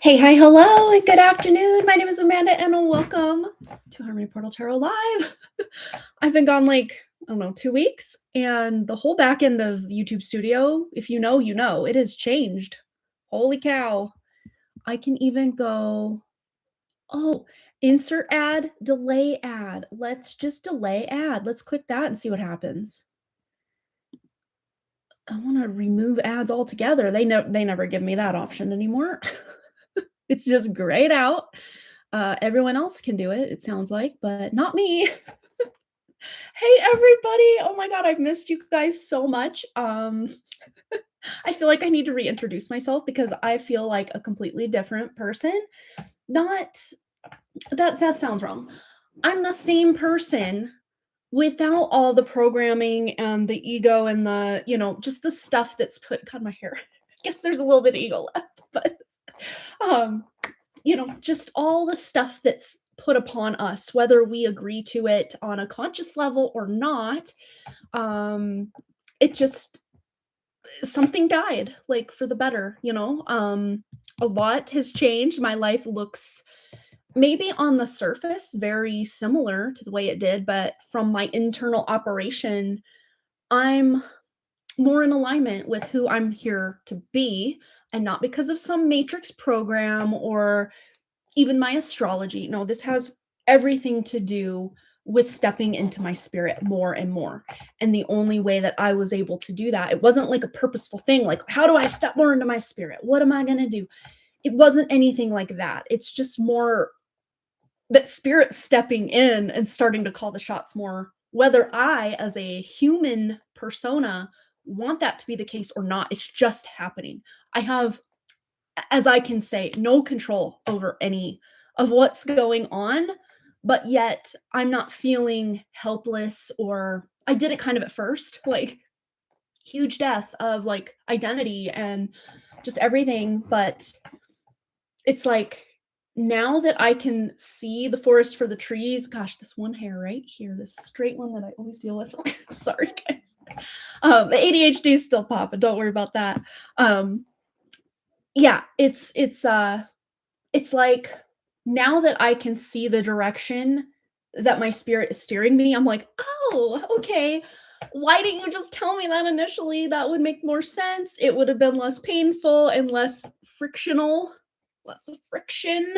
Hey, hi, hello, and good afternoon. My name is Amanda, and welcome to Harmony Portal Tarot Live. I've been gone like, I don't know, 2 weeks, and the whole back end of YouTube Studio, if you know, you know, it has changed. Holy cow. I can even go, oh, insert ad, delay ad. Let's just delay ad. Let's click that and see what happens. I want to remove ads altogether. They never give me that option anymore. It's just grayed out. Everyone else can do it, it sounds like, but not me. Hey, everybody. Oh my god, I've missed you guys so much. I feel like I need to reintroduce myself because I feel like a completely different person. Not that sounds wrong. I'm the same person without all the programming and the ego and the, just the stuff that's put God, my hair. I guess there's a little bit of ego left, but um just all the stuff that's put upon us, whether we agree to it on a conscious level or not. Um, it just something died, like for the better. A lot has changed. My life looks maybe on the surface very similar to the way it did, but from my internal operation, I'm more in alignment with who I'm here to be, and not because of some matrix program or even my astrology. No, this has everything to do with stepping into my spirit more and more. And the only way that I was able to do that, it wasn't like a purposeful thing, like, how do I step more into my spirit? What am I going to do? It wasn't anything like that. It's just more that spirit stepping in and starting to call the shots more, whether I, as a human persona, want that to be the case or not. It's just happening. I have, as I can say, no control over any of what's going on, but yet I'm not feeling helpless. Or I did it kind of at first, like huge death of like identity and just everything, but it's like now that I can see the forest for the trees, gosh, this one hair right here, this straight one that I always deal with. Sorry, guys. The ADHD is still popping. Don't worry about that. Yeah, it's like now that I can see the direction that my spirit is steering me, I'm like, "Oh, okay. Why didn't you just tell me that initially? That would make more sense. It would have been less painful and less frictional." Lots of friction.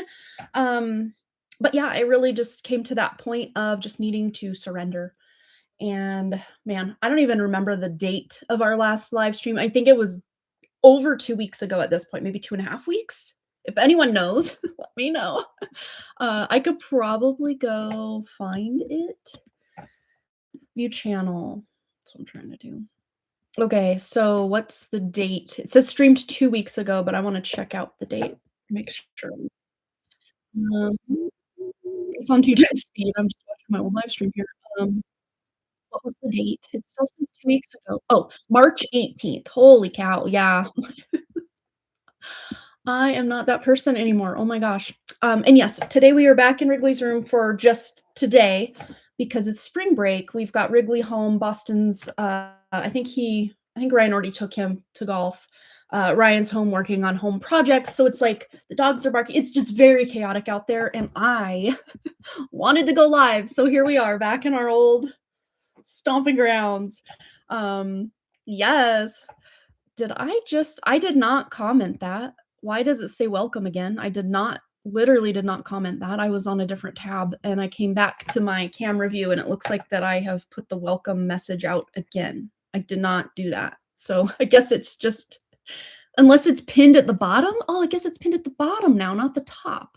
Um, but yeah, I really just came to that point of just needing to surrender. And man, I don't even remember the date of our last live stream. I think it was over 2 weeks ago at this point, maybe 2.5 weeks. If anyone knows, let me know. I could probably go find it. View channel. That's what I'm trying to do. Okay, so what's the date? It says streamed 2 weeks ago, but I wanna check out the date, make sure. Um, it's on 2 times speed. I'm just watching my old live stream here. Um, what was the date? It still says 2 weeks ago. Oh, March 18th. Holy cow, yeah. I am not that person anymore. Oh my gosh. And yes, today we are back in Wrigley's room for just today because it's spring break. We've got Wrigley home. Boston's I think Ryan already took him to golf. Ryan's home working on home projects. So it's like the dogs are barking. It's just very chaotic out there. And I wanted to go live. So here we are back in our old stomping grounds. Yes. I did not comment that. Why does it say welcome again? I literally did not comment that. I was on a different tab and I came back to my camera view and it looks like that I have put the welcome message out again. I did not do that. So I guess it's just, unless it's pinned at the bottom. Oh, I guess it's pinned at the bottom now, not the top.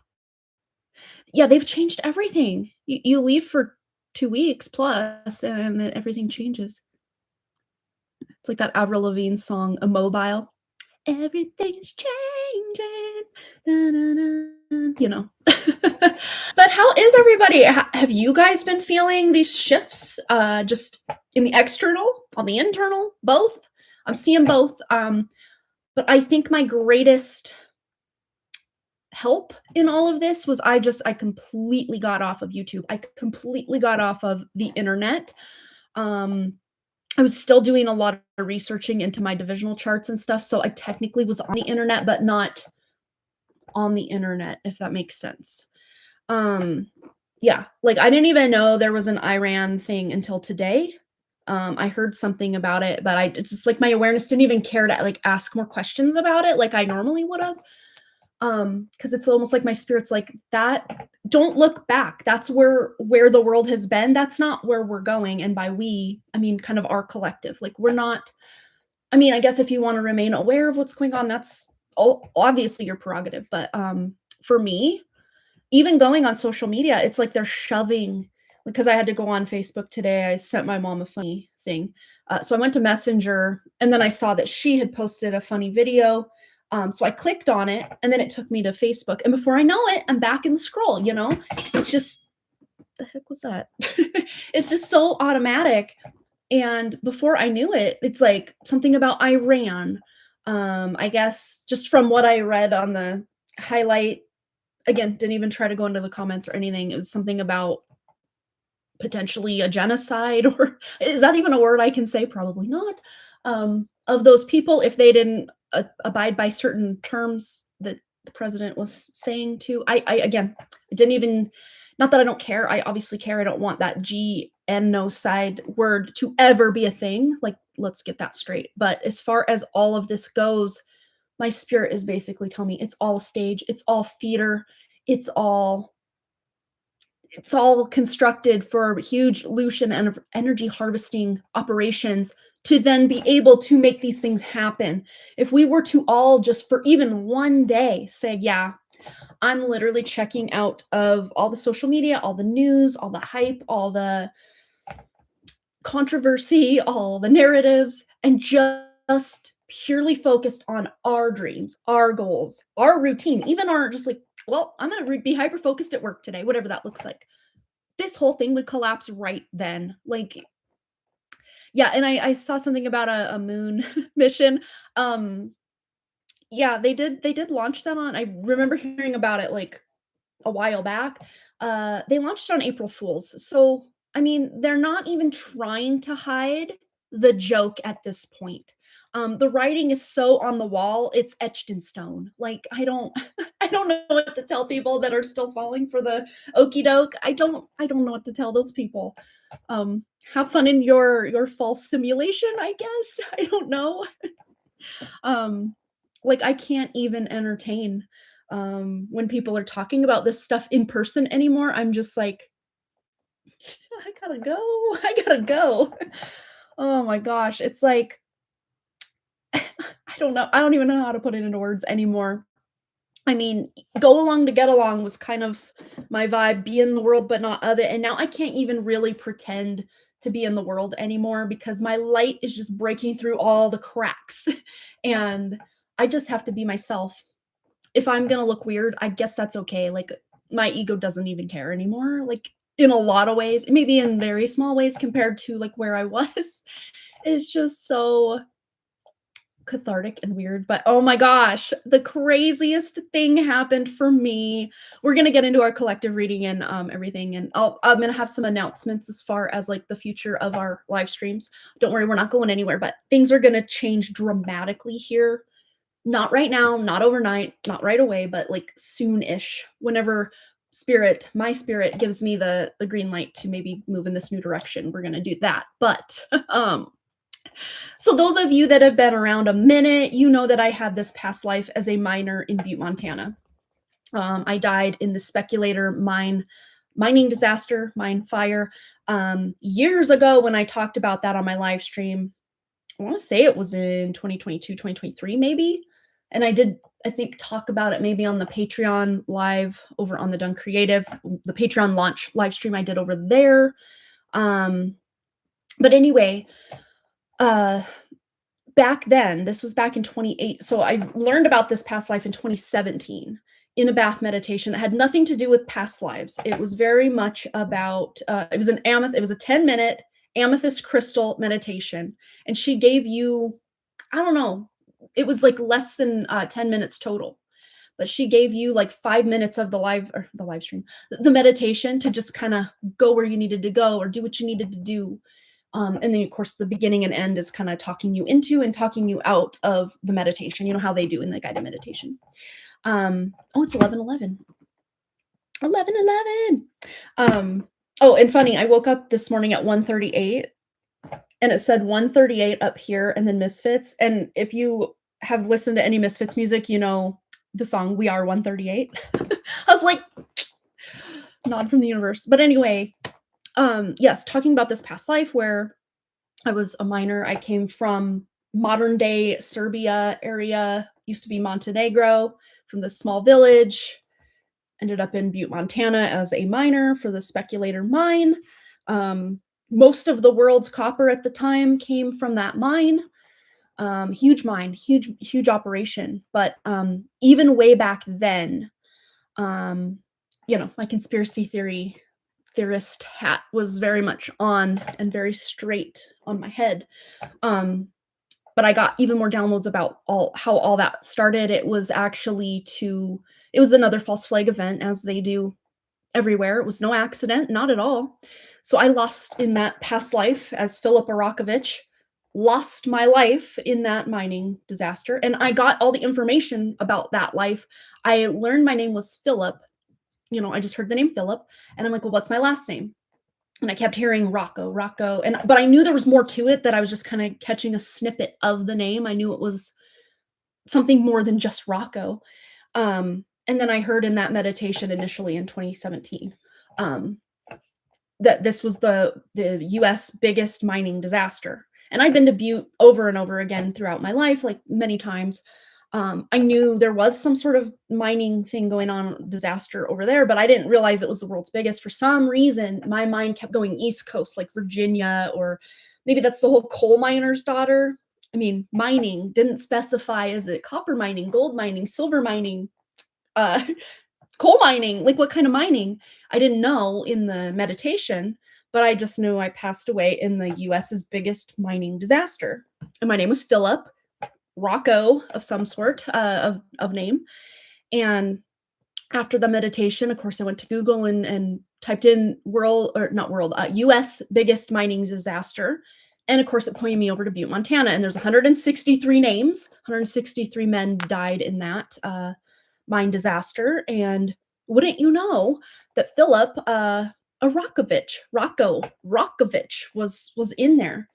Yeah, they've changed everything. You leave for 2 weeks plus and then everything changes. It's like that Avril Lavigne song, Immobile. Everything's changing. Na, na, na, But how is everybody? Have you guys been feeling these shifts just in the external, on the internal, both? I'm seeing both. But I think my greatest help in all of this was I completely got off of YouTube. I completely got off of the internet. I was still doing a lot of researching into my divisional charts and stuff, so I technically was on the internet, but not on the internet, if that makes sense. Um, yeah, like, I didn't even know there was an Iran thing until today. I heard something about it, but it's just, like, my awareness didn't even care to, like, ask more questions about it like I normally would've. Because it's almost like my spirit's like, "That don't look back. That's where the world has been. That's not where we're going." And by we, I mean kind of our collective. Like, we're not, I mean, I guess if you wanna remain aware of what's going on, that's obviously your prerogative, but, for me, even going on social media, it's like they're shoving, because I had to go on Facebook today, I sent my mom a funny thing. So I went to Messenger, and then I saw that she had posted a funny video, so I clicked on it, and then it took me to Facebook, and before I know it, I'm back in the scroll, you know? It's just, the heck was that? It's just so automatic, and before I knew it, it's like something about Iran. I guess just from what I read on the highlight, again, didn't even try to go into the comments or anything. It was something about potentially a genocide, or is that even a word I can say? Probably not. Of those people, if they didn't abide by certain terms that the president was saying to, I again, I didn't even, not that I don't care. I obviously care. I don't want that genocide word to ever be a thing. Like, let's get that straight. But as far as all of this goes, my spirit is basically telling me it's all a stage, it's all theater, it's all it's all constructed for huge Lucian energy harvesting operations to then be able to make these things happen. If we were to all just for even one day say, yeah, I'm literally checking out of all the social media, all the news, all the hype, all the controversy, all the narratives, and just purely focused on our dreams, our goals, our routine, even our just like, well, I'm going to be hyper focused at work today, whatever that looks like. This whole thing would collapse right then. Like, yeah, and I saw something about a moon mission. Um, yeah, they did launch that on. I remember hearing about it like a while back. They launched it on April Fools. So, I mean, they're not even trying to hide the joke at this point. The writing is so on the wall, it's etched in stone. Like, I don't I don't know what to tell people that are still falling for the okey doke. I don't know what to tell those people. Have fun in your false simulation, I guess. I don't know. Um, like, I can't even entertain, when people are talking about this stuff in person anymore. I'm just like, "I gotta go, I gotta go." Oh my gosh, it's like, I don't know, I don't even know how to put it into words anymore. I mean, go along to get along was kind of my vibe, be in the world but not of it, and now I can't even really pretend to be in the world anymore because my light is just breaking through all the cracks, and I just have to be myself. If I'm gonna look weird, I guess that's okay. Like, my ego doesn't even care anymore, like, in a lot of ways, maybe in very small ways compared to, like, where I was. It's just so cathartic and weird, but oh my gosh, the craziest thing happened for me. We're gonna get into our collective reading and, everything, and I'm gonna have some announcements as far as, like, the future of our live streams. Don't worry, we're not going anywhere, but things are gonna change dramatically here. Not right now, not overnight, not right away, but, like, soon-ish, whenever my spirit gives me the green light to maybe move in this new direction, we're gonna do that, but, so those of you that have been around a minute, you know that I had this past life as a miner in Butte, Montana. I died in the speculator mining disaster, mine fire, years ago when I talked about that on my live stream. I wanna say it was in 2022, 2023, maybe, and I did, I think, talk about it maybe on the Patreon live over on the Done Creative, the Patreon launch live stream I did over there. Um, but anyway, uh, back then, this was back in 28, so I learned about this past life in 2017 in a bath meditation that had nothing to do with past lives. It was very much about, it was a 10-minute amethyst crystal meditation, and she gave you, I don't know, it was like less than 10 minutes total. But she gave you like 5 minutes of the live stream, the meditation to just kind of go where you needed to go or do what you needed to do. And then, of course, the beginning and end is kind of talking you into and talking you out of the meditation. You know how they do in the guided meditation. Oh, it's 11:11. 11:11. Oh, and funny, I woke up this morning at 1:38 and it said 1:38 up here and then Misfits. And if you have listened to any Misfits music, you know the song We Are 138. I was like, nod from the universe. But anyway, yes, talking about this past life where I was a minor. I came from modern day Serbia area, used to be Montenegro, from this small village. Ended up in Butte, Montana as a miner for the speculator mine. Um, Most of the world's copper at the time came from that mine. Huge mine, huge operation. But even way back then, um, my conspiracy theorist hat was very much on and very straight on my head. Um, but I got even more downloads about how all that started. It was another false flag event, as they do everywhere. It was no accident, not at all. So I lost in that past life as Philip Arakovich, lost my life in that mining disaster. And I got all the information about that life. I learned my name was Philip. I just heard the name Philip, and I'm like, well, what's my last name? And I kept hearing Rocco, but I knew there was more to it, that I was just kind of catching a snippet of the name. I knew it was something more than just Rocco. And then I heard in that meditation initially in 2017, that this was the US biggest mining disaster. And I'd been to Butte over and over again throughout my life, like many times. I knew there was some sort of mining thing going on, disaster over there, but I didn't realize it was the world's biggest. For some reason, my mind kept going East Coast, like Virginia, or maybe that's the whole coal miner's daughter. I mean, mining didn't specify, is it copper mining, gold mining, silver mining, uh, coal mining, like what kind of mining? I didn't know in the meditation, but I just knew I passed away in the US's biggest mining disaster. And my name was Philip Rocco of some sort, of name. And after the meditation, of course, I went to Google and typed in US biggest mining disaster. And of course, it pointed me over to Butte, Montana. And there's 163 names. 163 men died in that mine disaster. And wouldn't you know that Philip Rocco Rockovich was in there.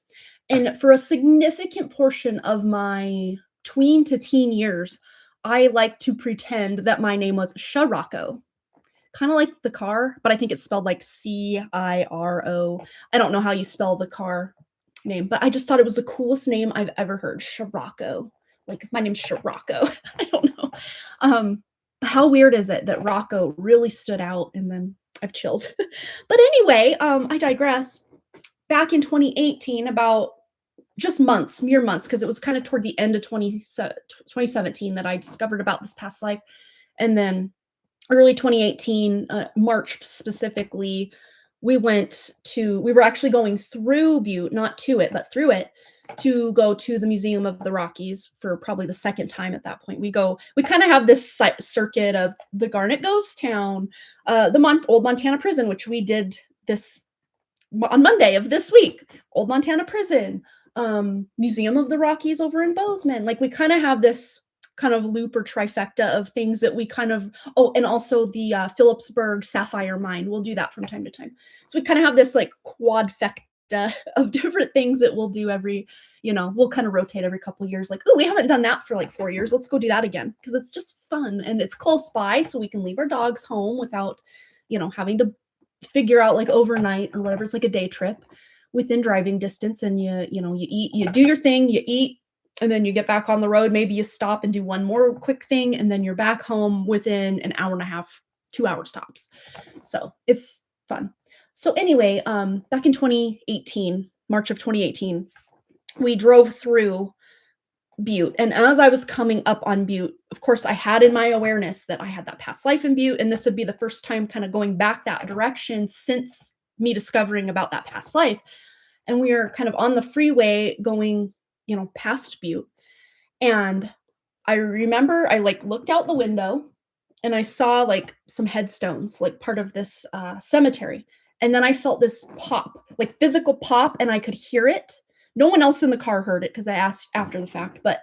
And for a significant portion of my tween to teen years, I like to pretend that my name was Sharocco. Kind of like the car, but I think it's spelled like Ciro. I don't know how you spell the car name, but I just thought it was the coolest name I've ever heard. Sharocco. Like, my name's Sharocco. I don't know. How weird is it that Rocco really stood out? And then I have chills. But anyway, I digress. Back in 2018, about just mere months, because it was kind of toward the end of 2017 that I discovered about this past life. And then early 2018, March specifically, we were actually going through Butte, not to it, but through it, to go to the Museum of the Rockies for probably the second time at that point. We kind of have this circuit of the Garnet Ghost Town, the old Montana Prison, which we did this on Monday of this week, Old Montana Prison, Museum of the Rockies over in Bozeman. Like, we kind of have this kind of loop or trifecta of things that we kind of, and also the Phillipsburg Sapphire Mine. We'll do that from time to time. So we kind of have this like quadfecta of different things that we'll do we'll kind of rotate every couple of years. Like, oh, we haven't done that for like 4 years. Let's go do that again. Because it's just fun and it's close by, so we can leave our dogs home without, having to figure out like overnight or whatever. It's like a day trip within driving distance, and you eat, you do your thing, you eat, and then you get back on the road. Maybe you stop and do one more quick thing, and then you're back home within an hour and a half, 2 hours tops. So it's fun. So anyway, back in 2018, March of 2018, we drove through Butte. And as I was coming up on Butte, of course, I had in my awareness that I had that past life in Butte, and this would be the first time kind of going back that direction since me discovering about that past life. And we are kind of on the freeway going, past Butte. And I remember I like looked out the window and I saw like some headstones, like part of this cemetery. And then I felt this pop, like physical pop, and I could hear it. No one else in the car heard it because I asked after the fact, but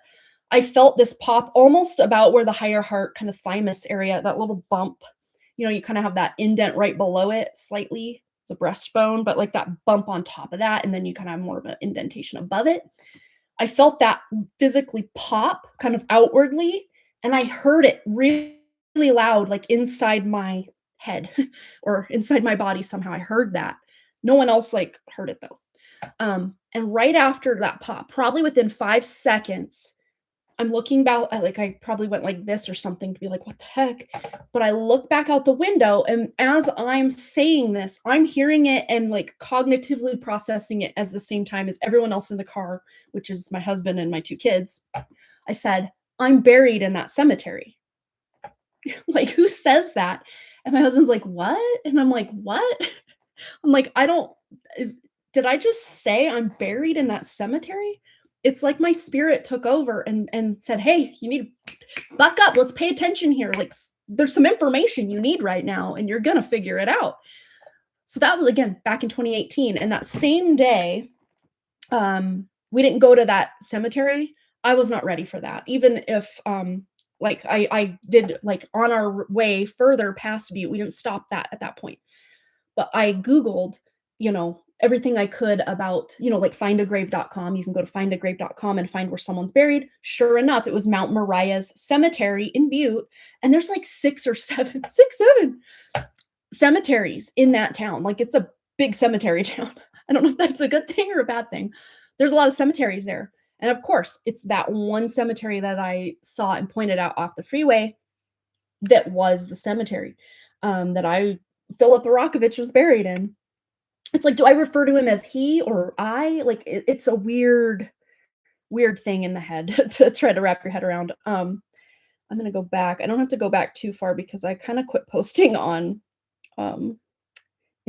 I felt this pop almost about where the higher heart kind of thymus area, that little bump. You kind of have that indent right below it slightly, the breastbone, but like that bump on top of that, and then you kind of have more of an indentation above it. I felt that physically pop kind of outwardly, and I heard it really, really loud, like inside my head or inside my body somehow. I heard that. No one else like heard it though. And right after that pop, probably within 5 seconds, I'm looking back, like I probably went like this or something to be like, what the heck? But I look back out the window, and as I'm saying this, I'm hearing it and like cognitively processing it as the same time as everyone else in the car, which is my husband and my 2 kids. I said, I'm buried in that cemetery. Like, who says that? And my husband's like, what? And I'm like, what? I'm like, I don't, is, did I just say I'm buried in that cemetery? It's like my spirit took over and said, "Hey, you need to buck up. Let's pay attention here. Like there's some information you need right now and you're going to figure it out." So that was again back in 2018, and that same day we didn't go to that cemetery. I was not ready for that. Even if like I did like on our way further past Butte, we didn't stop that at that point. But I Googled, everything I could about, like findagrave.com. You can go to findagrave.com and find where someone's buried. Sure enough, it was Mount Moriah's cemetery in Butte. And there's like six, seven cemeteries in that town. Like it's a big cemetery town. I don't know if that's a good thing or a bad thing. There's a lot of cemeteries there. And of course, it's that one cemetery that I saw and pointed out off the freeway that was the cemetery that Philip Arakovich was buried in. It's like, do I refer to him as he or I? Like, it's a weird thing in the head to try to wrap your head around. I'm gonna go back. I don't have to go back too far because I kind of quit posting on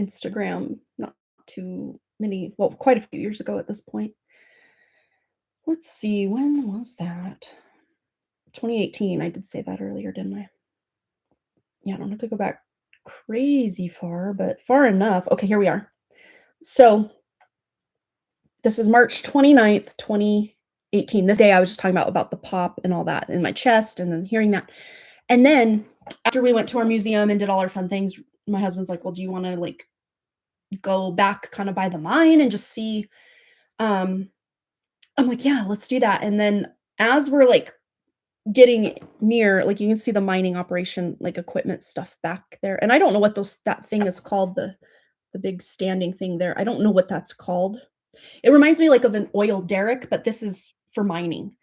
Instagram not too many, well, quite a few years ago at this point. Let's see, when was that? 2018. I did say that earlier, didn't I? Yeah, I don't have to go back crazy far, but far enough. Okay, here we are. So this is March 29th, 2018. This day I was just talking about the pop and all that in my chest and then hearing that. And then after we went to our museum and did all our fun things, my husband's like, well, do you want to like go back kind of by the mine and just see? I'm like, yeah, let's do that. And then as we're like getting near, like you can see the mining operation, like equipment stuff back there. And I don't know what that thing is called, the big standing thing there. I don't know what that's called. It reminds me like of an oil derrick, but this is for mining.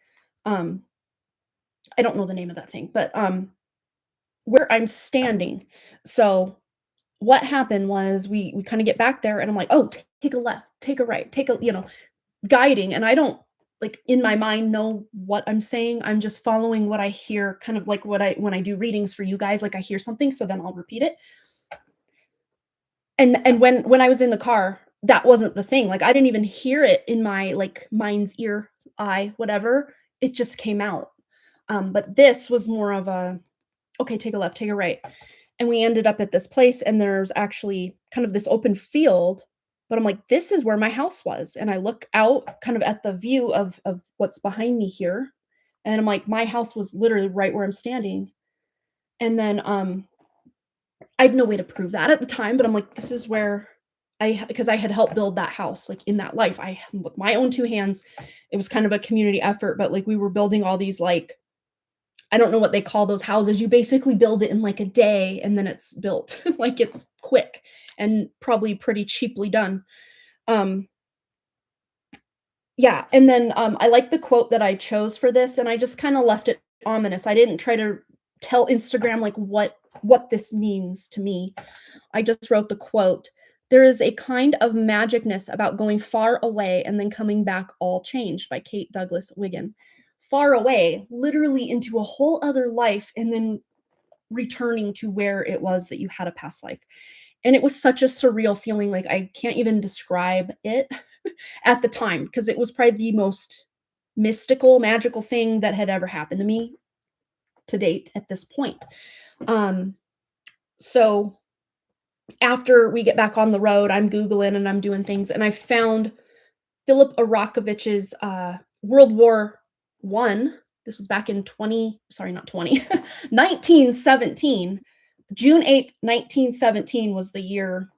I don't know the name of that thing, but where I'm standing. So what happened was we kind of get back there and I'm like, oh, take a left, take a right, take a, guiding. And I don't like in my mind know what I'm saying. I'm just following what I hear, kind of like when I do readings for you guys, like I hear something, so then I'll repeat it. And when I was in the car, that wasn't the thing. Like I didn't even hear it in my like mind's ear, eye, whatever. It just came out. But this was more of a, okay, take a left, take a right. And we ended up at this place and there's actually kind of this open field, but I'm like, this is where my house was. And I look out kind of at the view of what's behind me here. And I'm like, my house was literally right where I'm standing. And then I had no way to prove that at the time, but I'm like, this is where because I had helped build that house, like in that life, with my own 2 hands. It was kind of a community effort, but like we were building all these, like, I don't know what they call those houses. You basically build it in like a day and then it's built. Like it's quick and probably pretty cheaply done. Yeah. And then I like the quote that I chose for this, and I just kind of left it ominous. I didn't try to tell Instagram like what this means to me. I just wrote the quote. There is a kind of magicness about going far away and then coming back all changed, by Kate Douglas Wiggin. Far away, literally into a whole other life, and then returning to where it was that you had a past life. And it was such a surreal feeling. Like I can't even describe it at the time, because it was probably the most mystical, magical thing that had ever happened to me to date at this point. So after we get back on the road, I'm Googling and I'm doing things, and I found Philip Arakovich's World War I This was back in 1917. June 8th, 1917 was the year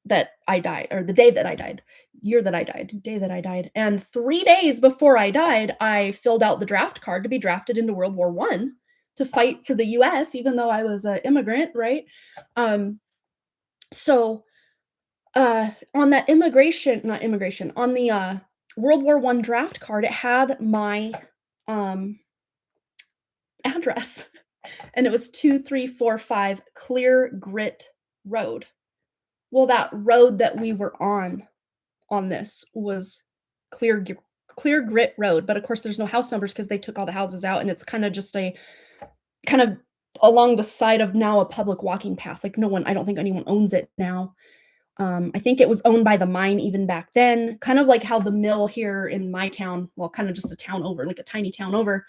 that I died, or the day that I died, year that I died, day that I died. And 3 days before I died, I filled out the draft card to be drafted into World War I to fight for the US, even though I was an immigrant, right? Um, so on that not immigration, on the World War I draft card, it had my um address. And it was 2345 Clear Grit Road. Well, that road that we were on this was Clear Clear Grit Road, but of course there's no house numbers because they took all the houses out, and it's kind of just a kind of along the side of now a public walking path. Like I don't think anyone owns it now. I think it was owned by the mine even back then, kind of like how the mill here in my town, well, kind of just a town over, like a tiny town over,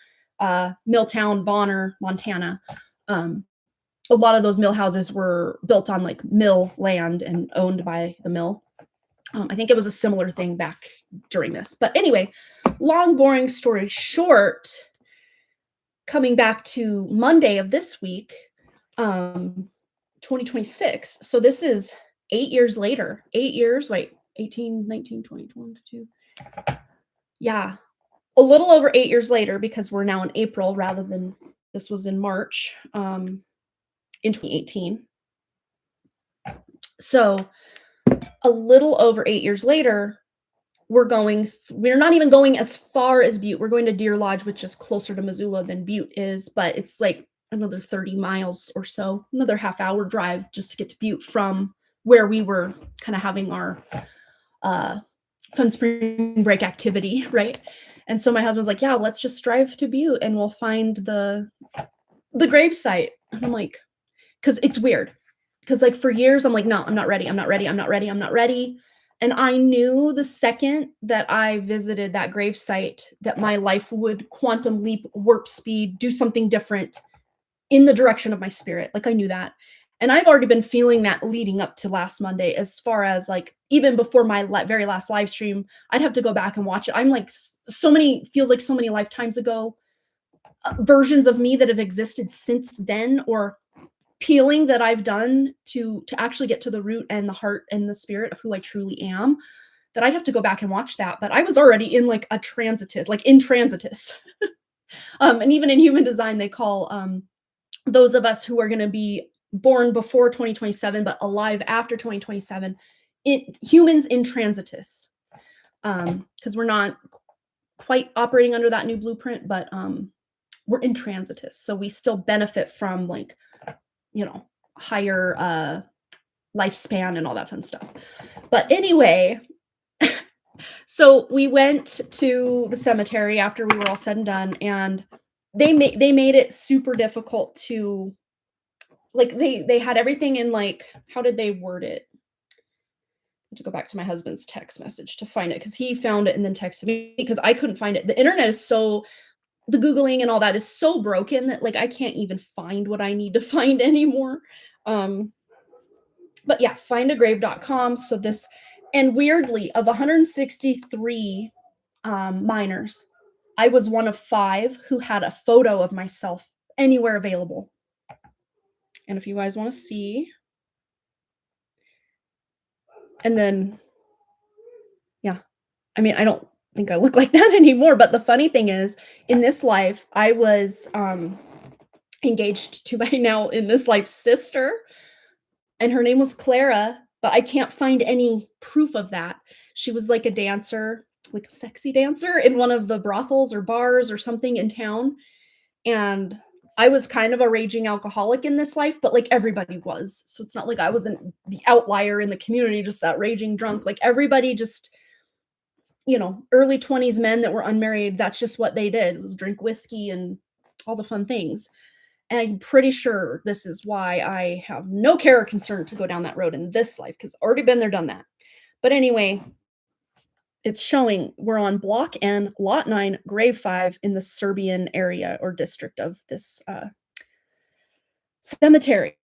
Milltown, Bonner, Montana. A lot of those mill houses were built on like mill land and owned by the mill. I think it was a similar thing back during this. But anyway, long, boring story short, coming back to Monday of this week, 2026. So this is 8 years later. 8 years, wait, 18, 19, 20, 22. Yeah, a little over 8 years later, because we're now in April rather than this was in March, in 2018. So a little over 8 years later, we're not even going as far as Butte. We're going to Deer Lodge, which is closer to Missoula than Butte is, but it's like another 30 miles or so, another half-hour drive just to get to Butte from where we were kind of having our fun spring break activity, right? And so my husband's like, yeah, let's just drive to Butte and we'll find the grave site. And I'm like, because it's weird. Because like for years, I'm like, no, I'm not ready. I'm not ready. I'm not ready. I'm not ready. And I knew the second that I visited that grave site that my life would quantum leap, warp speed, do something different in the direction of my spirit. Like I knew that. And I've already been feeling that leading up to last Monday, as far as like, even before my very last live stream, I'd have to go back and watch it. I'm like feels like so many lifetimes ago, versions of me that have existed since then, or peeling that I've done to actually get to the root and the heart and the spirit of who I truly am, that I'd have to go back and watch that. But I was already in like a transitus, like in transitus. And even in human design, they call those of us who are going to be born before 2027, but alive after 2027, humans in transitus. Because we're not quite operating under that new blueprint, but we're in transitus. So we still benefit from like, higher lifespan and all that fun stuff. But anyway, so we went to the cemetery after we were all said and done, and they made it super difficult to, like, they had everything in, like, how did they word it? I have to go back to my husband's text message to find it, because he found it and then texted me, because I couldn't find it. The internet is the Googling and all that is so broken that like I can't even find what I need to find anymore. But yeah, findagrave.com. So this, and weirdly, of 163 miners, I was one of 5 who had a photo of myself anywhere available. And if you guys want to see, and then, yeah, I mean, I don't think I look like that anymore. But the funny thing is, in this life, I was engaged to my now in this life sister, and her name was Clara, but I can't find any proof of that. She was like a dancer, like a sexy dancer in one of the brothels or bars or something in town. And I was kind of a raging alcoholic in this life, but like everybody was. So it's not like I wasn't the outlier in the community, just that raging drunk. Like everybody just, early 20s men that were unmarried, that's just what they did, was drink whiskey and all the fun things. And I'm pretty sure this is why I have no care or concern to go down that road in this life, because I've already been there, done that. But anyway, it's showing we're on Block N, Lot 9, Grave 5 in the Serbian area or district of this cemetery.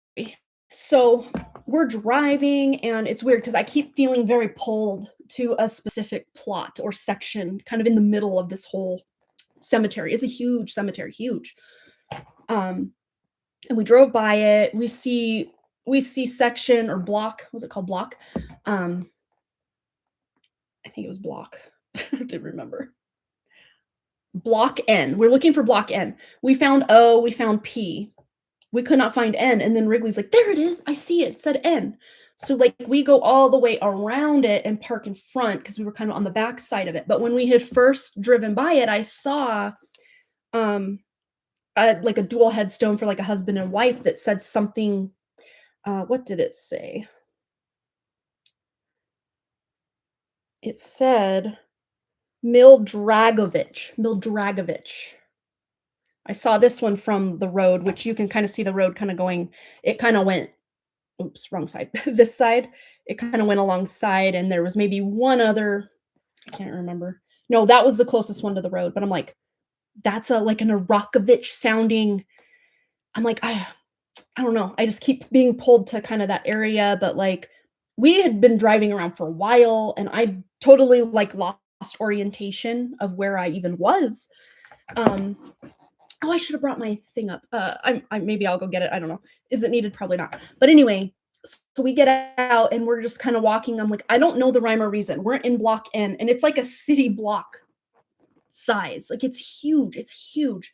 So we're driving, and it's weird because I keep feeling very pulled to a specific plot or section kind of in the middle of this whole cemetery. It's a huge cemetery, huge. Um, and we drove by it. We see section or block. Was it called block? Um, I think it was block. I didn't remember. Block N. We're looking for block N. We found O, we found P. We could not find N. And then Wrigley's like, there it is. I see it. It said N. So like we go all the way around it and park in front because we were kind of on the back side of it. But when we had first driven by it, I saw um like a dual headstone for like a husband and wife that said something. What did it say? It said Mildragovich. I saw this one from the road, which you can kind of see the road kind of going. It kind of went, oops, wrong side. This side, it kind of went alongside, and there was maybe one other. I can't remember. No, that was the closest one to the road. But I'm like, that's a like an Arakovich sounding. I'm like, I don't know. I just keep being pulled to kind of that area, but like we had been driving around for a while, and I totally like lost orientation of where I even was. Um, oh, I should have brought my thing up. I maybe I'll go get it. I don't know. Is it needed? Probably not. But anyway, so we get out and we're just kind of walking. I'm like, I don't know the rhyme or reason. We're in block N, and it's like a city block size. Like it's huge. It's huge.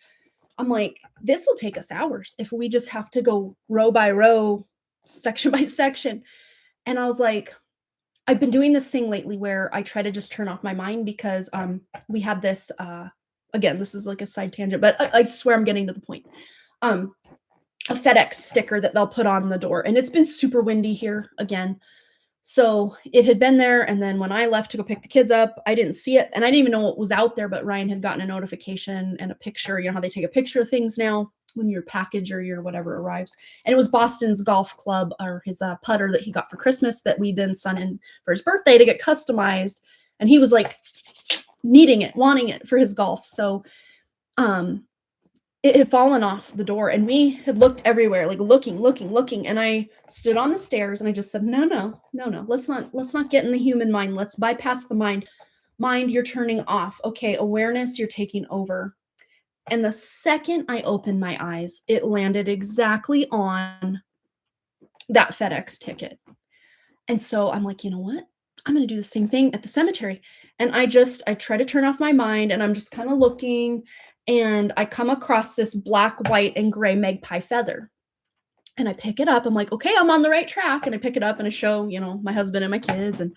I'm like, this will take us hours if we just have to go row by row, section by section. And I was like, I've been doing this thing lately where I try to just turn off my mind because we had this again, this is like a side tangent, but I swear I'm getting to the point. A FedEx sticker that they'll put on the door, and it's been super windy here again. So it had been there, and then when I left to go pick the kids up, I didn't see it, and I didn't even know what was out there, but Ryan had gotten a notification and a picture. You know how they take a picture of things now when your package or your whatever arrives. And it was Boston's golf club or his putter that he got for Christmas that we then sent in for his birthday to get customized. And he was like needing it, wanting it for his golf. So it had fallen off the door, and we had looked everywhere, like looking. And I stood on the stairs and I just said, no. Let's not get in the human mind. Let's bypass the mind. Mind, you're turning off. Okay, awareness, you're taking over. And the second I opened my eyes, it landed exactly on that FedEx ticket. And so I'm like, you know what? I'm going to do the same thing at the cemetery. And I try to turn off my mind, and I'm just kind of looking, and I come across this black, white, and gray magpie feather. And I pick it up. I'm like, okay, I'm on the right track. And I pick it up and I show, my husband and my kids. And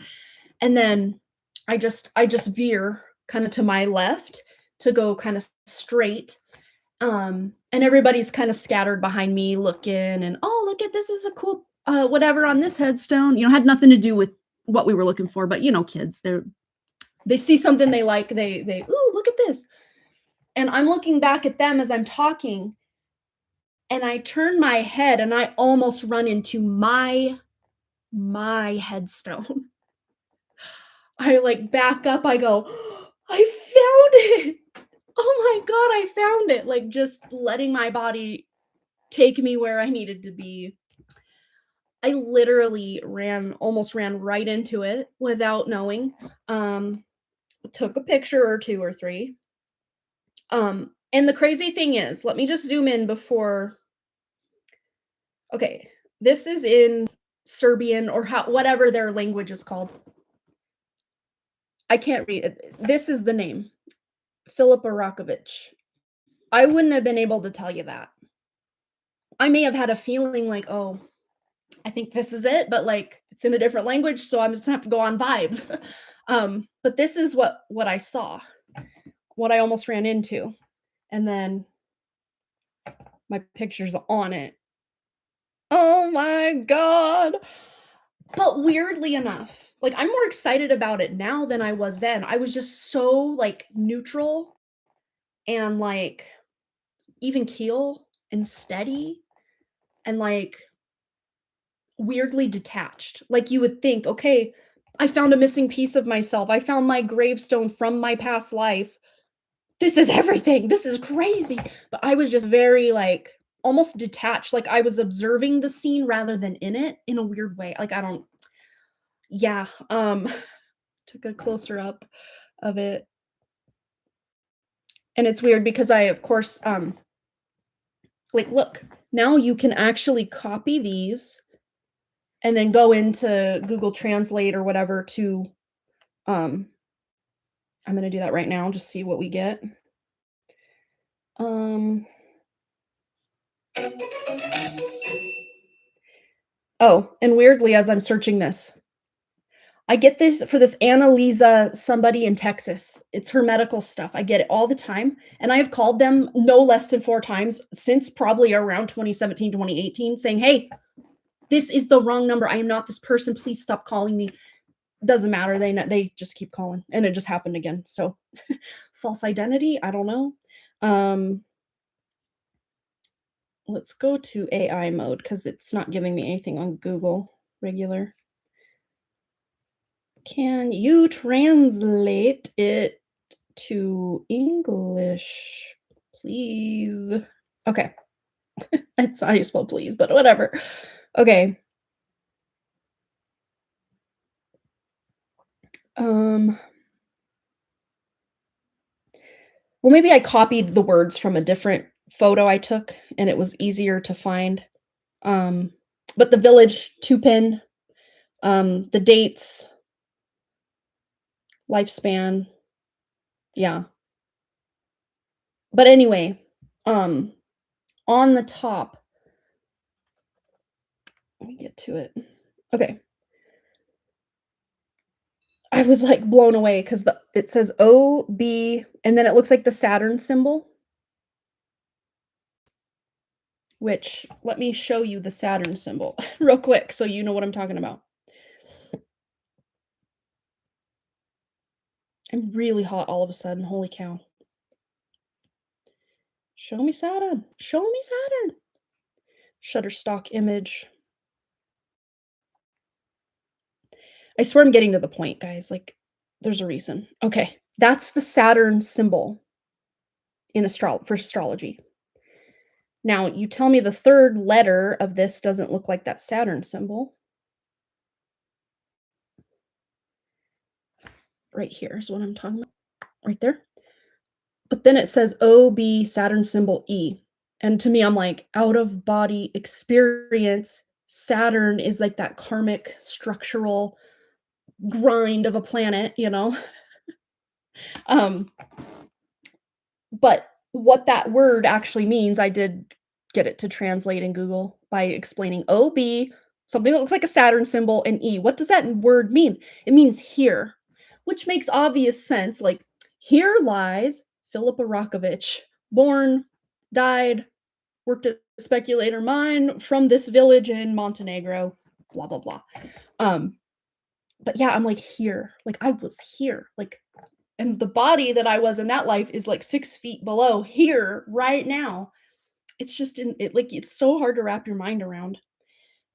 then I just veer kind of to my left to go kind of straight. And everybody's kind of scattered behind me looking, and oh, look at this is a cool whatever on this headstone. Had nothing to do with what we were looking for, but kids, they see something they like, they ooh, look at this. And I'm looking back at them as I'm talking, and I turn my head and I almost run into my headstone. I like back up, I go, I found it. Oh my God, I found it. Like just letting my body take me where I needed to be. I literally almost ran right into it without knowing. Took a picture or two or three. And the crazy thing is, let me just zoom in before. Okay, this is in Serbian or whatever their language is called. I can't read it. This is the name. Filip Arakovich. I wouldn't have been able to tell you that. I may have had a feeling like, oh, I think this is it, but like it's in a different language, so I'm just gonna have to go on vibes. But this is what I saw, what I almost ran into, and then my picture's on it. Oh my God. But weirdly enough, like I'm more excited about it now than I was then. I was just so like neutral and like even keel and steady and like weirdly detached. Like you would think, okay, I found a missing piece of myself. I found my gravestone from my past life. This is everything. This is crazy. But I was just very like almost detached. Like I was observing the scene rather than in it in a weird way. Like yeah. Took a closer up of it. And it's weird because I, of course, like, look, now you can actually copy these and then go into Google Translate or whatever to, um I'm gonna do that right now, just see what we get. Um, oh, and weirdly, as I'm searching this, I get this for this Annalisa somebody in Texas. It's her medical stuff. I get it all the time, and I have called them no less than 4 times since probably around 2017, 2018, saying, "Hey, this is the wrong number. I am not this person. Please stop calling me." Doesn't matter. They just keep calling, and it just happened again. So, false identity, I don't know. Um, let's go to AI mode because it's not giving me anything on Google regular. Can you translate it to English, please? Okay. It's how you spell please, but whatever. Okay. Um, well, maybe I copied the words from a different photo I took and it was easier to find. Um, but the village, 2 pin, the dates, lifespan, yeah. But anyway, um, on the top, let me get to it. Okay. I was, like, blown away 'cause it says OB and then it looks like the Saturn symbol, which let me show you the Saturn symbol real quick so you know what I'm talking about. I'm really hot all of a sudden, holy cow. Show me Saturn. Show me Saturn. Shutterstock image. I swear I'm getting to the point, guys, like, there's a reason. Okay, that's the Saturn symbol in for astrology. Now, you tell me the 3rd letter of this doesn't look like that Saturn symbol. Right here is what I'm talking about, right there. But then it says OB Saturn symbol E. And to me, I'm like, out of body experience. Saturn is like that karmic structural grind of a planet, you know? Um, but what that word actually means, I did get it to translate in Google by explaining OB, something that looks like a Saturn symbol, and E. What does that word mean? It means here, which makes obvious sense. Like, here lies Philip Arakovich, born, died, worked at Speculator Mine from this village in Montenegro, blah, blah, blah. But yeah, I'm like, here. Like, I was here. Like, and the body that I was in that life is like 6 feet below here right now. It's just like, it's so hard to wrap your mind around.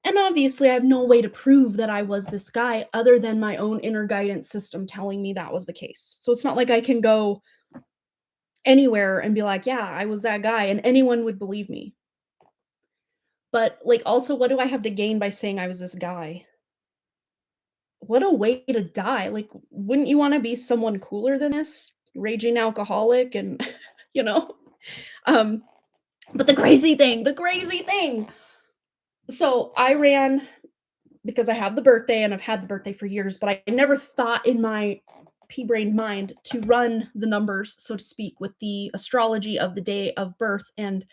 And obviously, I have no way to prove that I was this guy other than my own inner guidance system telling me that was the case. So it's not like I can go anywhere and be like, yeah, I was that guy, and anyone would believe me. But like, also, what do I have to gain by saying I was this guy? What a way to die. Like, wouldn't you want to be someone cooler than this? Raging alcoholic and, you know? Um, but the crazy thing. So I ran because I have the birthday and I've had the birthday for years, but I never thought in my pea-brained mind to run the numbers, so to speak, with the astrology of the day of birth and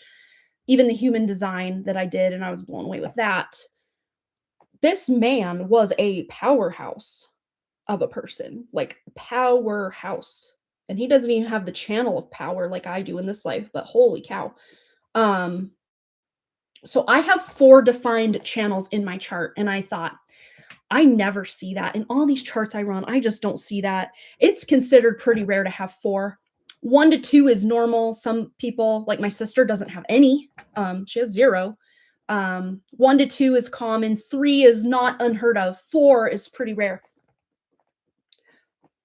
even the human design that I did, and I was blown away with that. This man was a powerhouse of a person, like powerhouse. And he doesn't even have the channel of power like I do in this life, but holy cow. Um, so I have 4 defined channels in my chart, and I thought, I never see that. In all these charts I run, I just don't see that. It's considered pretty rare to have 4. 1 to 2 is normal. Some people, like my sister, doesn't have any. She has 0. 1 to 2 is common. 3 is not unheard of. 4 is pretty rare.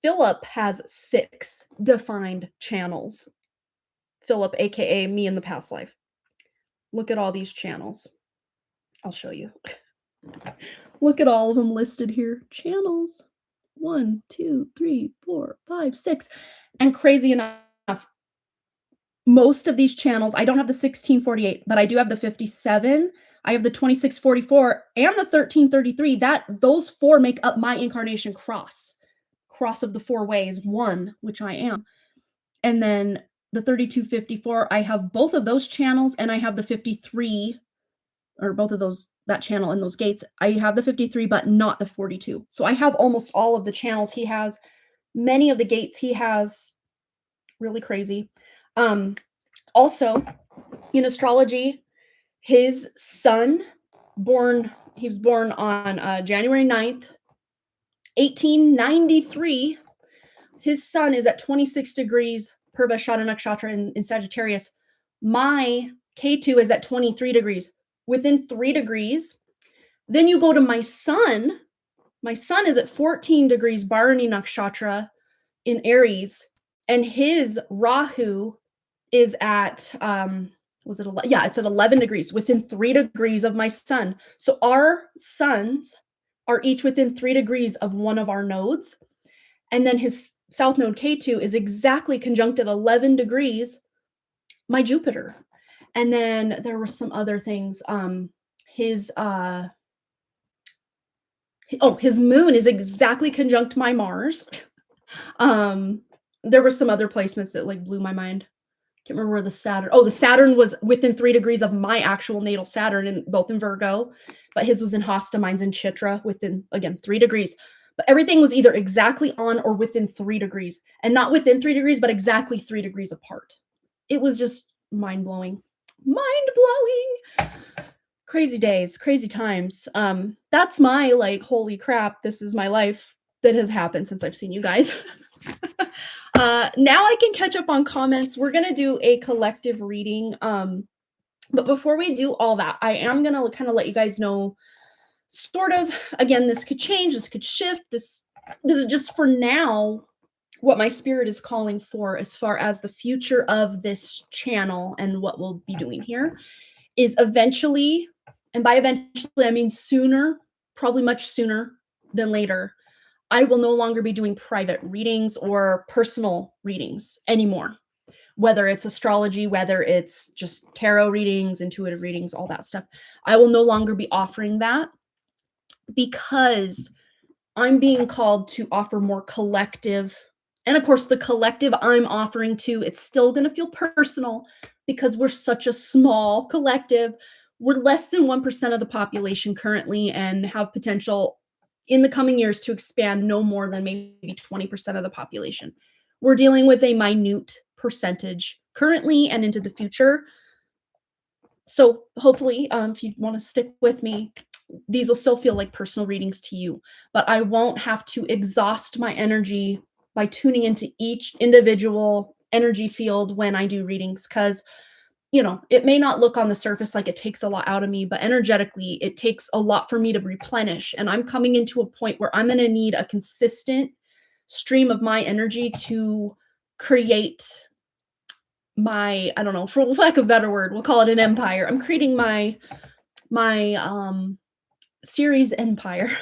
Philip has 6 defined channels. Philip, aka me in the past life. Look at all these channels. I'll show you. Look at all of them listed here. Channels. 1, 2, 3, 4, 5, 6. And crazy enough, most of these channels, I don't have the 1648, but I do have the 57. I have the 2644 and the 1333. Those four make up my incarnation cross of the four ways, one, which I am. And then the 3254, I have both of those channels, and I have the 53, or both of those, that channel and those gates. I have the 53, but not the 42. So I have almost all of the channels he has, many of the gates he has. Really crazy. Also, in astrology, his son, he was born on January 9th, 1893. His sun is at 26 degrees Purvashada Nakshatra in Sagittarius. My K2 is at 23 degrees, within 3 degrees. Then you go to my sun. My sun is at 14 degrees Bharani Nakshatra in Aries, and his Rahu is at it's at 11 degrees, within 3 degrees of my sun. So our suns are each within 3 degrees of one of our nodes. And then his south node K2 is exactly conjunct at 11 degrees my Jupiter. And then there were some other things. His moon is exactly conjunct my Mars. There were some other placements that like blew my mind. Can't remember where the Saturn was within 3 degrees of my actual natal Saturn, and both in Virgo, but his was in Hasta, mine's in Chitra, within, again, 3 degrees. But everything was either exactly on or within 3 degrees, and not within 3 degrees, but exactly 3 degrees apart. It was just mind-blowing. Mind-blowing! Crazy days, crazy times. That's my, like, holy crap, this is my life that has happened since I've seen you guys. Now I can catch up on comments. We're gonna do a collective reading. But before we do all that, I am gonna kind of let you guys know, sort of, again, this could change, this could shift. This is just for now what my spirit is calling for as far as the future of this channel and what we'll be doing here is eventually, and by eventually I mean sooner, probably much sooner than later, I will no longer be doing private readings or personal readings anymore. Whether it's astrology, whether it's just tarot readings, intuitive readings, all that stuff. I will no longer be offering that because I'm being called to offer more collective. And of course, the collective I'm offering to, it's still going to feel personal because we're such a small collective. We're less than 1% of the population currently and have potential in the coming years to expand no more than maybe 20% of the population. We're dealing with a minute percentage currently and into the future. So hopefully, if you want to stick with me, these will still feel like personal readings to you, but I won't have to exhaust my energy by tuning into each individual energy field when I do readings, because it may not look on the surface like it takes a lot out of me, but energetically, it takes a lot for me to replenish. And I'm coming into a point where I'm going to need a consistent stream of my energy to create my, I don't know, for lack of a better word, we'll call it an empire. I'm creating my series empire.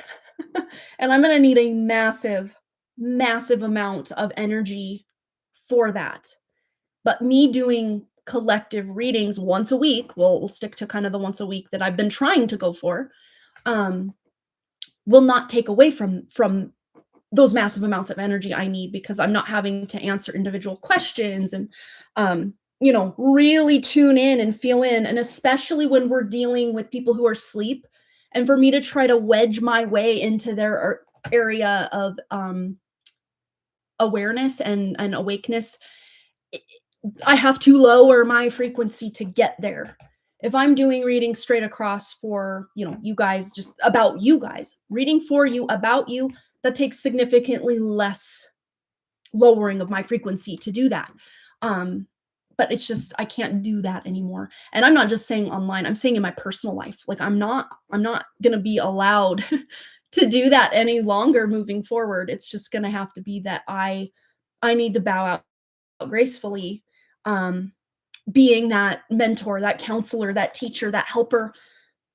And I'm going to need a massive, massive amount of energy for that. But me doing collective readings once a week, we'll stick to kind of the once a week that I've been trying to go for, will not take away from those massive amounts of energy I need, because I'm not having to answer individual questions and really tune in and feel in, and especially when we're dealing with people who are asleep, and for me to try to wedge my way into their area of awareness and awakeness, I have to lower my frequency to get there. If I'm doing readings straight across for, you guys, just about you guys, reading for you, about you, that takes significantly less lowering of my frequency to do that. But it's just, I can't do that anymore. And I'm not just saying online, I'm saying in my personal life. Like I'm not going to be allowed to do that any longer moving forward. It's just going to have to be that I need to bow out gracefully, being that mentor, that counselor, that teacher, that helper,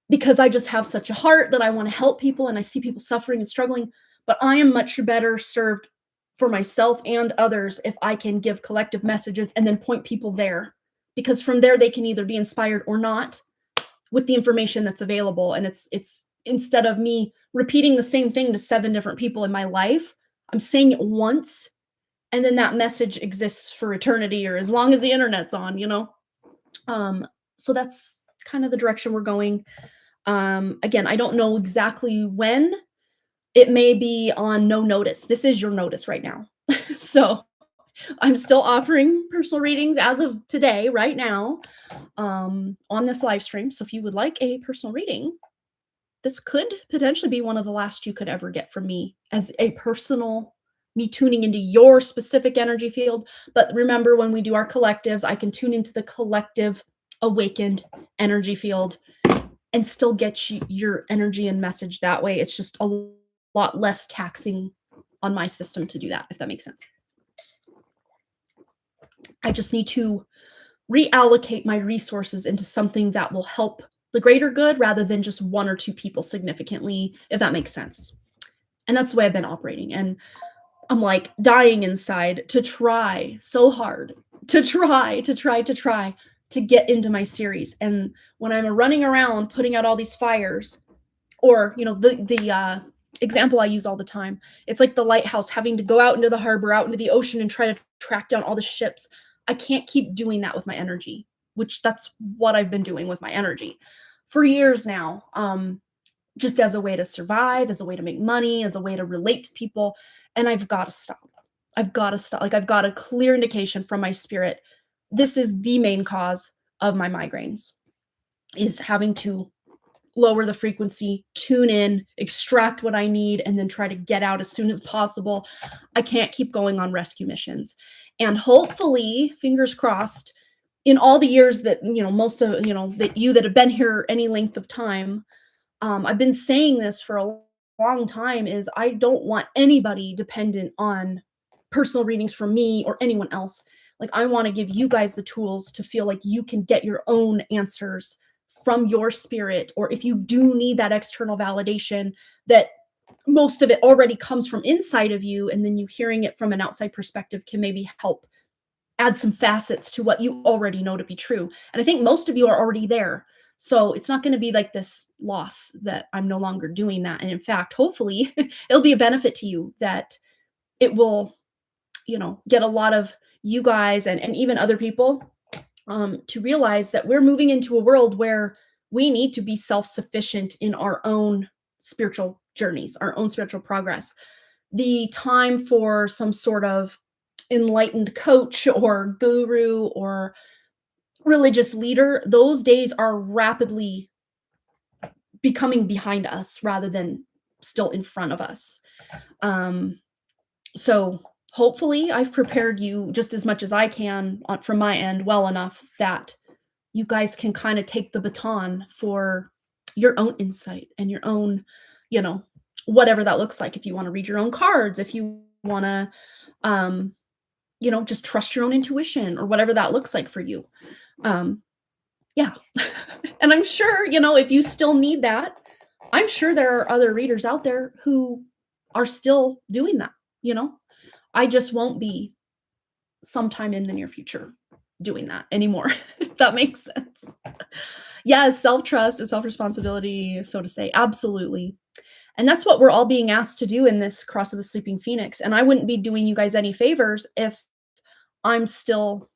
because I just have such a heart that I want to help people and I see people suffering and struggling. But I am much better served for myself and others if I can give collective messages and then point people there. because from there they can either be inspired or not with the information that's available. And it's instead of me repeating the same thing to 7 different people in my life, I'm saying it once, and then that message exists for eternity or as long as the internet's on, you know? So that's kind of the direction we're going. Again, I don't know exactly when. It may be on no notice. This is your notice right now. So I'm still offering personal readings as of today, right now, on this live stream. So if you would like a personal reading, this could potentially be one of the last you could ever get from me as a personal, me tuning into your specific energy field. But remember, when we do our collectives, I can tune into the collective awakened energy field and still get your energy and message that way. It's just a lot less taxing on my system to do that, if that makes sense. I just need to reallocate my resources into something that will help the greater good rather than just 1 or 2 people significantly, if that makes sense. And that's the way I've been operating. And I'm like dying inside to try so hard to try to get into my series. And when I'm running around putting out all these fires, or the example I use all the time, it's like the lighthouse having to go out into the harbor, out into the ocean, and try to track down all the ships. I can't keep doing that with my energy, which that's what I've been doing with my energy for years now. Just as a way to survive, as a way to make money, as a way to relate to people. And I've got to stop. I've got to stop. Like, I've got a clear indication from my spirit. This is the main cause of my migraines, is having to lower the frequency, tune in, extract what I need, and then try to get out as soon as possible. I can't keep going on rescue missions. And hopefully, fingers crossed, in all the years that, most of, that have been here any length of time, I've been saying this for a long time, is I don't want anybody dependent on personal readings from me or anyone else. Like, I want to give you guys the tools to feel like you can get your own answers from your spirit, or if you do need that external validation, that most of it already comes from inside of you, and then you hearing it from an outside perspective can maybe help add some facets to what you already know to be true. And I think most of you are already there. So it's not going to be like this loss that I'm no longer doing that. And in fact, hopefully it'll be a benefit to you, that it will, get a lot of you guys and even other people to realize that we're moving into a world where we need to be self-sufficient in our own spiritual journeys, our own spiritual progress. The time for some sort of enlightened coach or guru or religious leader, those days are rapidly becoming behind us rather than still in front of us. So hopefully I've prepared you just as much as I can from my end well enough that you guys can kind of take the baton for your own insight and your own, whatever that looks like. If you want to read your own cards, if you want to, just trust your own intuition, or whatever that looks like for you. Yeah. And I'm sure, if you still need that, I'm sure there are other readers out there who are still doing that, I just won't be sometime in the near future doing that anymore, if that makes sense. Yes, self-trust and self-responsibility, so to say. Absolutely. And that's what we're all being asked to do in this Cross of the Sleeping Phoenix. And I wouldn't be doing you guys any favors if I'm still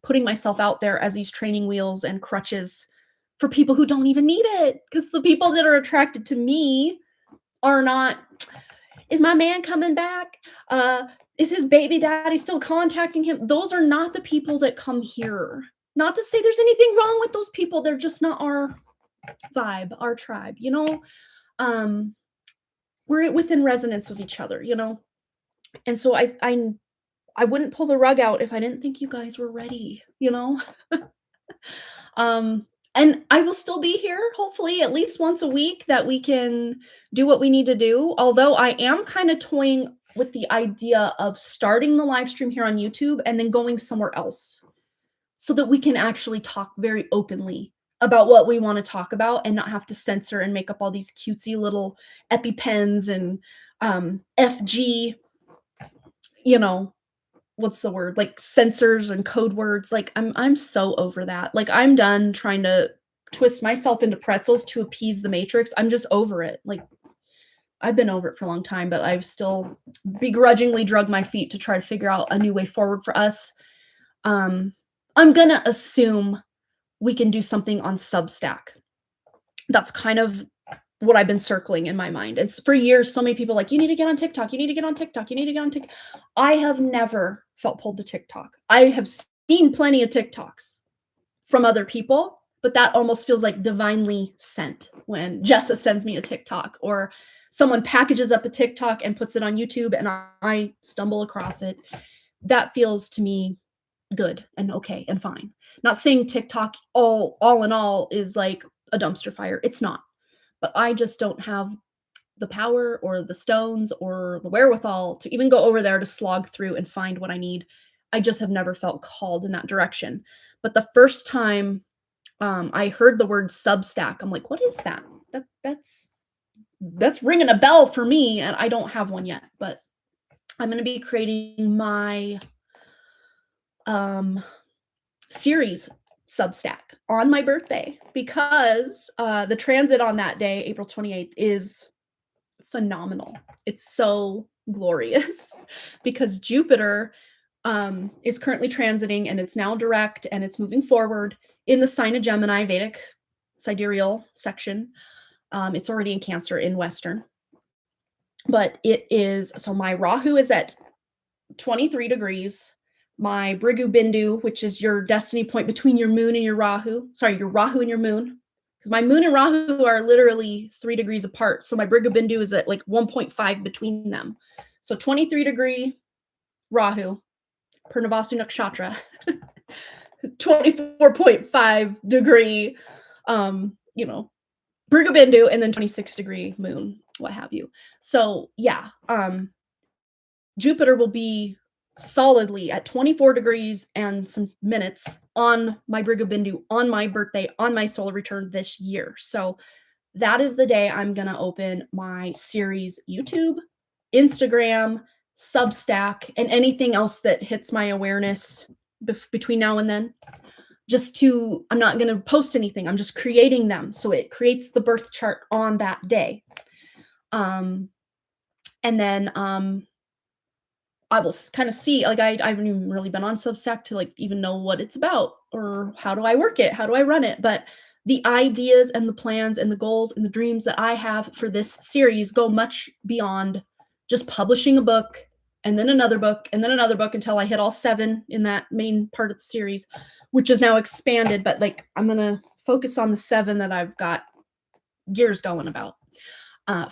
putting myself out there as these training wheels and crutches for people who don't even need it. Because the people that are attracted to me are not, is my man coming back? Is his baby daddy still contacting him? Those are not the people that come here. Not to say there's anything wrong with those people. They're just not our vibe, our tribe, we're within resonance with each other, And so I wouldn't pull the rug out if I didn't think you guys were ready, And I will still be here, hopefully at least once a week, that we can do what we need to do. Although I am kind of toying with the idea of starting the live stream here on YouTube and then going somewhere else, so that we can actually talk very openly about what we want to talk about and not have to censor and make up all these cutesy little EpiPens and FG, what's the word? Like, sensors and code words, like, I'm so over that. Like, I'm done trying to twist myself into pretzels to appease the matrix. I'm just over it. Like, I've been over it for a long time, but I've still begrudgingly drug my feet to try to figure out a new way forward for us. Um, I'm gonna assume we can do something on Substack. That's kind of what I've been circling in my mind. It's for years, so many people like, you need to get on TikTok, you need to get on TikTok, you need to get on TikTok. I have never felt pulled to TikTok. I have seen plenty of TikToks from other people, but that almost feels like divinely sent when Jessa sends me a TikTok or someone packages up a TikTok and puts it on YouTube and I stumble across it. That feels to me good and okay and fine. Not saying TikTok all in all is like a dumpster fire. It's not. But I just don't have the power or the stones or the wherewithal to even go over there to slog through and find what I need. I just have never felt called in that direction. But the first time I heard the word Substack, I'm like, what is that? That's ringing a bell for me, and I don't have one yet. But I'm going to be creating my series Substack on my birthday because the transit on that day, April 28th, is phenomenal. It's so glorious because Jupiter is currently transiting and it's now direct and it's moving forward in the sign of Gemini, Vedic sidereal section. It's already in Cancer in Western. But it is, so my Rahu is at 23 degrees. My Brigu Bindu, which is your destiny point between your moon and your Rahu. Sorry, your Rahu and your moon. Because my moon and Rahu are literally 3 degrees apart. So my Brigu Bindu is at like 1.5 between them. So 23-degree Rahu, Purnavasu Nakshatra, 24.5-degree, Brigu Bindu, and then 26-degree moon, what have you. So yeah, Jupiter will be solidly at 24 degrees and some minutes on my Brigu Bindu, on my birthday, on my solar return this year. So that is the day I'm going to open my series YouTube, Instagram, Substack, and anything else that hits my awareness between now and then. I'm not going to post anything. I'm just creating them. So it creates the birth chart on that day. And then I will kind of see, like, I haven't even really been on Substack to like even know what it's about or how do I work it? How do I run it? But the ideas and the plans and the goals and the dreams that I have for this series go much beyond just publishing a book and then another book and then another book until I hit all 7 in that main part of the series, which is now expanded. But like, I'm going to focus on the 7 that I've got gears going about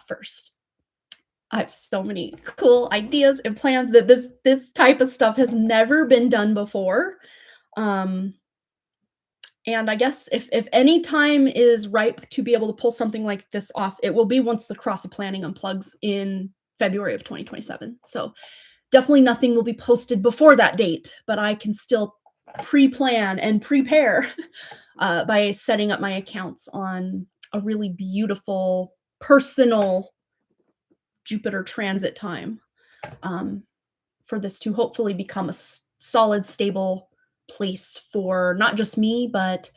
first. I have so many cool ideas and plans that this type of stuff has never been done before. And I guess if any time is ripe to be able to pull something like this off, it will be once the Cross of Planning unplugs in February of 2027. So definitely nothing will be posted before that date, but I can still pre-plan and prepare by setting up my accounts on a really beautiful, personal Jupiter transit time for this to hopefully become a solid, stable place for not just me, but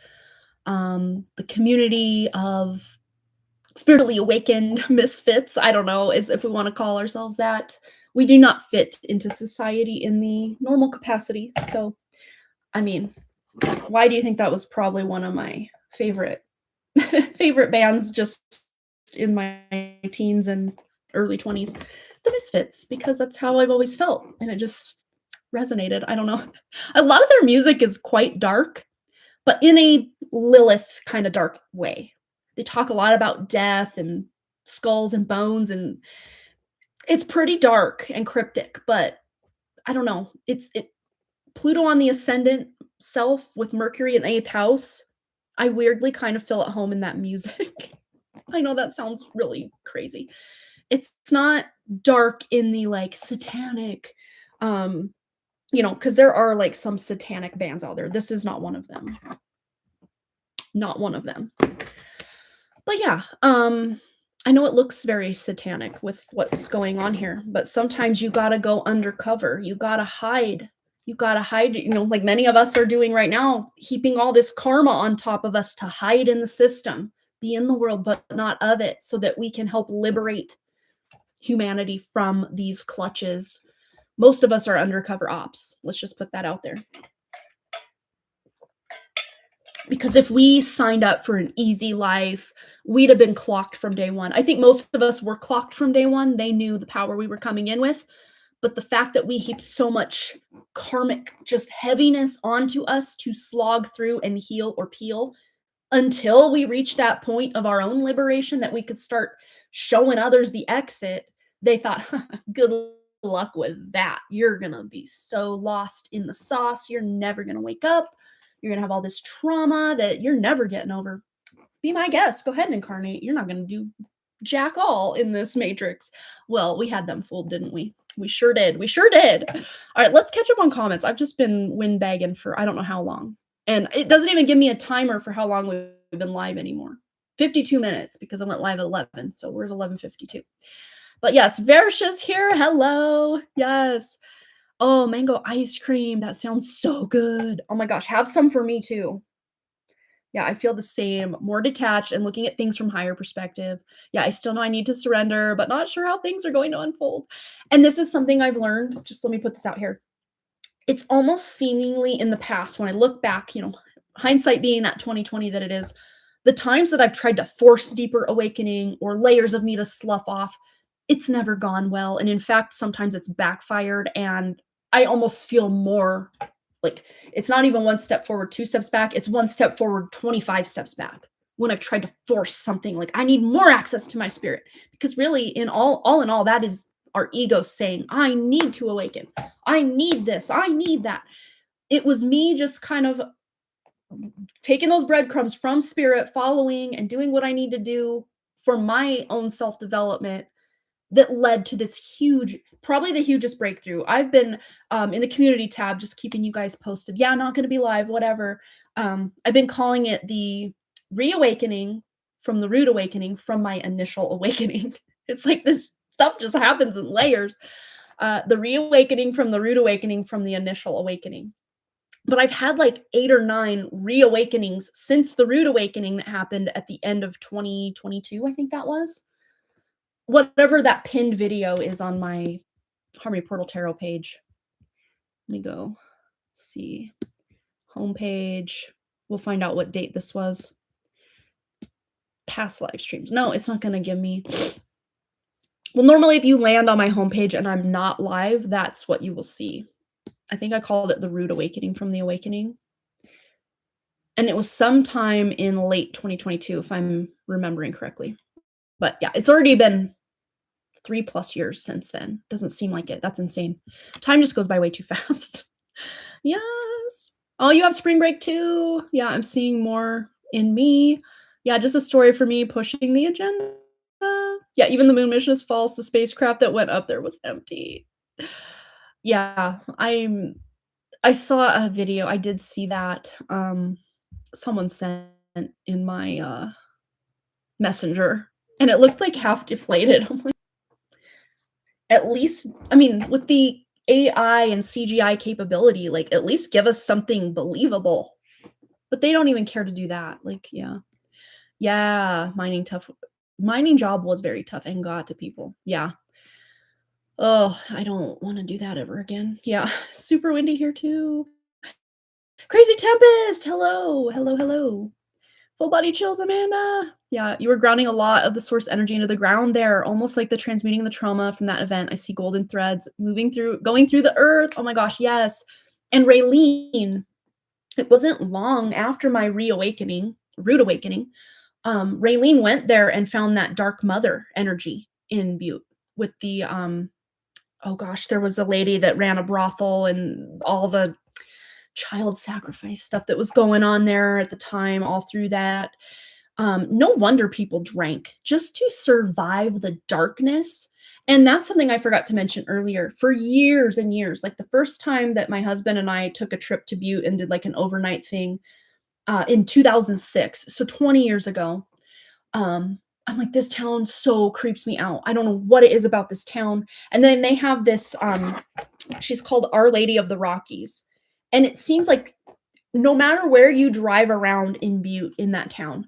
the community of spiritually awakened misfits. I don't know if we want to call ourselves that. We do not fit into society in the normal capacity. So, I mean, why do you think that was probably one of my favorite bands just in my teens and early 20s? The Misfits, because that's how I've always felt, and it just resonated. I don't know. A lot of their music is quite dark, but in a Lilith kind of dark way. They talk a lot about death and skulls and bones, and it's pretty dark and cryptic, but I don't know. It's Pluto on the ascendant self with Mercury in the 8th house. I weirdly kind of feel at home in that music. I know that sounds really crazy. It's not dark in the like satanic, because there are like some satanic bands out there. This is not one of them. Not one of them. But yeah, I know it looks very satanic with what's going on here, but sometimes you gotta go undercover. You gotta hide You gotta hide, like many of us are doing right now, heaping all this karma on top of us to hide in the system, be in the world, but not of it, so that we can help liberate humanity from these clutches. Most of us are undercover ops. Let's just put that out there. Because if we signed up for an easy life, we'd have been clocked from day one. I think most of us were clocked from day one. They knew the power we were coming in with. But the fact that we heaped so much karmic just heaviness onto us to slog through and heal or peel until we reach that point of our own liberation that we could start showing others the exit, they thought, good luck with that. You're going to be so lost in the sauce. You're never going to wake up. You're going to have all this trauma that you're never getting over. Be my guest. Go ahead and incarnate. You're not going to do jack all in this matrix. Well, we had them fooled, didn't we? We sure did. We sure did. All right, let's catch up on comments. I've just been windbagging for I don't know how long. And it doesn't even give me a timer for how long we've been live anymore. 52 minutes because I went live at 11. So we're at 11:52. But yes, Versha's here. Hello. Yes. Oh, mango ice cream. That sounds so good. Oh my gosh. Have some for me too. Yeah, I feel the same, more detached and looking at things from higher perspective. Yeah, I still know I need to surrender, but not sure how things are going to unfold. And this is something I've learned. Just let me put this out here. It's almost seemingly in the past when I look back, hindsight being that 2020 that it is, the times that I've tried to force deeper awakening or layers of me to slough off, it's never gone well. And in fact, sometimes it's backfired and I almost feel more like it's not even one step forward, two steps back. It's one step forward, 25 steps back when I've tried to force something like I need more access to my spirit. Because really, in all in all, that is our ego saying, I need to awaken. I need this. I need that. It was me just kind of taking those breadcrumbs from spirit, following and doing what I need to do for my own self-development that led to this huge, probably the hugest breakthrough. I've been in the community tab, just keeping you guys posted. Yeah, not going to be live, whatever. I've been calling it the reawakening from the rude awakening from my initial awakening. It's like this stuff just happens in layers. The reawakening from the rude awakening from the initial awakening. But I've had like 8 or 9 reawakenings since the rude awakening that happened at the end of 2022, I think that was. Whatever that pinned video is on my Harmony Portal Tarot page. Let me go see. Homepage. We'll find out what date this was. Past live streams. No, it's not going to give me. Well, normally if you land on my homepage and I'm not live, that's what you will see. I think I called it the rude awakening from the awakening. And it was sometime in late 2022, if I'm remembering correctly. But yeah, it's already been 3+ years since then. Doesn't seem like it. That's insane. Time just goes by way too fast. Yes. Oh, you have spring break too. Yeah, I'm seeing more in me. Yeah, just a story for me pushing the agenda. Yeah, even the moon mission is false. The spacecraft that went up there was empty. Yeah, I saw a video. I did see that. Someone sent in my messenger and it looked like half deflated. I'm like, at least, I mean, with the AI and CGI capability, like at least give us something believable. But they don't even care to do that. Like, yeah. Yeah, mining job was very tough and got to people. Yeah. Oh, I don't want to do that ever again. Yeah. Super windy here too. Crazy Tempest. Hello. Hello, hello. Full body chills, Amanda. Yeah, you were grounding a lot of the source energy into the ground there, almost like the transmuting the trauma from that event. I see golden threads going through the earth. Oh my gosh, yes. And Raylene, it wasn't long after my rude awakening, Raylene went there and found that dark mother energy in Butte with the, oh gosh, there was a lady that ran a brothel and all the child sacrifice stuff that was going on there at the time, all through that. No wonder people drank just to survive the darkness. And that's something I forgot to mention earlier. For years and years, like the first time that my husband and I took a trip to Butte and did like an overnight thing in 2006, so 20 years ago, I'm like, "This town so creeps me out. I don't know what it is about this town." And then they have this, she's called Our Lady of the Rockies, and it seems like no matter where you drive around in Butte in that town,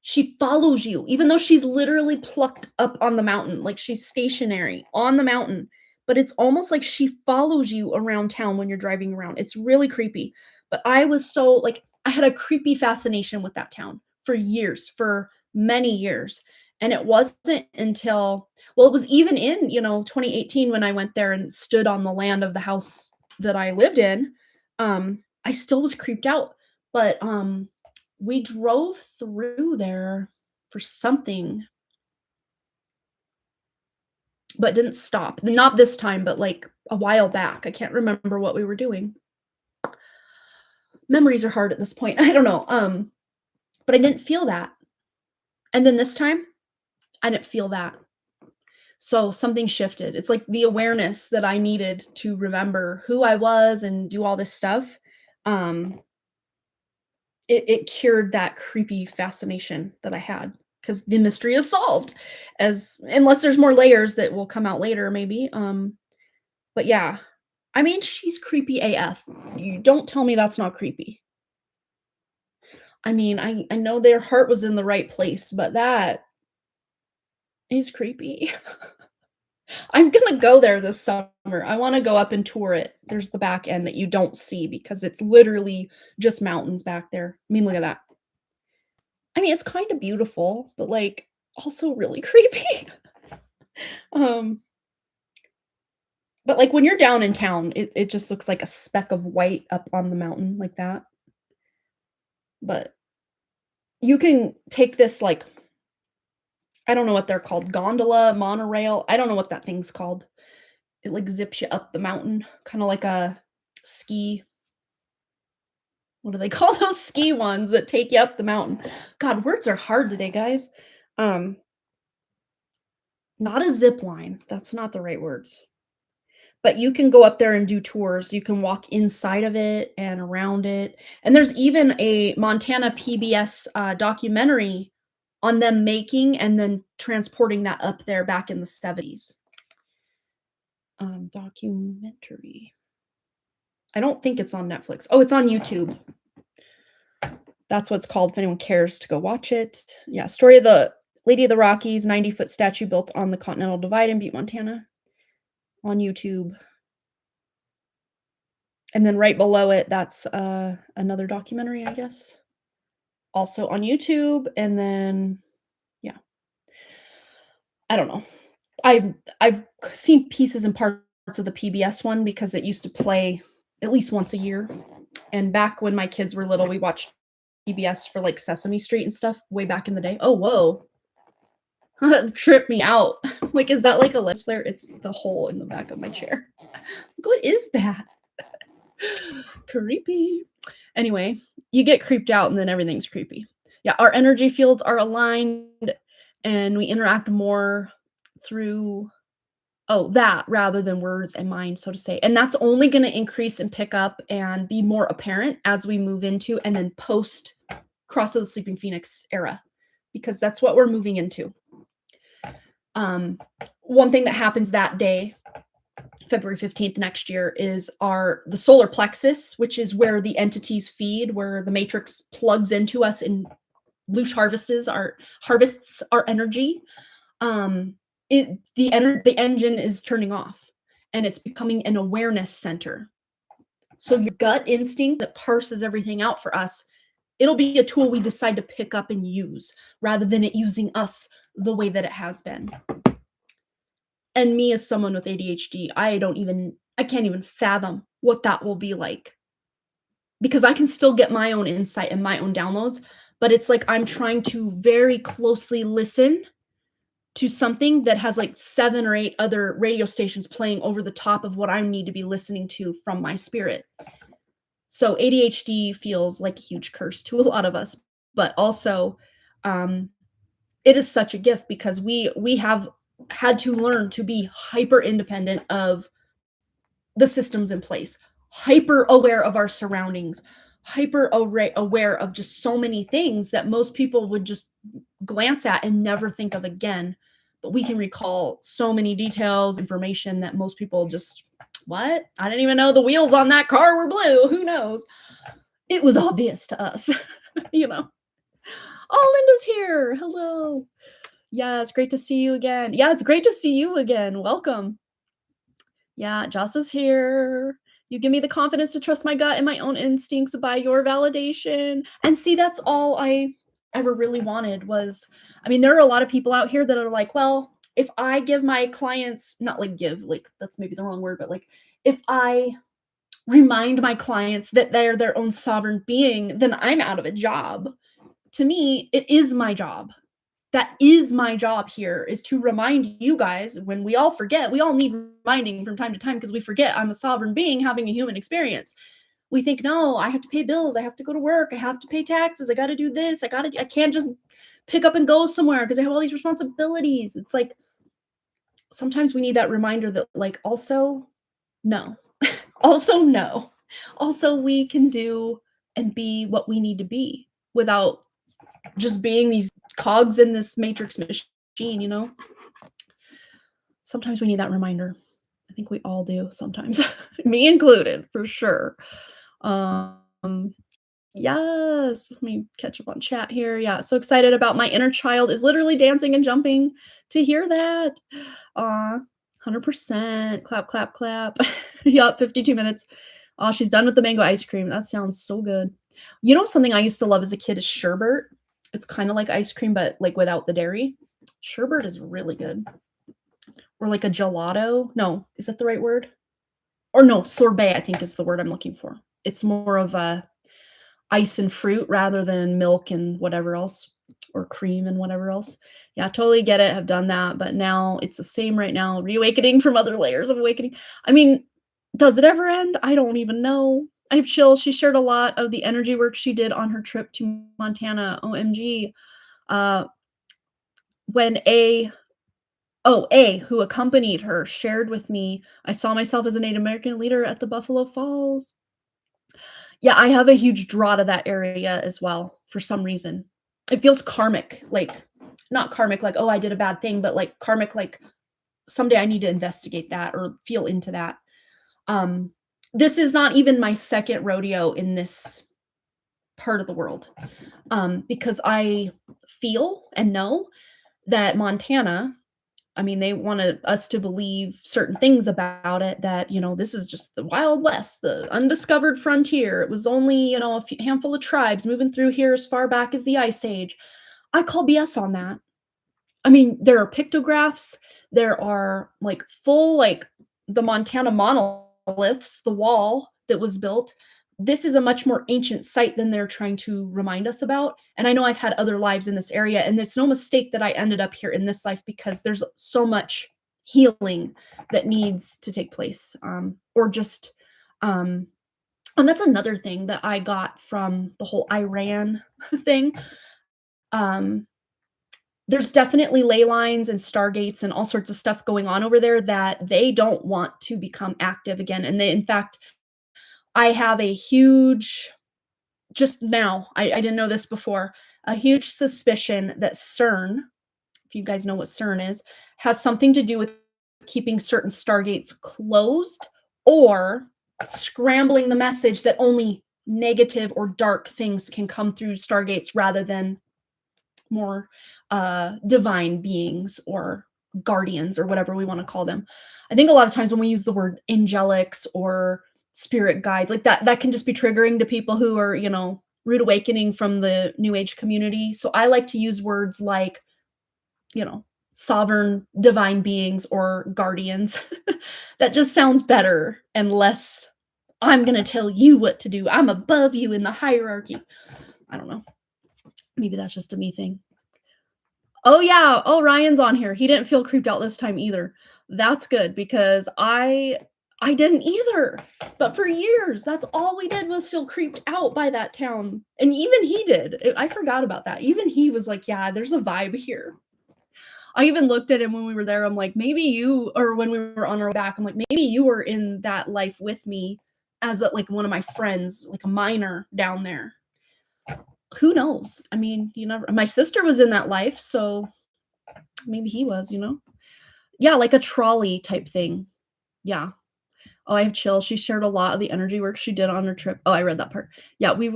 she follows you, even though she's literally plucked up on the mountain, like, she's stationary on the mountain, but it's almost like she follows you around town when you're driving around. It's really creepy, but I was so like, I had a creepy fascination with that town for years, for many years, and it wasn't until well, it was even in, 2018 when I went there and stood on the land of the house that I lived in, I still was creeped out, but, we drove through there for something, but didn't stop. Not this time, but, like, a while back. I can't remember what we were doing. Memories are hard at this point. I don't know, but I didn't feel that. And then this time, I didn't feel that. So something shifted. It's like the awareness that I needed to remember who I was and do all this stuff, um, it cured that creepy fascination that I had because the mystery is solved, as unless there's more layers that will come out later maybe, but yeah. I mean, she's creepy AF. You don't tell me that's not creepy. I mean, I know their heart was in the right place, but that is creepy. I'm gonna go there this summer. I wanna go up and tour it. There's the back end that you don't see because it's literally just mountains back there. I mean, look at that. I mean, it's kinda beautiful, but, like, also really creepy. Um, but, like, when you're down in town, it just looks like a speck of white up on the mountain like that. But you can take this, like, I don't know what they're called, gondola, monorail, I don't know what that thing's called. It, like, zips you up the mountain, kinda like a ski what do they call those ski ones that take you up the mountain? God, words are hard today, guys. Um, not a zip line, that's not the right words. But you can go up there and do tours. You can walk inside of it and around it. And there's even a Montana PBS, documentary on them making and then transporting that up there back in the '70s. Documentary. I don't think it's on Netflix. Oh, it's on YouTube. That's what it's called if anyone cares to go watch it. Yeah, story of the Lady of the Rockies, 90-foot statue built on the Continental Divide in Butte, Montana, on YouTube. And then right below it, that's, another documentary, I guess, also on YouTube, and then yeah, I don't know. I've seen pieces and parts of the PBS one because it used to play at least once a year, and back when my kids were little, we watched PBS for, like, Sesame Street and stuff way back in the day. Oh, whoa. Tripped me out. Like, is that like a lens flare? It's the hole in the back of my chair. What is that? Creepy. Anyway, you get creeped out and then everything's creepy. Yeah, our energy fields are aligned and we interact more through that rather than words and mind, so to say. And that's only going to increase and pick up and be more apparent as we move into and then post Cross of the Sleeping Phoenix era, because that's what we're moving into. One thing that happens that day, February 15th next year, is the solar plexus, which is where the entities feed, where the matrix plugs into us and loose harvests our energy. The engine is turning off and it's becoming an awareness center. So your gut instinct that parses everything out for us, it'll be a tool we decide to pick up and use rather than it using us the way that it has been. And me as someone with ADHD, I can't even fathom what that will be like. Because I can still get my own insight and my own downloads, but it's like I'm trying to very closely listen to something that has like 7 or 8 other radio stations playing over the top of what I need to be listening to from my spirit. So ADHD feels like a huge curse to a lot of us, but also it is such a gift because we have had to learn to be hyper independent of the systems in place, hyper aware of our surroundings, hyper aware of just so many things that most people would just glance at and never think of again. But we can recall so many details, information that most people just, what? I didn't even know the wheels on that car were blue. Who knows? It was obvious to us, you know. Oh, Linda's here. Hello. Yeah, it's great to see you again. Yeah, it's great to see you again. Welcome. Yeah, Joss is here. You give me the confidence to trust my gut and my own instincts by your validation. And see, that's all I ever really wanted was, I mean, there are a lot of people out here that are like, well, if I give my clients, not like give, like that's maybe the wrong word, but like if I remind my clients that they're their own sovereign being, then I'm out of a job. To me, it is my job. That is my job here, is to remind you guys when we all forget. We all need reminding from time to time because we forget I'm a sovereign being having a human experience. We think, no, I have to pay bills, I have to go to work, I have to pay taxes, I got to do this, I can't just pick up and go somewhere because I have all these responsibilities. It's like sometimes we need that reminder that like also no. Also no. Also we can do and be what we need to be without just being these cogs in this matrix machine, you know? Sometimes we need that reminder. I think we all do sometimes, me included, for sure. Um, yes, let me catch up on chat here. Yeah, so excited about my inner child is literally dancing and jumping to hear that. 100%. Clap, clap, clap. Yup, 52 minutes. Oh, she's done with the mango ice cream. That sounds so good. You know, something I used to love as a kid is sherbet. It's kind of like ice cream, but like without the dairy. Sherbet is really good. Or like a gelato. No, is that the right word? Or no, sorbet, I think is the word I'm looking for. It's more of a ice and fruit rather than milk and whatever else, or cream and whatever else. Yeah, totally get it. Have done that, but now it's the same right now. Reawakening from other layers of awakening. I mean, does it ever end? I don't even know. I have chills. She shared a lot of the energy work she did on her trip to Montana. OMG. When A, who accompanied her, shared with me, I saw myself as a Native American leader at the Buffalo Falls. Yeah, I have a huge draw to that area as well for some reason. It feels karmic, like not karmic, like, oh, I did a bad thing, but like karmic, like someday I need to investigate that or feel into that. This is not even my second rodeo in this part of the world, because I feel and know that Montana, I mean, they wanted us to believe certain things about it that, you know, this is just the Wild West, the undiscovered frontier. It was only, you know, handful of tribes moving through here as far back as the Ice Age. I call BS on that. I mean, there are pictographs, there are like full, like the Montana monoliths, the wall that was built. This is a much more ancient site than they're trying to remind us about. And I know I've had other lives in this area, and it's no mistake that I ended up here in this life because there's so much healing that needs to take place. Or just, and that's another thing that I got from the whole Iran thing. There's definitely ley lines and stargates and all sorts of stuff going on over there that they don't want to become active again. And they, in fact, I have a huge, just now, I didn't know this before, a huge suspicion that CERN, if you guys know what CERN is, has something to do with keeping certain stargates closed or scrambling the message that only negative or dark things can come through stargates rather than more divine beings or guardians or whatever we want to call them. I think a lot of times when we use the word angelics or spirit guides, like that can just be triggering to people who are, you know, rude awakening from the new age community. So I like to use words like, you know, sovereign divine beings or guardians. That just sounds better and less, I'm going to tell you what to do, I'm above you in the hierarchy. I don't know. Maybe that's just a me thing. Oh yeah. Oh, Ryan's on here. He didn't feel creeped out this time either. That's good because I didn't either. But for years, that's all we did was feel creeped out by that town. And even he did. I forgot about that. Even he was like, yeah, there's a vibe here. I even looked at him when we were there. I'm like, maybe you, or when we were on our way back, I'm like, maybe you were in that life with me as like one of my friends, like a miner down there. Who knows? I mean, you never my sister was in that life, so maybe he was, you know? Yeah, like a trolley type thing. Yeah. Oh, I have chills. She shared a lot of the energy work she did on her trip. Oh, I read that part. Yeah, we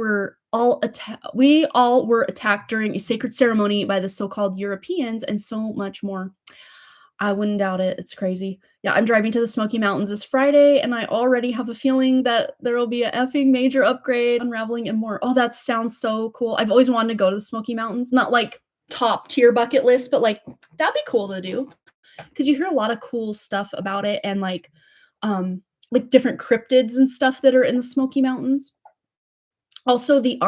all were attacked during a sacred ceremony by the so-called Europeans and so much more. I wouldn't doubt it. It's crazy. Yeah, I'm driving to the Smoky Mountains this Friday, and I already have a feeling that there will be a effing major upgrade, unraveling, and more. Oh, that sounds so cool. I've always wanted to go to the Smoky Mountains. Not like top tier bucket list, but like that'd be cool to do because you hear a lot of cool stuff about it and like different cryptids and stuff that are in the Smoky Mountains. Also, the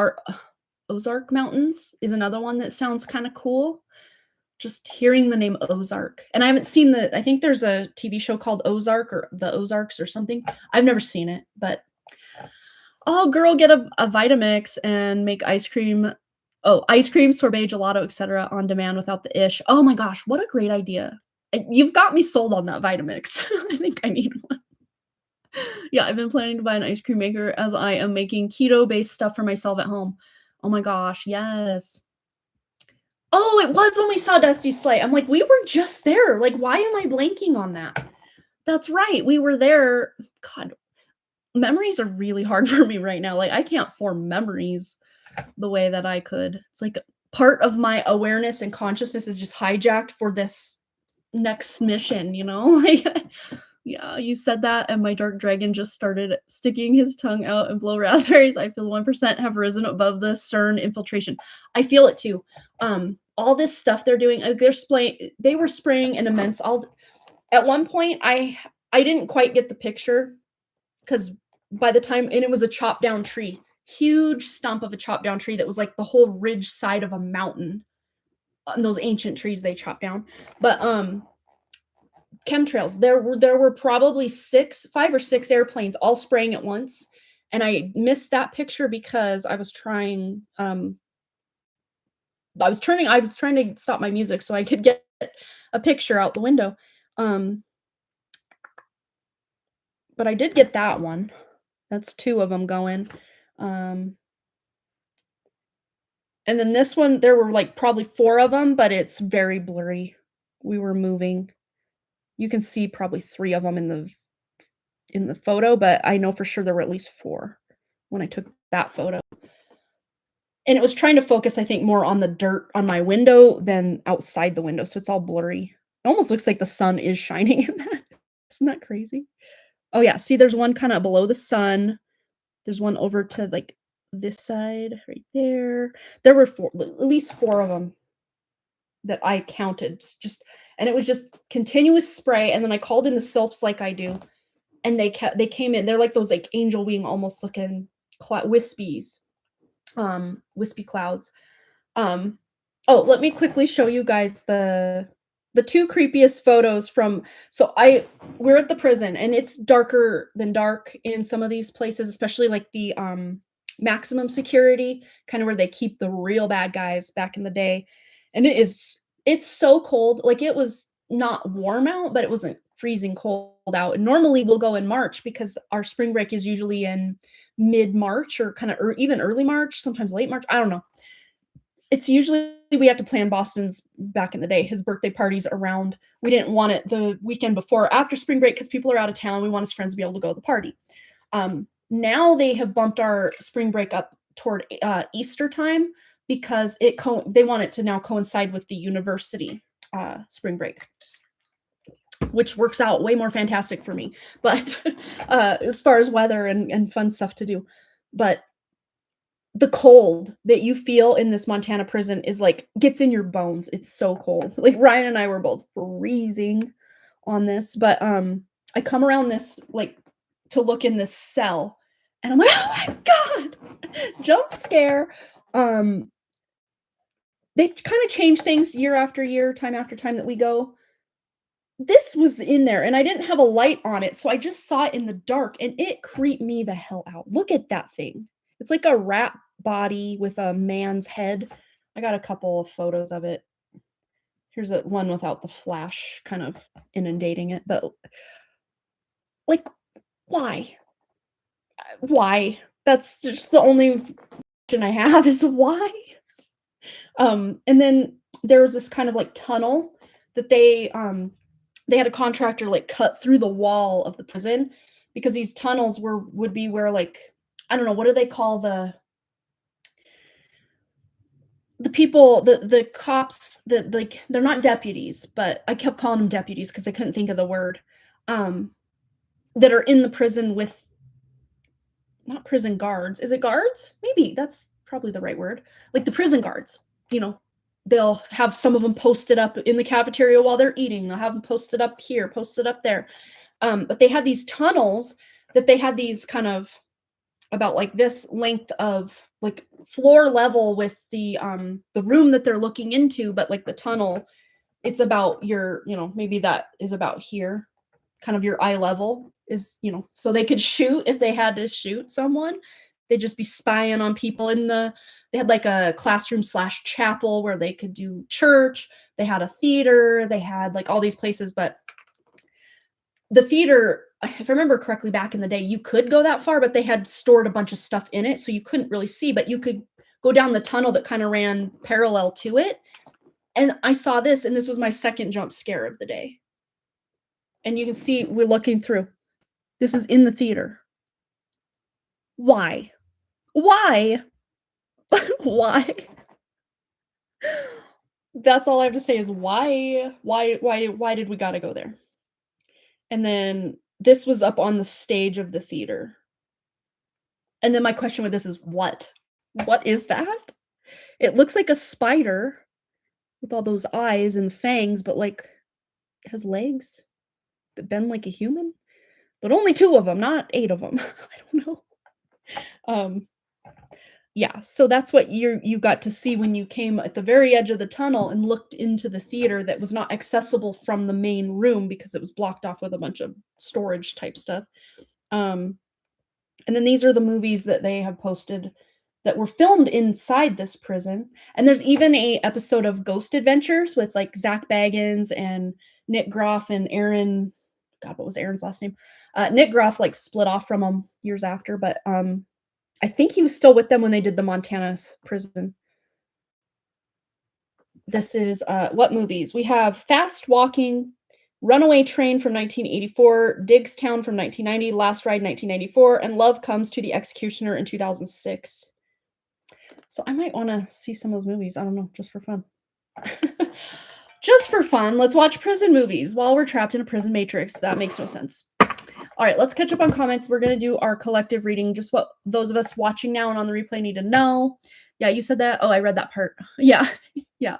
Ozark Mountains is another one that sounds kind of cool. Just hearing the name Ozark. And I haven't seen I think there's a TV show called Ozark or The Ozarks or something. I've never seen it, but oh, girl, get a Vitamix and make ice cream. Oh, ice cream, sorbet, gelato, etc. on demand without the ish. Oh my gosh, what a great idea. You've got me sold on that Vitamix. I think I need one. Yeah, I've been planning to buy an ice cream maker as I am making keto-based stuff for myself at home. Oh my gosh, yes. Oh, it was when we saw Dusty Slay. I'm like, "We were just there, like, why am I blanking on that?" That's right, we were there. God, memories are really hard for me right now, like, I can't form memories the way that I could. It's like part of my awareness and consciousness is just hijacked for this next mission, you know? Like, yeah, you said that, and my dark dragon just started sticking his tongue out and blow raspberries. I feel 1% have risen above the CERN infiltration. I feel it too. All this stuff they're doing, they were spraying an immense all at one point I didn't quite get the picture because by the time and it was a chopped down tree. Huge stump of a chopped down tree that was like the whole ridge side of a mountain on those ancient trees they chopped down. But chemtrails. There were probably 5 or 6 airplanes all spraying at once, and I missed that picture because I was trying, I was trying to stop my music so I could get a picture out the window, um, but I did get that one. That's 2 of them going, um, and then this one, there were, like, probably 4 of them, but it's very blurry. We were moving. You can see probably 3 of them in the photo, but I know for sure there were at least 4 when I took that photo. And it was trying to focus, I think, more on the dirt on my window than outside the window, so it's all blurry. It almost looks like the sun is shining in that. Isn't that crazy? Oh, yeah, see, there's one kinda below the sun. There's one over to, like, this side right there. There were 4 at least 4 of them that I counted, just and it was just continuous spray, and then I called in the sylphs like I do, and they came in. They're like those, like, angel wing almost looking wispies, wispy clouds. Um, oh, let me quickly show you guys the 2 creepiest photos from we're at the prison, and it's darker than dark in some of these places, especially, like, the, maximum security, kinda where they keep the real bad guys back in the day, and it's so cold, like, it was not warm out, but it wasn't freezing cold out, and normally, we'll go in March because our spring break is usually in mid-March or kinda even early March, sometimes late March, I don't know. It's usually we have to plan Boston's back in the day, his birthday parties around we didn't want it the weekend before or after spring break because people are out of town, we want his friends to be able to go to the party. Now they have bumped our spring break up toward, Easter time because they want it to now coincide with the university, spring break, which works out way more fantastic for me, but, as far as weather and fun stuff to do. But the cold that you feel in this Montana prison is like gets in your bones. It's so cold. Like Ryan and I were both freezing on this, but I come around this like to look in this cell and I'm like, "Oh my god." Jump scare. Um they kind of change things year after year, time after time that we go. This was in there and I didn't have a light on it, so I just saw it in the dark and it creeped me the hell out. Look at that thing. It's like a rat body with a man's head. I got a couple of photos of it. Here's a one without the flash kind of inundating it, but like why? Why? That's just the only I have is why? And then there was this kind of like tunnel that they had a contractor like cut through the wall of the prison because these tunnels would be where like I don't know, what do they call the people, the cops that like they're not deputies, but I kept calling them deputies because I couldn't think of the word. Um, that are in the prison with not prison guards. Is it guards? Maybe that's probably the right word. Like the prison guards, you know, they'll have some of them posted up in the cafeteria while they're eating. They'll have them posted up here, posted up there. But they had these tunnels that they had these kind of about like this length of like floor level with the room that they're looking into, but like the tunnel, it's about your, you know, maybe that is about here, kind of your eye level is, you know, so they could shoot if they had to shoot someone. They'd just be spying on people they had like a classroom / chapel where they could do church. They had a theater. They had like all these places, but the theater, if I remember correctly, back in the day, you could go that far, but they had stored a bunch of stuff in it, so you couldn't really see, but you could go down the tunnel that kind of ran parallel to it. And I saw this, and this was my second jump scare of the day. And you can see we're looking through. This is in the theater. Why? Why? Why? That's all I have to say is why? Why did we gotta go there? And then this was up on the stage of the theater. And then my question with this is what? What is that? It looks like a spider with all those eyes and fangs, but like it has legs that bend like a human. But only 2 of them, not 8 of them. I don't know. Yeah, so that's what you got to see when you came at the very edge of the tunnel and looked into the theater that was not accessible from the main room because it was blocked off with a bunch of storage type stuff. And then these are the movies that they have posted that were filmed inside this prison. And there's even a episode of Ghost Adventures with like Zach Baggins and Nick Groff and Aaron. God, what was Aaron's last name? Nick Groff like split off from them years after, but I think he was still with them when they did the Montana's prison. This is what movies? We have Fast Walking, Runaway Train from 1984, Diggstown from 1990, Last Ride 1994, and Love Comes to the Executioner in 2006. So I might want to see some of those movies. I don't know, just for fun. Just for fun, let's watch prison movies while we're trapped in a prison matrix. That makes no sense. All right, let's catch up on comments. We're going to do our collective reading, just what those of us watching now and on the replay need to know. Yeah, you said that. Oh, I read that part. Yeah, yeah.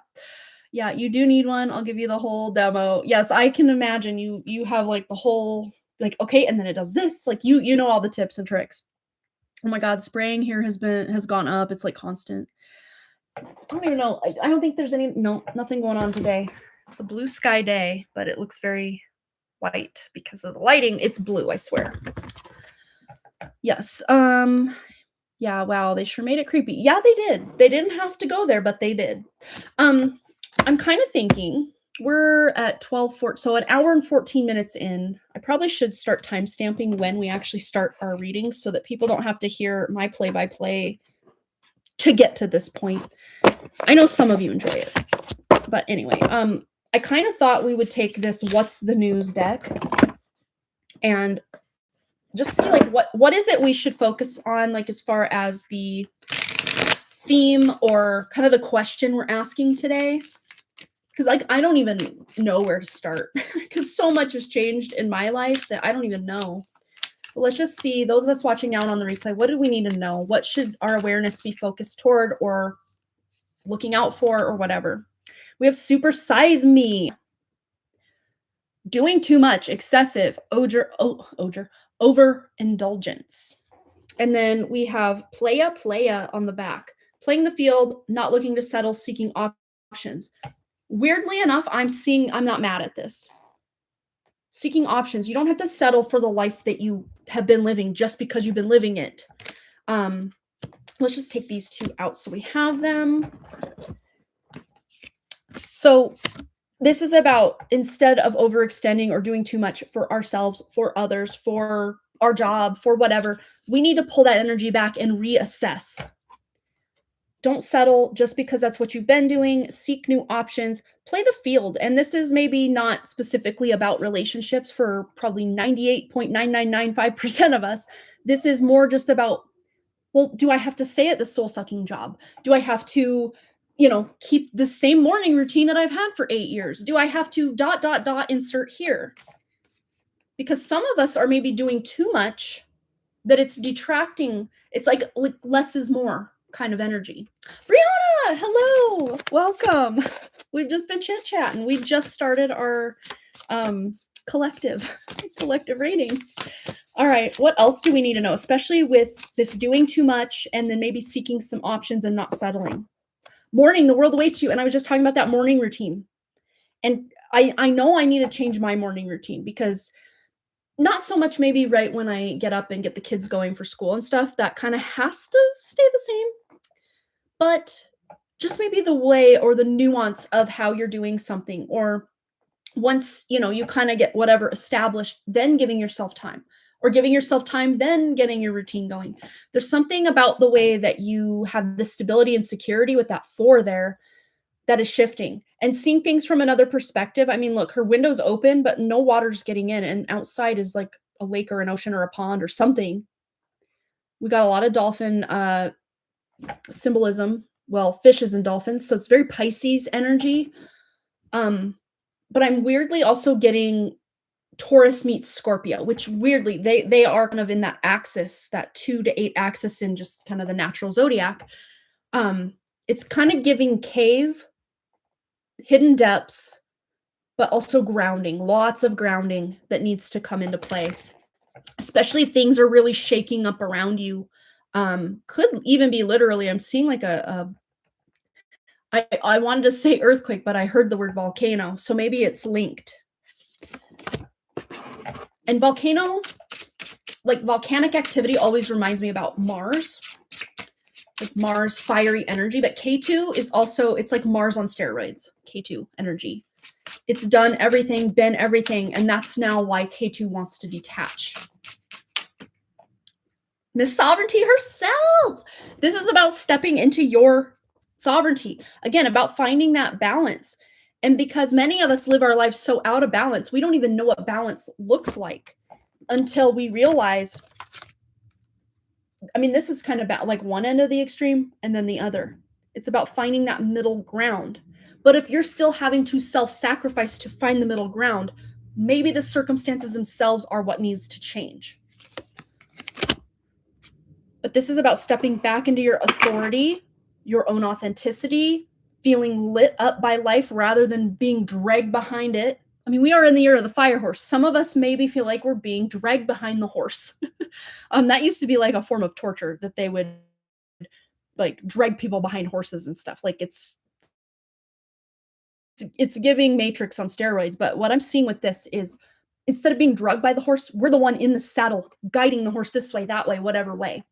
Yeah, you do need one. I'll give you the whole demo. Yes, I can imagine you have like the whole, like, okay, and then it does this. Like you know all the tips and tricks. Oh my God, spraying here has gone up. It's like constant. I don't even know. I don't think there's nothing going on today. It's a blue sky day, but it looks very white because of the lighting. It's blue, I swear. Yes. Yeah, wow, they sure made it creepy. Yeah, they did. They didn't have to go there, but they did. I'm kind of thinking we're at 12:04, so an hour and 14 minutes in. I probably should start time stamping when we actually start our readings so that people don't have to hear my play-by-play to get to this point. I know some of you enjoy it. But anyway, I kind of thought we would take this What's the News deck and just see like what is it we should focus on, like as far as the theme or kind of the question we're asking today. Because I don't even know where to start because so much has changed in my life that I don't even know. But let's just see, those of us watching now and on the replay, what do we need to know? What should our awareness be focused toward or looking out for or whatever? We have Super Size Me. Doing too much, excessive, overindulgence. And then we have playa on the back. Playing the field, not looking to settle, seeking options. Weirdly enough, I'm not mad at this. Seeking options. You don't have to settle for the life that you have been living just because you've been living it. Let's just take these two out so we have them. So this is about, instead of overextending or doing too much for ourselves, for others, for our job, for whatever, we need to pull that energy back and reassess. Don't settle just because that's what you've been doing. Seek new options. Play the field. And this is maybe not specifically about relationships for probably 98.9995% of us. This is more just about, well, do I have to stay at the soul sucking job? Do I have to, keep the same morning routine that I've had for 8 years? Do I have to ... insert here? Because some of us are maybe doing too much that it's detracting. It's like less is more kind of energy. Brianna, hello, welcome. We've just been chit chatting. We just started our collective rating. All right, what else do we need to know, especially with this doing too much and then maybe seeking some options and not settling? Morning, the world awaits you. And I was just talking about that morning routine. And I know I need to change my morning routine, because not so much maybe right when I get up and get the kids going for school and stuff, that kind of has to stay the same. But just maybe the way or the nuance of how you're doing something, or once, you kind of get whatever established, then giving yourself time, or giving yourself time, then getting your routine going. There's something about the way that you have the stability and security with that 4 there that is shifting, and seeing things from another perspective. I mean, look, her window's open, but no water's getting in, and outside is like a lake or an ocean or a pond or something. We got a lot of dolphin symbolism. Well, fishes and dolphins, so it's very Pisces energy. But I'm weirdly also getting Taurus meets Scorpio, which weirdly they are kind of in that axis, that 2 to 8 axis in just kind of the natural zodiac. It's kind of giving cave, hidden depths, but also grounding, lots of grounding that needs to come into play, especially if things are really shaking up around you. Could even be literally, I'm seeing like I wanted to say earthquake, but I heard the word volcano, so maybe it's linked. And volcano, like volcanic activity, always reminds me about Mars, like Mars, fiery energy. But K2 is also, it's like Mars on steroids, K2 energy. It's done everything, been everything, and that's now why K2 wants to detach. Miss Sovereignty herself. This is about stepping into your sovereignty. Again, about finding that balance. And because many of us live our lives so out of balance, we don't even know what balance looks like until we realize, I mean, this is kind of about like one end of the extreme and then the other. It's about finding that middle ground. But if you're still having to self-sacrifice to find the middle ground, maybe the circumstances themselves are what needs to change. But this is about stepping back into your authority, your own authenticity, feeling lit up by life rather than being dragged behind it. I mean, we are in the year of the fire horse. Some of us maybe feel like we're being dragged behind the horse. That used to be like a form of torture, that they would like drag people behind horses and stuff. Like it's giving Matrix on steroids. But what I'm seeing with this is, instead of being drugged by the horse, we're the one in the saddle, guiding the horse this way, that way, whatever way.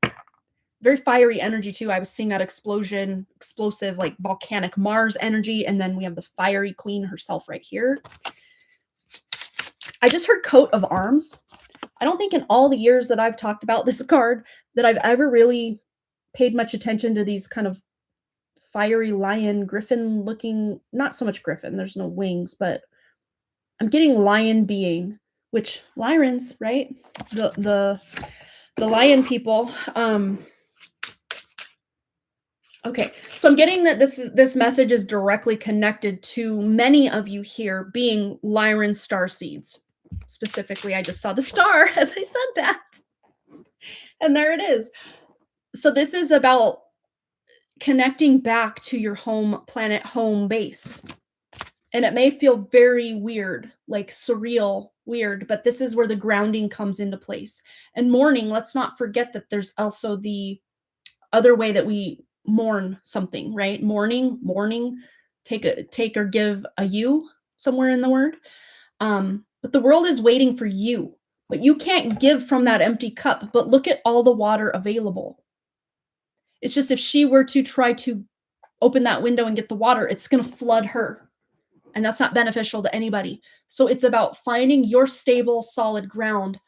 Very fiery energy too. I was seeing that explosion, explosive, like volcanic Mars energy. And then we have the fiery queen herself right here. I just heard coat of arms. I don't think in all the years that I've talked about this card that I've ever really paid much attention to these kind of fiery lion, griffin looking, not so much griffin, there's no wings, but I'm getting lion being, which Lyrans, right? The lion people. Okay, so I'm getting that this message is directly connected to many of you here being Lyran star seeds. Specifically, I just saw the star as I said that. And there it is. So this is about connecting back to your home planet, home base. And it may feel very weird, like surreal, weird, but this is where the grounding comes into place. And mourning, let's not forget that there's also the other way that we mourn something, right? Mourning, take or give a you somewhere in the word. But the world is waiting for you, but you can't give from that empty cup. But look at all the water available. It's just, if she were to try to open that window and get the water, it's going to flood her. And that's not beneficial to anybody. So it's about finding your stable, solid ground,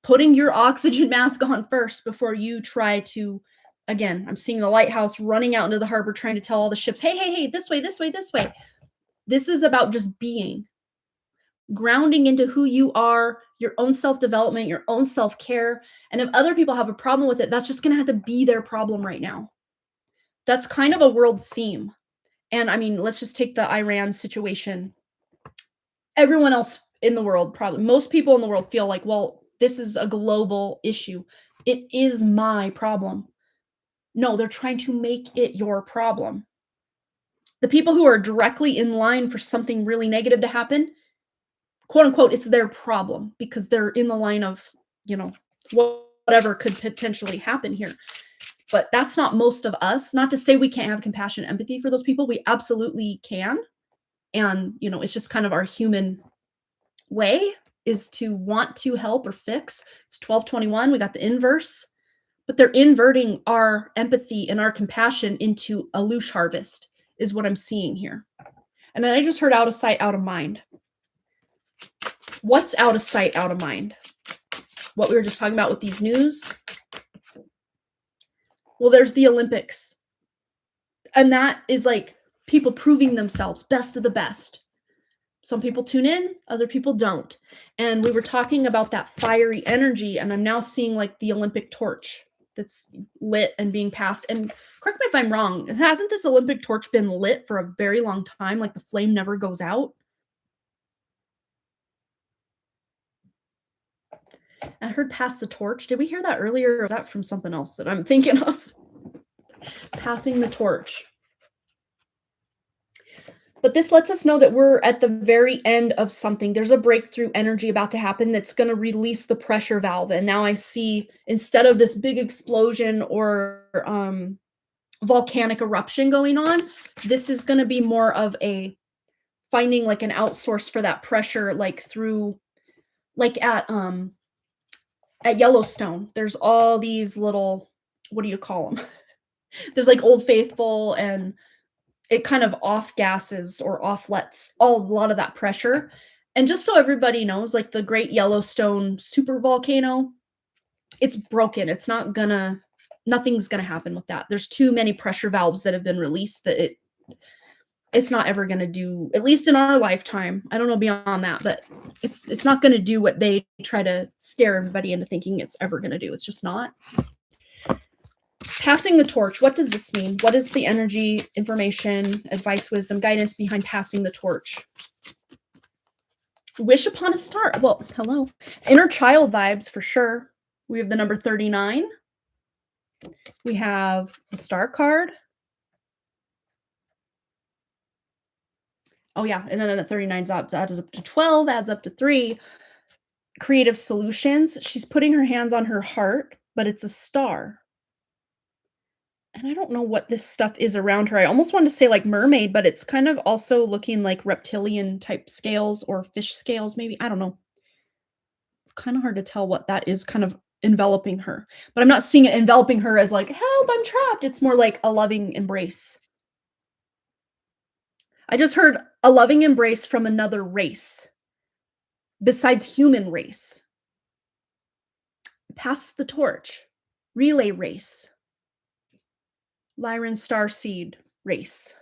putting your oxygen mask on first before you try to Again, I'm seeing the lighthouse running out into the harbor trying to tell all the ships, hey, hey, hey, this way, this way, this way. This is about just being, grounding into who you are, your own self-development, your own self-care. And if other people have a problem with it, that's just going to have to be their problem right now. That's kind of a world theme. And I mean, let's just take the Iran situation. Everyone else in the world, probably most people in the world feel like, well, this is a global issue. It is my problem. No, they're trying to make it your problem. The people who are directly in line for something really negative to happen, quote unquote, it's their problem because they're in the line of, you know, whatever could potentially happen here. But that's not most of us. Not to say we can't have compassion and empathy for those people. We absolutely can. And, you know, it's just kind of our human way is to want to help or fix. It's 1221. We got the inverse. But they're inverting our empathy and our compassion into a loosh harvest, is what I'm seeing here. And then I just heard out of sight, out of mind. What's out of sight, out of mind? What we were just talking about with these news. Well, there's the Olympics. And that is like people proving themselves, best of the best. Some people tune in, other people don't. And we were talking about that fiery energy, and I'm now seeing like the Olympic torch that's lit and being passed. And correct me if I'm wrong, hasn't this Olympic torch been lit for a very long time? Like the flame never goes out? I heard pass the torch. Did we hear that earlier? Or is that from something else that I'm thinking of? Passing the torch. But this lets us know that we're at the very end of something. There's a breakthrough energy about to happen that's going to release the pressure valve. And now I see, instead of this big explosion or volcanic eruption going on, this is going to be more of a finding like an outsource for that pressure, like through, like at Yellowstone. There's all these little, what do you call them? There's like Old Faithful, and it kind of off gases or off lets a lot of that pressure. And just so everybody knows, like the Great Yellowstone super volcano, it's broken. It's not gonna, nothing's gonna happen with that. There's too many pressure valves that have been released that it's not ever gonna do, at least in our lifetime. I don't know beyond that, but it's not gonna do what they try to scare everybody into thinking it's ever gonna do. It's just not. Passing the torch. What does this mean? What is the energy, information, advice, wisdom, guidance behind passing the torch? Wish upon a star. Well, hello. Inner child vibes for sure. We have the number 39. We have the star card. Oh yeah, and then the 39 adds up to 12, adds up to 3. Creative solutions. She's putting her hands on her heart, but it's a star. And I don't know what this stuff is around her. I almost wanted to say like mermaid, but it's kind of also looking like reptilian type scales or fish scales, maybe. I don't know. It's kind of hard to tell what that is kind of enveloping her. But I'm not seeing it enveloping her as like, help, I'm trapped. It's more like a loving embrace. I just heard a loving embrace from another race besides human race. Pass the torch. Relay race. Lyran Starseed race.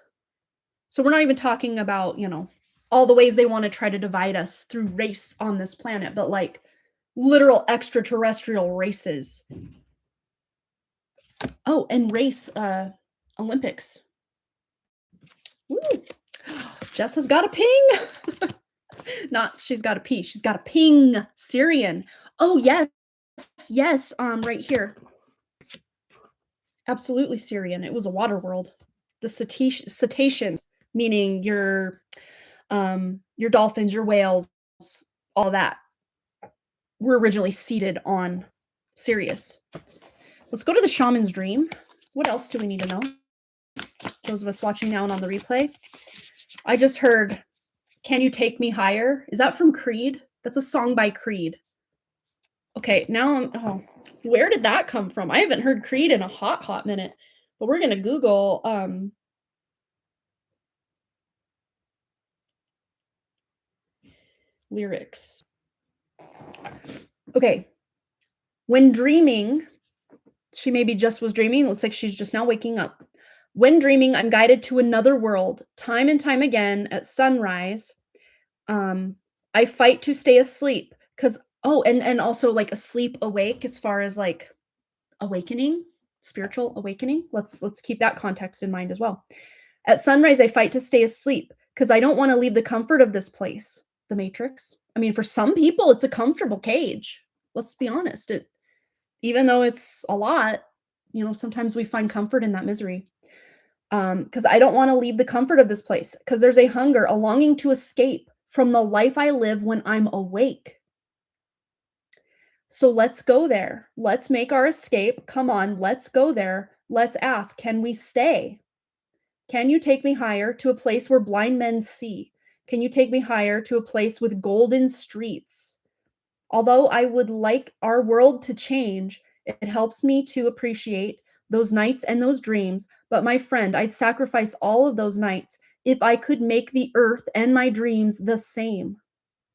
So we're not even talking about, you know, all the ways they want to try to divide us through race on this planet, but like literal extraterrestrial races. Oh, and race Olympics. Ooh. Jess has got a ping. Not she's got a P. She's got a ping. Syrian. Oh yes. Yes, right here. Absolutely Syrian. It was a water world. The cetacean, meaning your dolphins, your whales, all that, were originally seated on Sirius. Let's go to the shaman's dream. What else do we need to know? Those of us watching now and on the replay. I just heard, "Can You Take Me Higher?" Is that from Creed? That's a song by Creed. Okay, now where did that come from? I haven't heard Creed in a hot minute, but we're gonna Google lyrics. Okay. When dreaming, She maybe just was dreaming. Looks like she's just now waking up. When dreaming, I'm guided to another world. Time and time again at sunrise, um, I fight to stay asleep because and also like asleep awake as far as like awakening, spiritual awakening. Let's keep that context in mind as well. At sunrise, I fight to stay asleep because I don't want to leave the comfort of this place, the matrix. I mean, for some people, it's a comfortable cage. Let's be honest. Even though it's a lot, sometimes we find comfort in that misery. Because I don't want to leave the comfort of this place. Because there's a hunger, a longing to escape from the life I live when I'm awake. So let's go there. Let's make our escape. Come on, let's go there. Let's ask, can we stay? Can you take me higher to a place where blind men see? Can you take me higher to a place with golden streets? Although I would like our world to change, it helps me to appreciate those nights and those dreams. But my friend, I'd sacrifice all of those nights if I could make the earth and my dreams the same.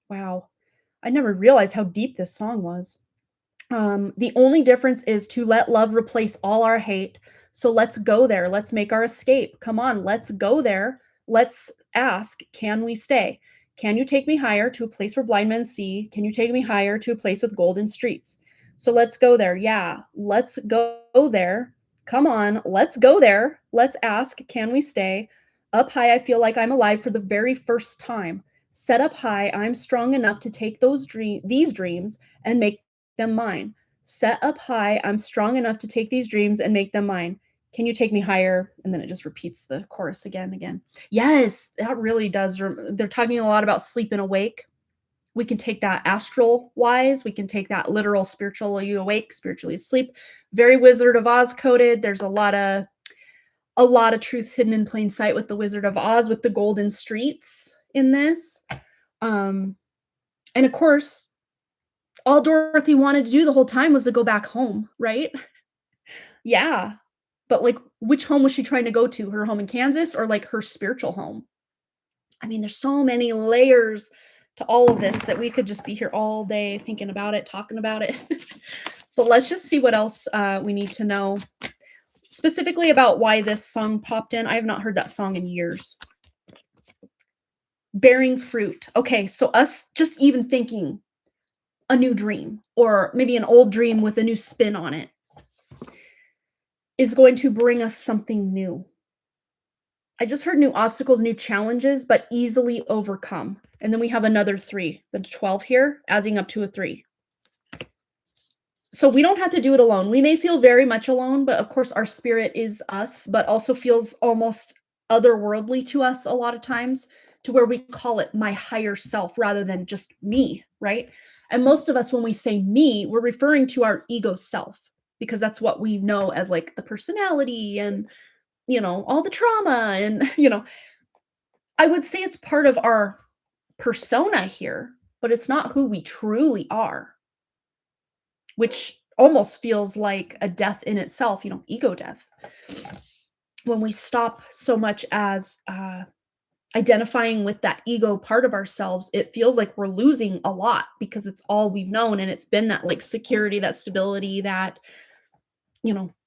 Wow. I never realized how deep this song was. The only difference is to let love replace all our hate. So let's go there. Let's make our escape. Come on, let's go there. Let's ask, can we stay? Can you take me higher to a place where blind men see? Can you take me higher to a place with golden streets? So let's go there. Yeah, let's go there. Come on, let's go there. Let's ask, can we stay? Up high, I feel like I'm alive for the very first time. Set up high, I'm strong enough to take these dreams and make them mine. Set up high, I'm strong enough to take these dreams and make them mine. Can you take me higher? And then it just repeats the chorus again. Yes, that really does. They're talking a lot about sleep and awake. We can take that astral wise. We can take that literal spiritually awake, spiritually asleep. Very Wizard of Oz coded. There's a lot of truth hidden in plain sight with the Wizard of Oz with the golden streets in this. And of course, all Dorothy wanted to do the whole time was to go back home, right? Yeah. But like, which home was she trying to go to? Her home in Kansas or like her spiritual home? I mean, there's so many layers to all of this that we could just be here all day thinking about it, talking about it. But let's just see what else we need to know specifically about why this song popped in. I have not heard that song in years. Bearing fruit. Okay, so us just even thinking a new dream or maybe an old dream with a new spin on it is going to bring us something new. I just heard new obstacles, new challenges, but easily overcome. And then we have another 3, the 12 here, adding up to a 3. So we don't have to do it alone. We may feel very much alone, but of course our spirit is us, but also feels almost otherworldly to us a lot of times, to where we call it my higher self rather than just me, right? And most of us, when we say me, we're referring to our ego self because that's what we know as like the personality and, all the trauma. And, I would say it's part of our persona here, but it's not who we truly are, which almost feels like a death in itself, ego death. When we stop so much as identifying with that ego part of ourselves, it feels like we're losing a lot because it's all we've known. And it's been that like security, that stability, that,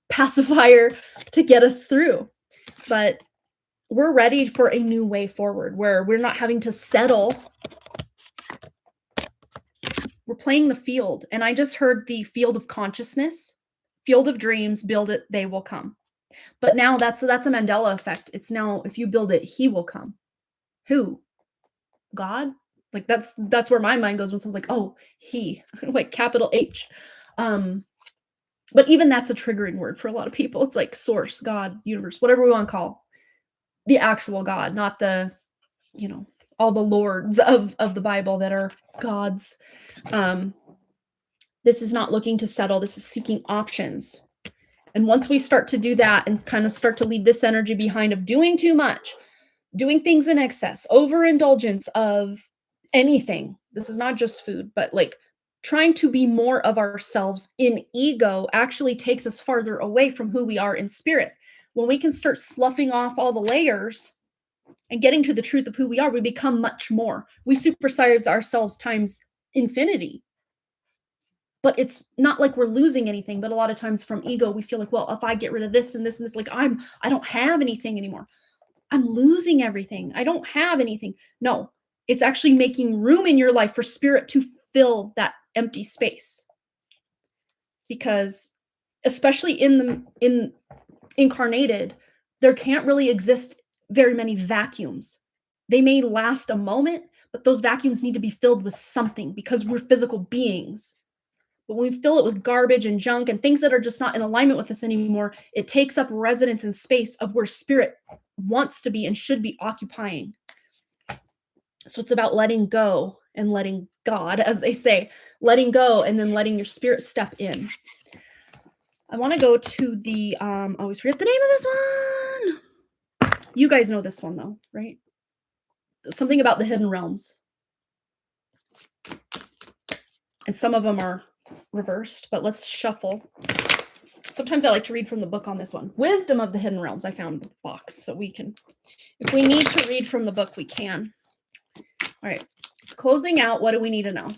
pacifier to get us through. But we're ready for a new way forward where we're not having to settle. We're playing the field. And I just heard the field of consciousness, field of dreams, build it, they will come. But now that's a Mandela effect. It's now, if you build it, he will come. Who? God? Like that's where my mind goes when someone's like, oh, he, like capital H. But even that's a triggering word for a lot of people. It's like source, God, universe, whatever we want to call the actual God, not the, all the lords of the Bible that are gods. This is not looking to settle. This is seeking options. And once we start to do that and kind of start to leave this energy behind of doing too much, doing things in excess, overindulgence of anything. This is not just food, but like trying to be more of ourselves in ego actually takes us farther away from who we are in spirit. When we can start sloughing off all the layers and getting to the truth of who we are, we become much more. We supersize ourselves times infinity. but it's not like we're losing anything. But a lot of times from ego, we feel like, well, if I get rid of this and this and this, like I don't have anything anymore. I'm losing everything. I don't have anything. No, it's actually making room in your life for spirit to fill that empty space. Because especially in incarnated, there can't really exist very many vacuums. They may last a moment, but those vacuums need to be filled with something because we're physical beings. But when we fill it with garbage and junk and things that are just not in alignment with us anymore, it takes up residence and space of where spirit wants to be and should be occupying. So it's about letting go and letting God, as they say, letting go and then letting your spirit step in. I want to go to the, I always forget the name of this one. You guys know this one though, right? Something about the hidden realms. And some of them are reversed, but let's shuffle. Sometimes I like to read from the book on this one. Wisdom of the Hidden Realms. I found the box so we can, if we need to read from the book, we can. All right. Closing out, what do we need to know?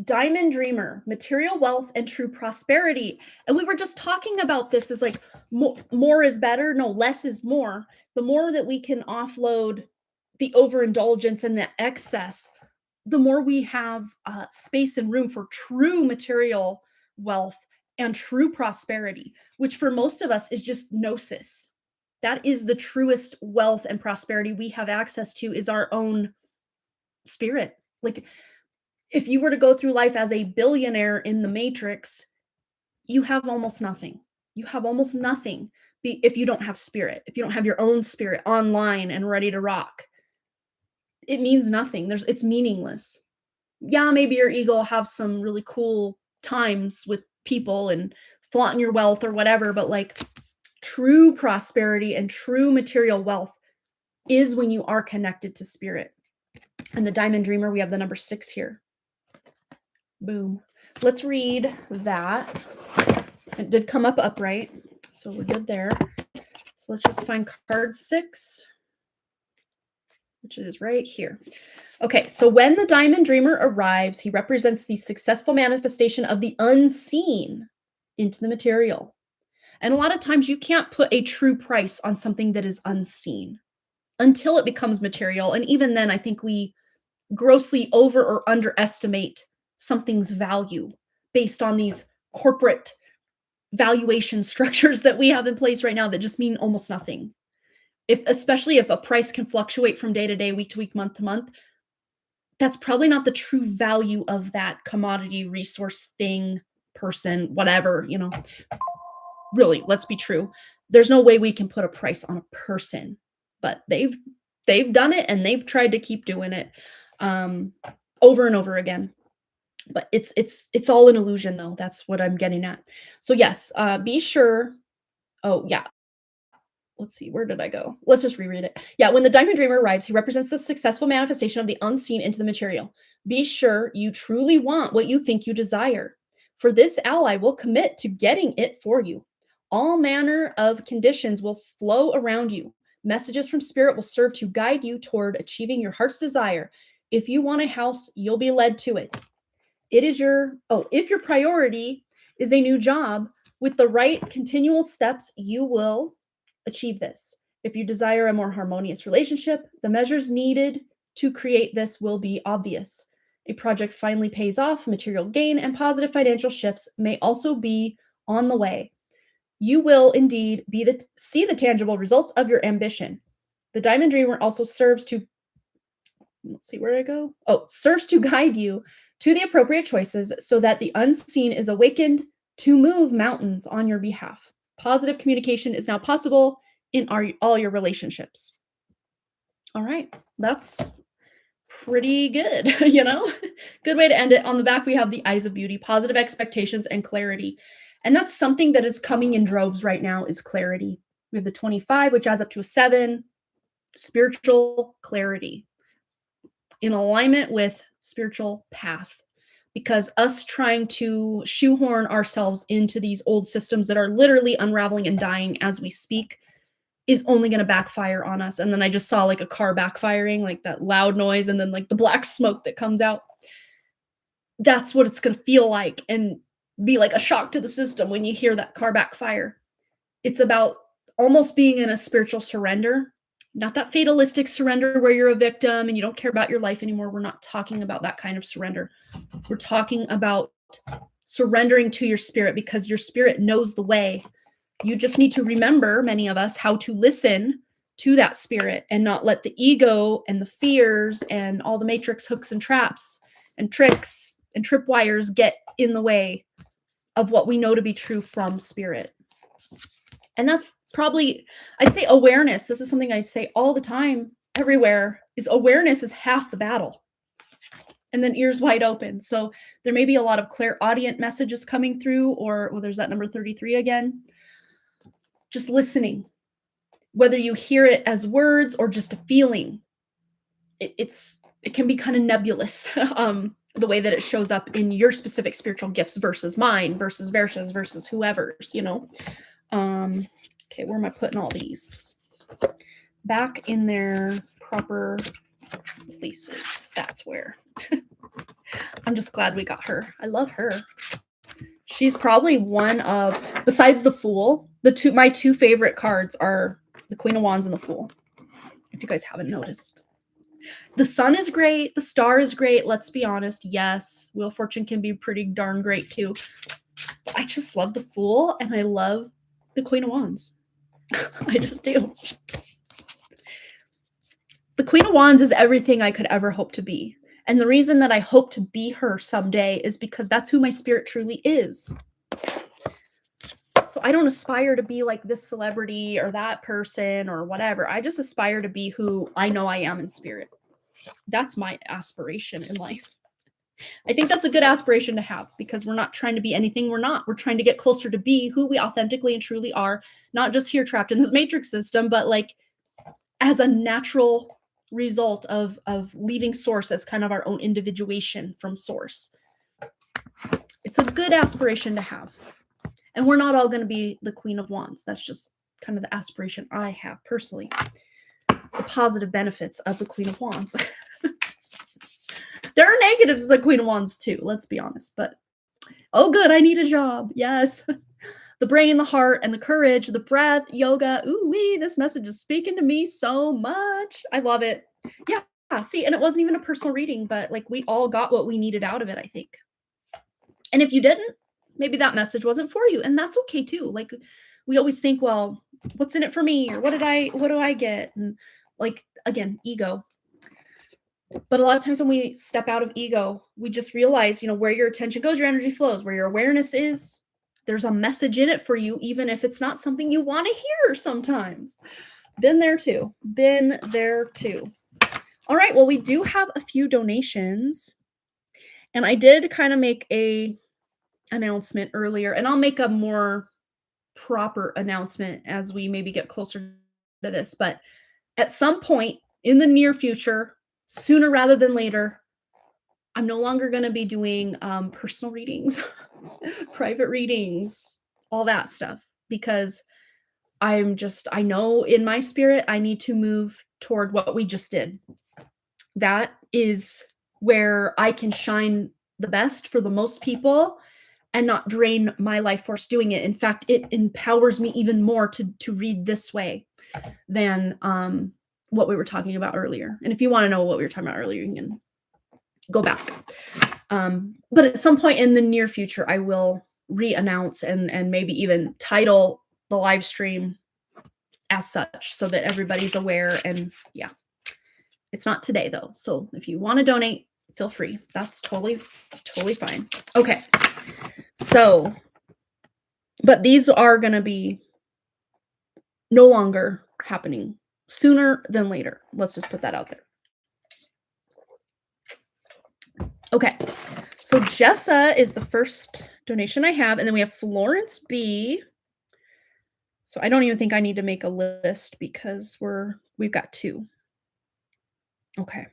Diamond Dreamer, material wealth and true prosperity. And we were just talking about this as like more is better. No, less is more. The more that we can offload the overindulgence and the excess, the more we have space and room for true material wealth and true prosperity, which for most of us is just gnosis. That is the truest wealth and prosperity we have access to, is our own spirit. Like, if you were to go through life as a billionaire in the Matrix, you have almost nothing. You have almost nothing if you don't have spirit, if you don't have your own spirit online and ready to rock. It means nothing. It's meaningless. Yeah, maybe your ego will have some really cool times with people and flaunting your wealth or whatever, but like true prosperity and true material wealth is when you are connected to spirit. And the Diamond Dreamer, we have the number 6 here. Boom. Let's read that. It did come up upright, so we're good there. So let's just find card 6, which is right here. Okay, so when the Diamond Dreamer arrives, he represents the successful manifestation of the unseen into the material. And a lot of times you can't put a true price on something that is unseen until it becomes material. And even then, I think we grossly over or underestimate something's value based on these corporate valuation structures that we have in place right now that just mean almost nothing. Especially if a price can fluctuate from day to day, week to week, month to month, that's probably not the true value of that commodity, resource, thing, person, whatever, Really, let's be true. There's no way we can put a price on a person, but they've done it and they've tried to keep doing it over and over again. But it's all an illusion though. That's what I'm getting at. So yes, be sure. Oh yeah. Let's see, where did I go? Let's just reread it. Yeah, when the Diamond Dreamer arrives, he represents the successful manifestation of the unseen into the material. Be sure you truly want what you think you desire, for this ally will commit to getting it for you. All manner of conditions will flow around you. Messages from spirit will serve to guide you toward achieving your heart's desire. If you want a house, you'll be led to it. If your priority is a new job, with the right continual steps, you will achieve this. If you desire a more harmonious relationship, the measures needed to create this will be obvious. A project finally pays off, material gain and positive financial shifts may also be on the way. You will indeed see the tangible results of your ambition. The Diamond Dreamer also serves to, let's see, where did I go? Serves to guide you to the appropriate choices so that the unseen is awakened to move mountains on your behalf. Positive communication is now possible in all your relationships. All right, that's pretty good, Good way to end it. On the back, we have the Eyes of Beauty, positive expectations and clarity. And that's something that is coming in droves right now, is clarity. We have the 25, which adds up to a 7, spiritual clarity in alignment with spiritual path. Because us trying to shoehorn ourselves into these old systems that are literally unraveling and dying as we speak is only going to backfire on us. And then I just saw like a car backfiring, like that loud noise and then like the black smoke that comes out. That's what it's gonna feel like and be like a shock to the system when you hear that car backfire. It's about almost being in a spiritual surrender, not that fatalistic surrender where you're a victim and you don't care about your life anymore. We're not talking about that kind of surrender. We're talking about surrendering to your spirit because your spirit knows the way. You just need to remember, many of us, how to listen to that spirit and not let the ego and the fears and all the matrix hooks and traps and tricks and tripwires get in the way of what we know to be true from spirit. And that's probably, I'd say, awareness. This is something I say all the time, everywhere, is awareness is half the battle. And then ears wide open. So there may be a lot of clairaudient messages coming through, or well, there's that number 33 again. Just listening, whether you hear it as words or just a feeling. It can be kind of nebulous, the way that it shows up in your specific spiritual gifts versus mine versus Versha's versus whoever's, you know. Okay, where am I putting all these? Back in their proper places. That's where. I'm just glad we got her. I love her. She's probably one of, besides the Fool, my two favorite cards are the Queen of Wands and the Fool, if you guys haven't noticed. The Sun is great. The Star is great. Let's be honest. Yes, Wheel of Fortune can be pretty darn great too. I just love the Fool and I love the Queen of Wands. I just do. The Queen of Wands is everything I could ever hope to be. And the reason that I hope to be her someday is because that's who my spirit truly is. So I don't aspire to be like this celebrity or that person or whatever. I just aspire to be who I know I am in spirit. That's my aspiration in life. I think that's a good aspiration to have because we're not trying to be anything we're not. We're trying to get closer to be who we authentically and truly are, not just here trapped in this matrix system, but like as a natural result of leaving source as kind of our own individuation from source. It's a good aspiration to have. And we're not all going to be the Queen of Wands. That's just kind of the aspiration I have personally. The positive benefits of the Queen of Wands. There are negatives of the Queen of Wands too, let's be honest. But, oh good, I need a job. Yes. The brain, the heart, and the courage, the breath, yoga. Ooh wee, this message is speaking to me so much. I love it. Yeah, see, and it wasn't even a personal reading, but like we all got what we needed out of it, I think. And if you didn't, maybe that message wasn't for you, and that's okay too. Like we always think, well, what's in it for me, or what do I get? And like again, ego. But a lot of times when we step out of ego, we just realize, you know, where your attention goes, your energy flows. Where your awareness is, there's a message in it for you, even if it's not something you want to hear sometimes. Been there too. Been there too. All right, well, we do have a few donations. And I did kind of make a announcement earlier, and I'll make a more proper announcement as we maybe get closer to this. But at some point in the near future, sooner rather than later, I'm no longer going to be doing personal readings, private readings, all that stuff, because I know in my spirit, I need to move toward what we just did. That is where I can shine the best for the most people and not drain my life force doing it. In fact, it empowers me even more to read this way than what we were talking about earlier. And if you want to know what we were talking about earlier, you can go back. But at some point in the near future, I will re-announce and maybe even title the live stream as such so that everybody's aware. And yeah, it's not today though. So if you want to donate, feel free. That's totally fine. Okay. So, but these are going to be no longer happening sooner than later. Let's just put that out there. Okay. So Jessa is the first donation I have. And then we have Florence B. So I don't even think I need to make a list because we've got two. Okay.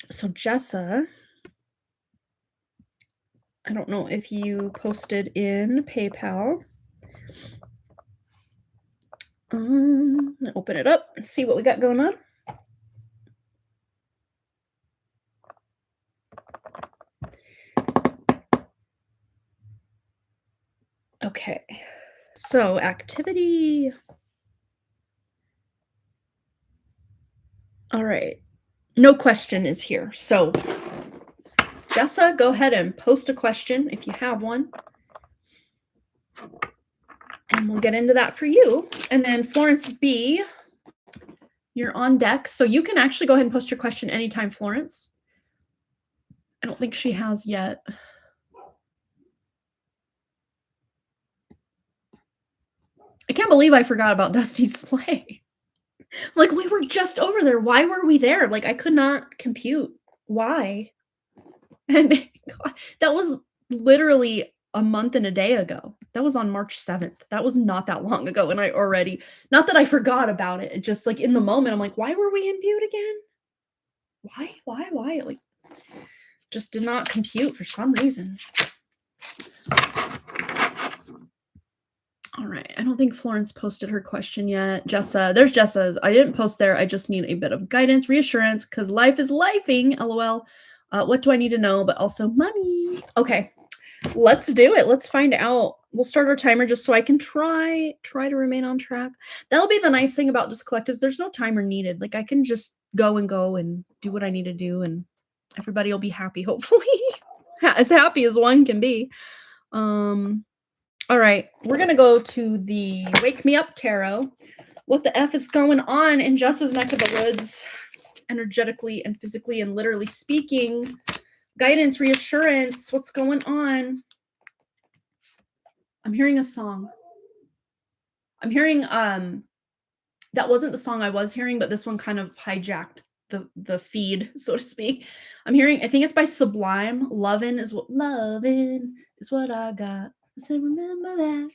So Jessa, I don't know if you posted in PayPal. Open it up and see what we got going on. Okay. So activity. All right. No question is here. So Jessa, go ahead and post a question if you have one. And we'll get into that for you. And then Florence B, you're on deck. So you can actually go ahead and post your question anytime, Florence. I don't think she has yet. I can't believe I forgot about Dusty's sleigh. Like, we were just over there. Why were we there? Like, I could not compute why. And that was literally a month and a day ago. That was on March 7th. That was not that long ago. And I already, not that I forgot about it, just like in the moment, I'm like, why were we in Butte again? Why? Like, just did not compute for some reason. All right. I don't think Florence posted her question yet. Jessa, there's Jessa's. I didn't post there. I just need a bit of guidance, reassurance, because life is lifing. LOL. What do I need to know? But also money. Okay. Let's do it. Let's find out. We'll start our timer just so I can try to remain on track. That'll be the nice thing about just collectives. There's no timer needed. Like, I can just go and do what I need to do, and everybody will be happy, hopefully. As happy as one can be. All right, we're gonna go to the Wake Me Up Tarot. What the F is going on in Jessa's neck of the woods, energetically and physically and literally speaking? Guidance, reassurance, what's going on? I'm hearing a song. I'm hearing, that wasn't the song I was hearing, but this one kind of hijacked the feed, so to speak. I'm hearing, I think it's by Sublime. Lovin' is what I got. I said, remember that.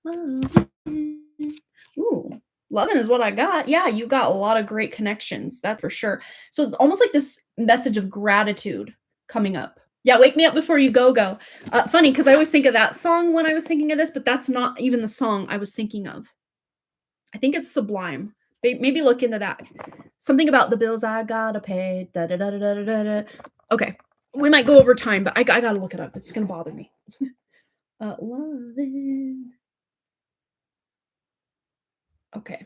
Lovin'. Ooh, loving is what I got. Yeah, you got a lot of great connections, that's for sure. So it's almost like this message of gratitude coming up. Yeah, wake me up before you go. Funny, because I always think of that song when I was thinking of this, but that's not even the song I was thinking of. I think it's Sublime. Maybe look into that. Something about the bills I gotta pay. Da, da, da, da, da, da, da. Okay, we might go over time, but I gotta look it up. It's gonna bother me. Loving. Okay.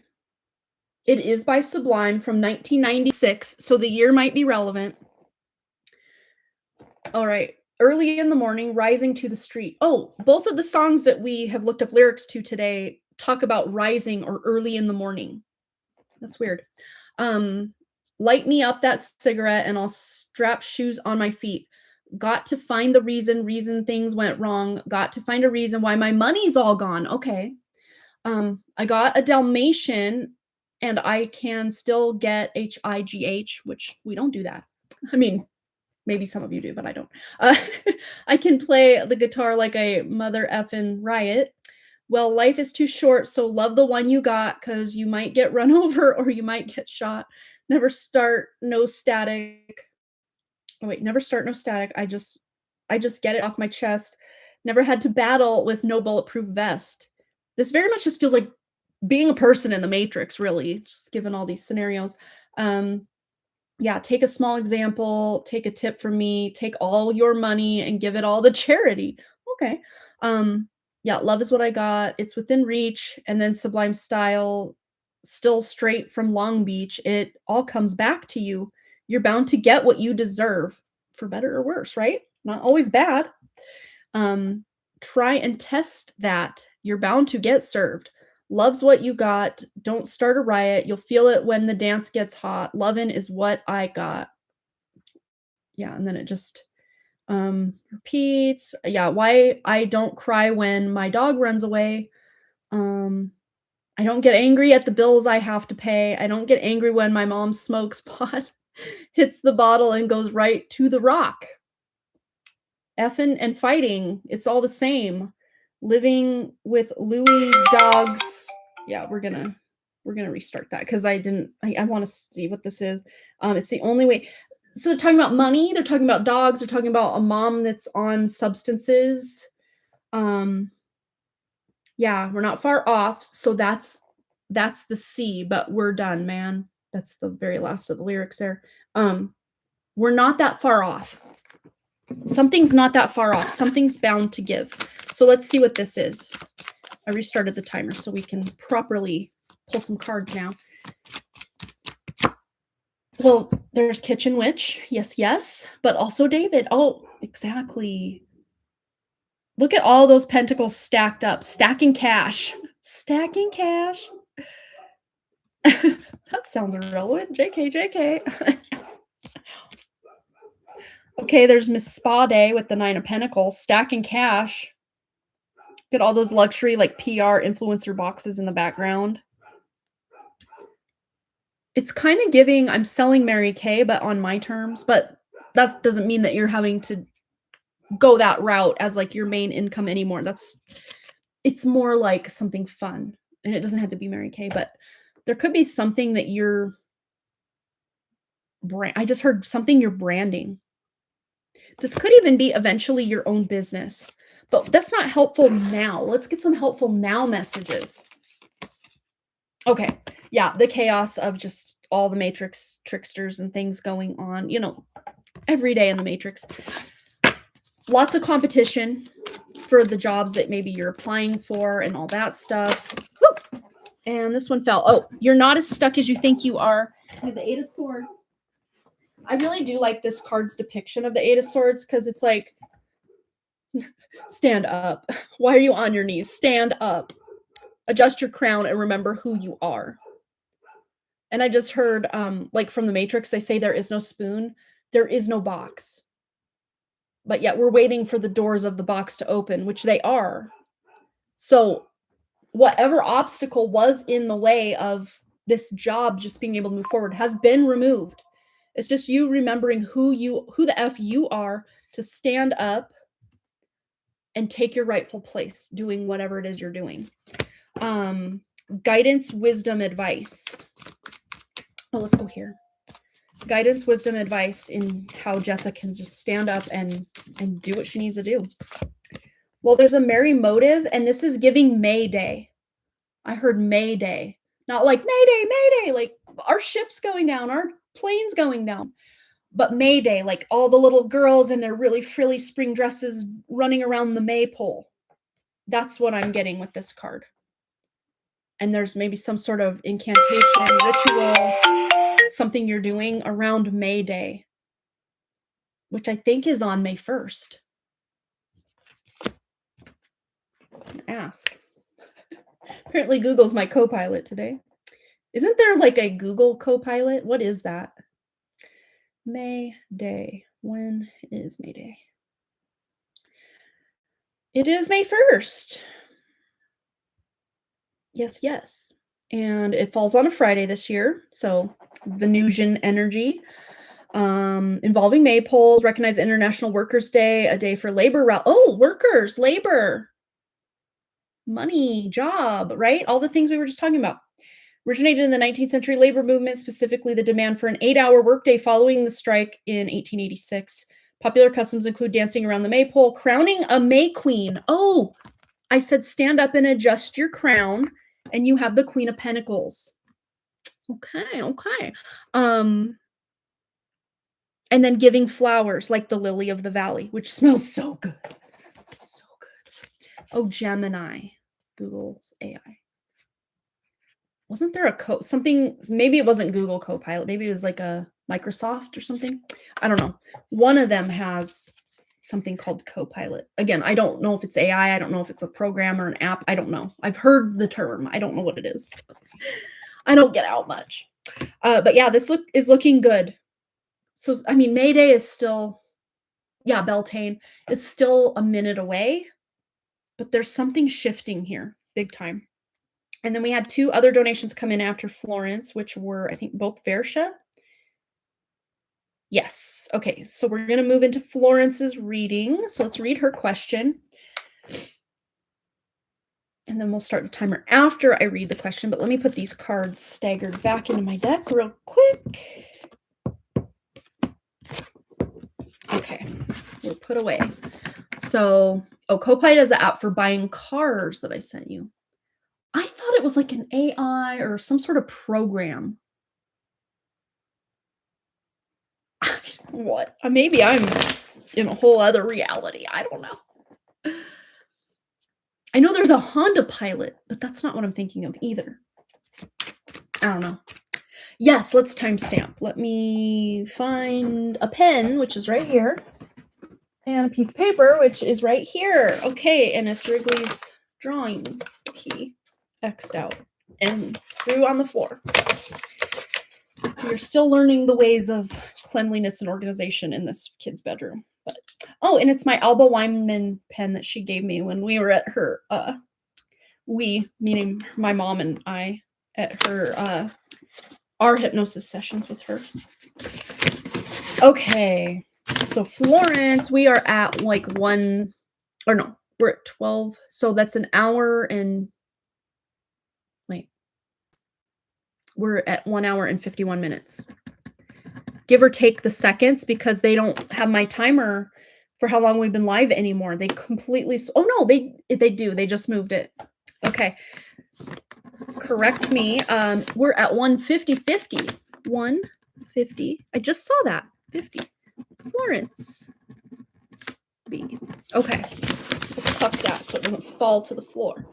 It is by Sublime from 1996, so the year might be relevant. All right. Early in the morning, rising to the street. Oh, both of the songs that we have looked up lyrics to today talk about rising or early in the morning. That's weird. Light me up that cigarette and I'll strap shoes on my feet. Got to find the reason things went wrong. Got to find a reason why my money's all gone. Okay. I got a Dalmatian and I can still get HIGH, which we don't do that. I mean, maybe some of you do, but I don't. I can play the guitar like a mother effing riot. Well, life is too short, so love the one you got, because you might get run over or you might get shot. Never start no static. Oh, wait, never start no static. I just get it off my chest. Never had to battle with no bulletproof vest. This very much just feels like being a person in the Matrix, really, just given all these scenarios. Yeah, take a small example, take a tip from me, take all your money and give it all to charity. Okay. Yeah, love is what I got. It's within reach. And then Sublime Style, still straight from Long Beach. It all comes back to you. You're bound to get what you deserve, for better or worse, right? Not always bad. Try and test that. You're bound to get served. Love's what you got. Don't start a riot. You'll feel it when the dance gets hot. Lovin' is what I got. Yeah, and then it just repeats. Yeah, why I don't cry when my dog runs away. I don't get angry at the bills I have to pay. I don't get angry when my mom smokes pot, hits the bottle and goes right to the rock. Effing and fighting, it's all the same. Living with Louis dogs. Yeah, we're gonna restart that because I want to see what this is. It's the only way. So they're talking about money, they're talking about dogs, they're talking about a mom that's on substances. Yeah, we're not far off. So that's the C, but we're done, man. That's the very last of the lyrics there. We're not that far off. Something's not that far off. Something's bound to give. So let's see what this is. I restarted the timer so we can properly pull some cards now. Well, there's Kitchen Witch. Yes, yes. But also David. Oh, exactly. Look at all those pentacles stacked up. Stacking cash. Stacking cash. That sounds irrelevant. JK, JK. Okay, there's Miss Spa Day with the 9 of Pentacles. Stacking cash. Look at all those luxury, like PR influencer boxes in the background. It's kind of giving, I'm selling Mary Kay, but on my terms. But that doesn't mean that you're having to go that route as like your main income anymore. It's more like something fun. And it doesn't have to be Mary Kay, but there could be something that you're I just heard something you're branding. This could even be eventually your own business. But that's not helpful now. Let's get some helpful now messages. Okay. Yeah, the chaos of just all the Matrix tricksters and things going on, you know, every day in the Matrix. Lots of competition for the jobs that maybe you're applying for and all that stuff. Woo! And this one fell. Oh, you're not as stuck as you think you are. With the 8 of Swords. I really do like this card's depiction of the 8 of Swords because it's like, stand up. Why are you on your knees? Stand up. Adjust your crown and remember who you are. And I just heard, like from the Matrix, they say there is no spoon. There is no box. But yet we're waiting for the doors of the box to open, which they are. So whatever obstacle was in the way of this job just being able to move forward has been removed. It's just you remembering who the F you are to stand up and take your rightful place doing whatever it is you're doing. Guidance, wisdom, advice. Oh, let's go here. Guidance, wisdom, advice in how Jessa can just stand up and do what she needs to do. Well, there's a merry motive, and this is giving May Day. I heard May Day. Not like Mayday, Mayday, like our ship's going down, our plane's going down. But May Day, like all the little girls in their really frilly spring dresses running around the maypole. That's what I'm getting with this card. And there's maybe some sort of incantation, ritual, something you're doing around May Day, which I think is on May 1st. Ask. Apparently Google's my co-pilot today. Isn't there like a Google co-pilot? What is that? May Day. When is May Day? It is May 1st. Yes, yes. And it falls on a Friday this year. So Venusian energy. Involving maypoles, recognize International Workers' Day, a day for labor. Oh, workers, labor, money, job, right? All the things we were just talking about. Originated in the 19th century labor movement, specifically the demand for an 8-hour workday following the strike in 1886. Popular customs include dancing around the maypole, crowning a May Queen. Oh, I said stand up and adjust your crown, and you have the Queen of Pentacles. Okay, okay. And then giving flowers like the lily of the valley, which smells so good. So good. Oh, Gemini. Google's AI. Wasn't there something, maybe it wasn't Google Copilot. Maybe it was like a Microsoft or something. I don't know. One of them has something called Copilot. Again, I don't know if it's AI. I don't know if it's a program or an app. I don't know. I've heard the term. I don't know what it is. I don't get out much. But yeah, this is looking good. So, I mean, May Day is still, yeah, Beltane. It's still a minute away, but there's something shifting here, big time. And then we had 2 other donations come in after Florence, which were, I think, both Versha. Yes. Okay, so we're going to move into Florence's reading. So let's read her question. And then we'll start the timer after I read the question. But let me put these cards staggered back into my deck real quick. Okay, we'll put away. So, Copilot is the app for buying cars that I sent you. I thought it was like an AI or some sort of program. What? Maybe I'm in a whole other reality. I don't know. I know there's a Honda Pilot, but that's not what I'm thinking of either. I don't know. Yes, let's timestamp. Let me find a pen, which is right here, and a piece of paper, which is right here. Okay, and it's Wrigley's drawing key, X'd out, and threw on the floor. You're still learning the ways of cleanliness and organization in this kid's bedroom. But oh, and it's my Alba Weinman pen that she gave me when we were at her meaning my mom and I, at her our hypnosis sessions with her. Okay, so Florence, we are at like we're at 12, so that's an hour and we're at 1 hour and 51 minutes. Give or take the seconds, because they don't have my timer for how long we've been live anymore. They completely, oh no, they do. They just moved it. Okay. Correct me. We're at 150. 150. I just saw that. 50. Florence B. Okay. Let's tuck that so it doesn't fall to the floor.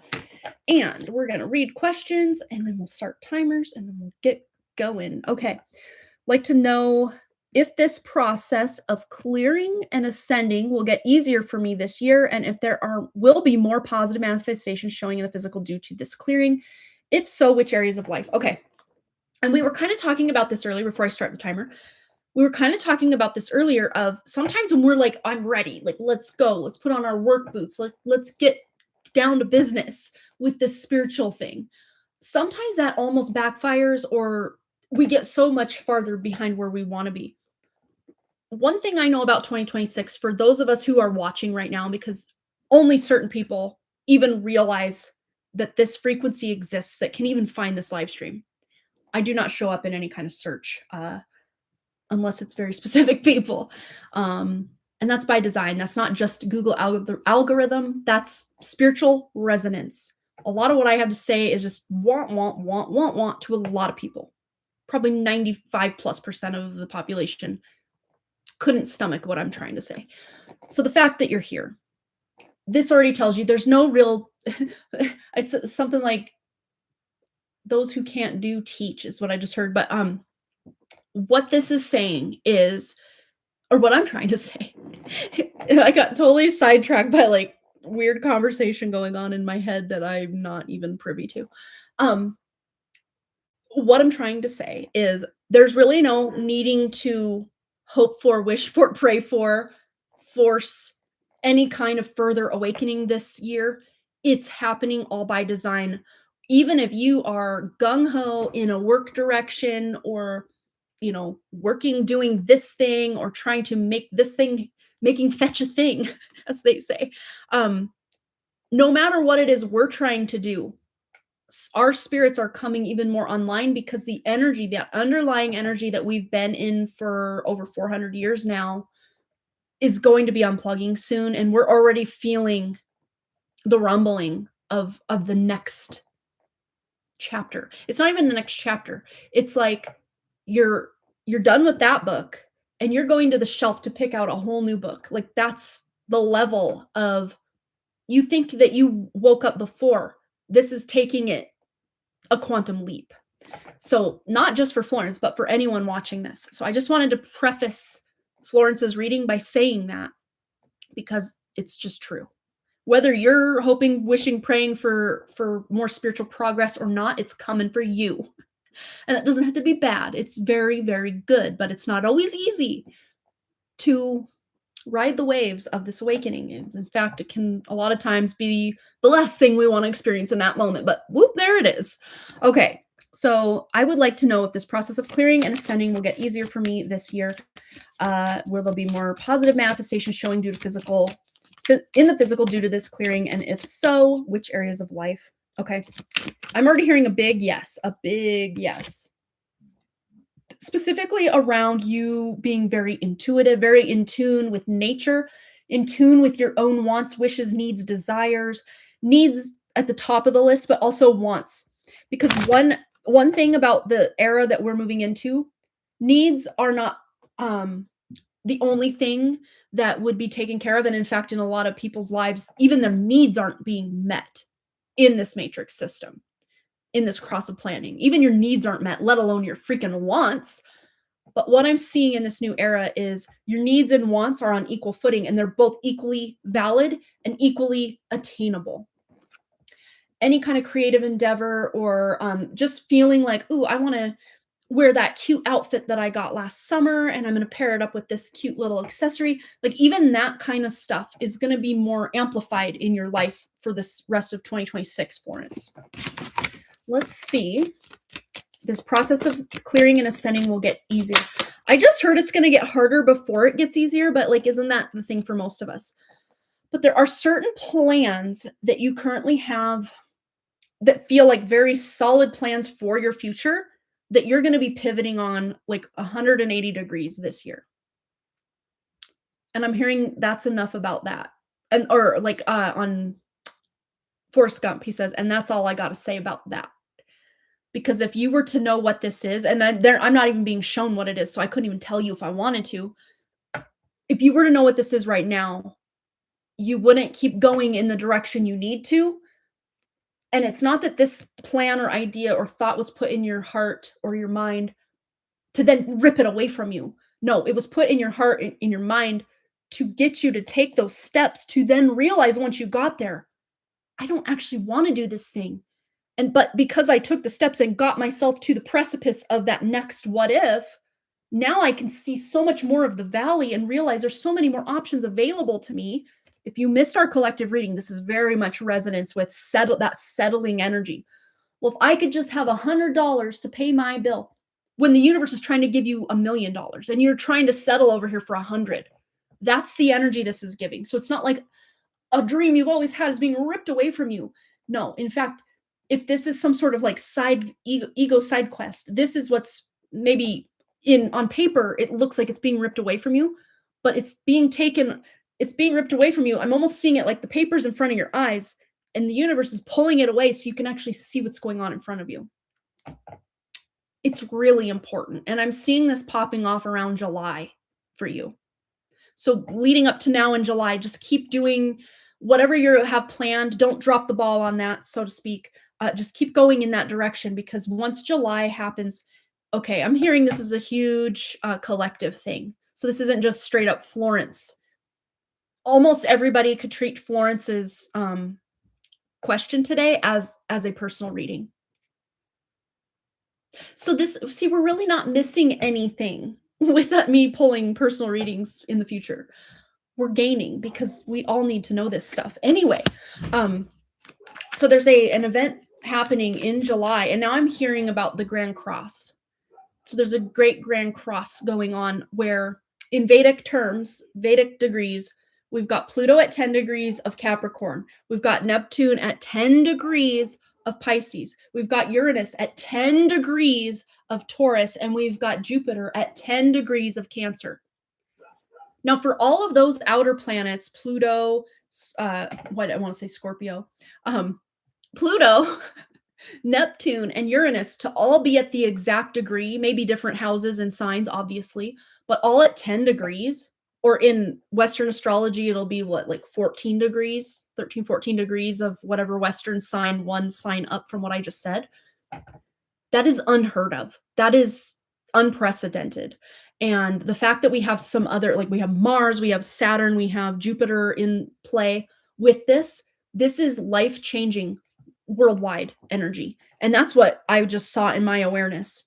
And we're going to read questions, and then we'll start timers, and then we'll get going. Okay. Like to know if this process of clearing and ascending will get easier for me this year, and if there will be more positive manifestations showing in the physical due to this clearing. If so, which areas of life? Okay. And we were kind of talking about this earlier before I start the timer. We were kind of talking about this earlier of sometimes when we're like, I'm ready, like, let's go, let's put on our work boots, like, let's get down to business with this spiritual thing. Sometimes that almost backfires, or we get so much farther behind where we want to be. One thing I know about 2026, for those of us who are watching right now, because only certain people even realize that this frequency exists that can even find this live stream. I do not show up in any kind of search unless it's very specific people. And that's by design. That's not just Google algorithm. That's spiritual resonance. A lot of what I have to say is just want to a lot of people. Probably 95+% of the population couldn't stomach what I'm trying to say. So the fact that you're here, this already tells you there's no real, it's something like those who can't do teach is what I just heard. But what this is saying is, or what I'm trying to say, I got totally sidetracked by like weird conversation going on in my head that I'm not even privy to. What I'm trying to say is there's really no needing to hope for, wish for, pray for, force any kind of further awakening this year. It's happening all by design. Even if you are gung-ho in a work direction, or working, doing this thing, or trying to make this thing, making fetch a thing, as they say. No matter what it is we're trying to do, our spirits are coming even more online, because the energy, that underlying energy that we've been in for over 400 years now, is going to be unplugging soon. And we're already feeling the rumbling of the next chapter. It's not even the next chapter. It's like you're done with that book and you're going to the shelf to pick out a whole new book. Like, that's the level of, you think that you woke up before. This is taking it a quantum leap. So not just for Florence, but for anyone watching this. So I just wanted to preface Florence's reading by saying that, because it's just true. Whether you're hoping, wishing, praying for more spiritual progress or not, it's coming for you. And that doesn't have to be bad. It's very, very good, but it's not always easy to ride the waves of this awakening. In fact, it can a lot of times be the last thing we want to experience in that moment, but whoop, there it is. Okay, so I would like to know if this process of clearing and ascending will get easier for me this year. Will there be more positive manifestations showing in the physical due to this clearing? And if so, which areas of life? Okay, I'm already hearing a big yes, specifically around you being very intuitive, very in tune with nature, in tune with your own wants, wishes, needs, desires, needs at the top of the list, but also wants. Because one thing about the era that we're moving into, needs are not the only thing that would be taken care of, and in fact, in a lot of people's lives, even their needs aren't being met in this matrix system, in this cross of planning. Even your needs aren't met, let alone your freaking wants. But what I'm seeing in this new era is your needs and wants are on equal footing, and they're both equally valid and equally attainable. Any kind of creative endeavor, or just feeling like, ooh, I want to wear that cute outfit that I got last summer and I'm going to pair it up with this cute little accessory. Like, even that kind of stuff is going to be more amplified in your life for this rest of 2026, Florence. Let's see. This process of clearing and ascending will get easier. I just heard it's going to get harder before it gets easier, but like, isn't that the thing for most of us? But there are certain plans that you currently have that feel like very solid plans for your future that you're going to be pivoting on like 180 degrees this year. And I'm hearing that's enough about that. And or like on Forrest Gump, he says, and that's all I got to say about that. Because if you were to know what this is, and I'm not even being shown what it is, so I couldn't even tell you if I wanted to. If you were to know what this is right now, you wouldn't keep going in the direction you need to. And it's not that this plan or idea or thought was put in your heart or your mind to then rip it away from you. No, it was put in your heart, in your mind, to get you to take those steps to then realize once you got there, I don't actually want to do this thing. But because I took the steps and got myself to the precipice of that next what if, now I can see so much more of the valley and realize there's so many more options available to me. If you missed our collective reading, this is very much resonance with that settling energy. Well, if I could just have $100 to pay my bill, when the universe is trying to give you $1 million and you're trying to settle over here for 100, that's the energy this is giving. So it's not like a dream you've always had is being ripped away from you. No, in fact, if this is some sort of like side ego side quest, this is what's maybe on paper, it looks like it's being ripped away from you, but it's being ripped away from you. I'm almost seeing it like the paper's in front of your eyes and the universe is pulling it away so you can actually see what's going on in front of you. It's really important. And I'm seeing this popping off around July for you. So leading up to now in July, just keep doing whatever you have planned. Don't drop the ball on that, so to speak. Just keep going in that direction, because once July happens, okay, I'm hearing this is a huge collective thing. So this isn't just straight up Florence. Almost everybody could treat Florence's question today as a personal reading. So we're really not missing anything with me pulling personal readings in the future. We're gaining, because we all need to know this stuff. Anyway, so there's an event happening in July, and now I'm hearing about the Grand Cross. So there's a great Grand Cross going on where in Vedic terms, Vedic degrees, we've got Pluto at 10 degrees of Capricorn. We've got Neptune at 10 degrees of Pisces. We've got Uranus at 10 degrees of Taurus, and we've got Jupiter at 10 degrees of Cancer. Now, for all of those outer planets, Pluto, what I want to say, Scorpio, Pluto, Neptune, and Uranus to all be at the exact degree, maybe different houses and signs, obviously, but all at 10 degrees, or in Western astrology, it'll be what, like 14 degrees, 13, 14 degrees of whatever Western sign, one sign up from what I just said. That is unheard of. That is unprecedented. And the fact that we have some other, like we have Mars, we have Saturn, we have Jupiter in play with this is life-changing worldwide energy. And that's what I just saw in my awareness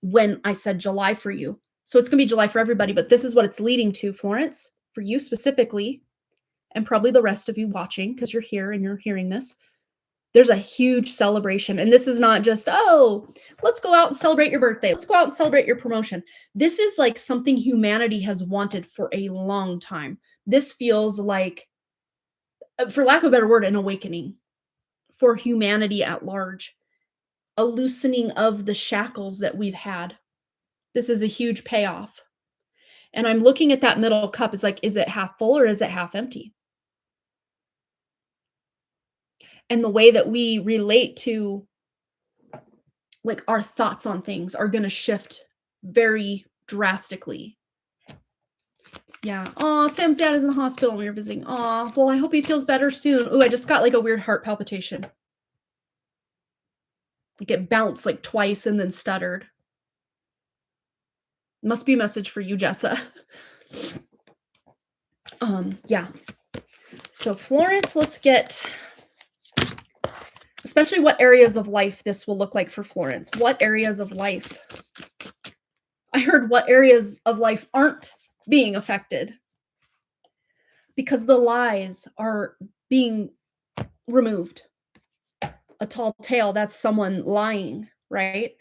when I said July for you. So it's going to be July for everybody, but this is what it's leading to, Florence, for you specifically, and probably the rest of you watching, because you're here and you're hearing this. There's a huge celebration. And this is not just, oh, let's go out and celebrate your birthday. Let's go out and celebrate your promotion. This is like something humanity has wanted for a long time. This feels like, for lack of a better word, an awakening for humanity at large, a loosening of the shackles that we've had. This is a huge payoff. And I'm looking at that middle cup. It's like, is it half full or is it half empty? And the way that we relate to like our thoughts on things are going to shift very drastically. Yeah. Oh, Sam's dad is in the hospital and we were visiting. Oh, well, I hope he feels better soon. Oh, I just got like a weird heart palpitation. Like it bounced like twice and then stuttered. Must be a message for you, Jessa. Yeah. So Florence, let's get, especially what areas of life this will look like for Florence. What areas of life? I heard what areas of life aren't being affected because the lies are being removed. A tall tale, that's someone lying, right?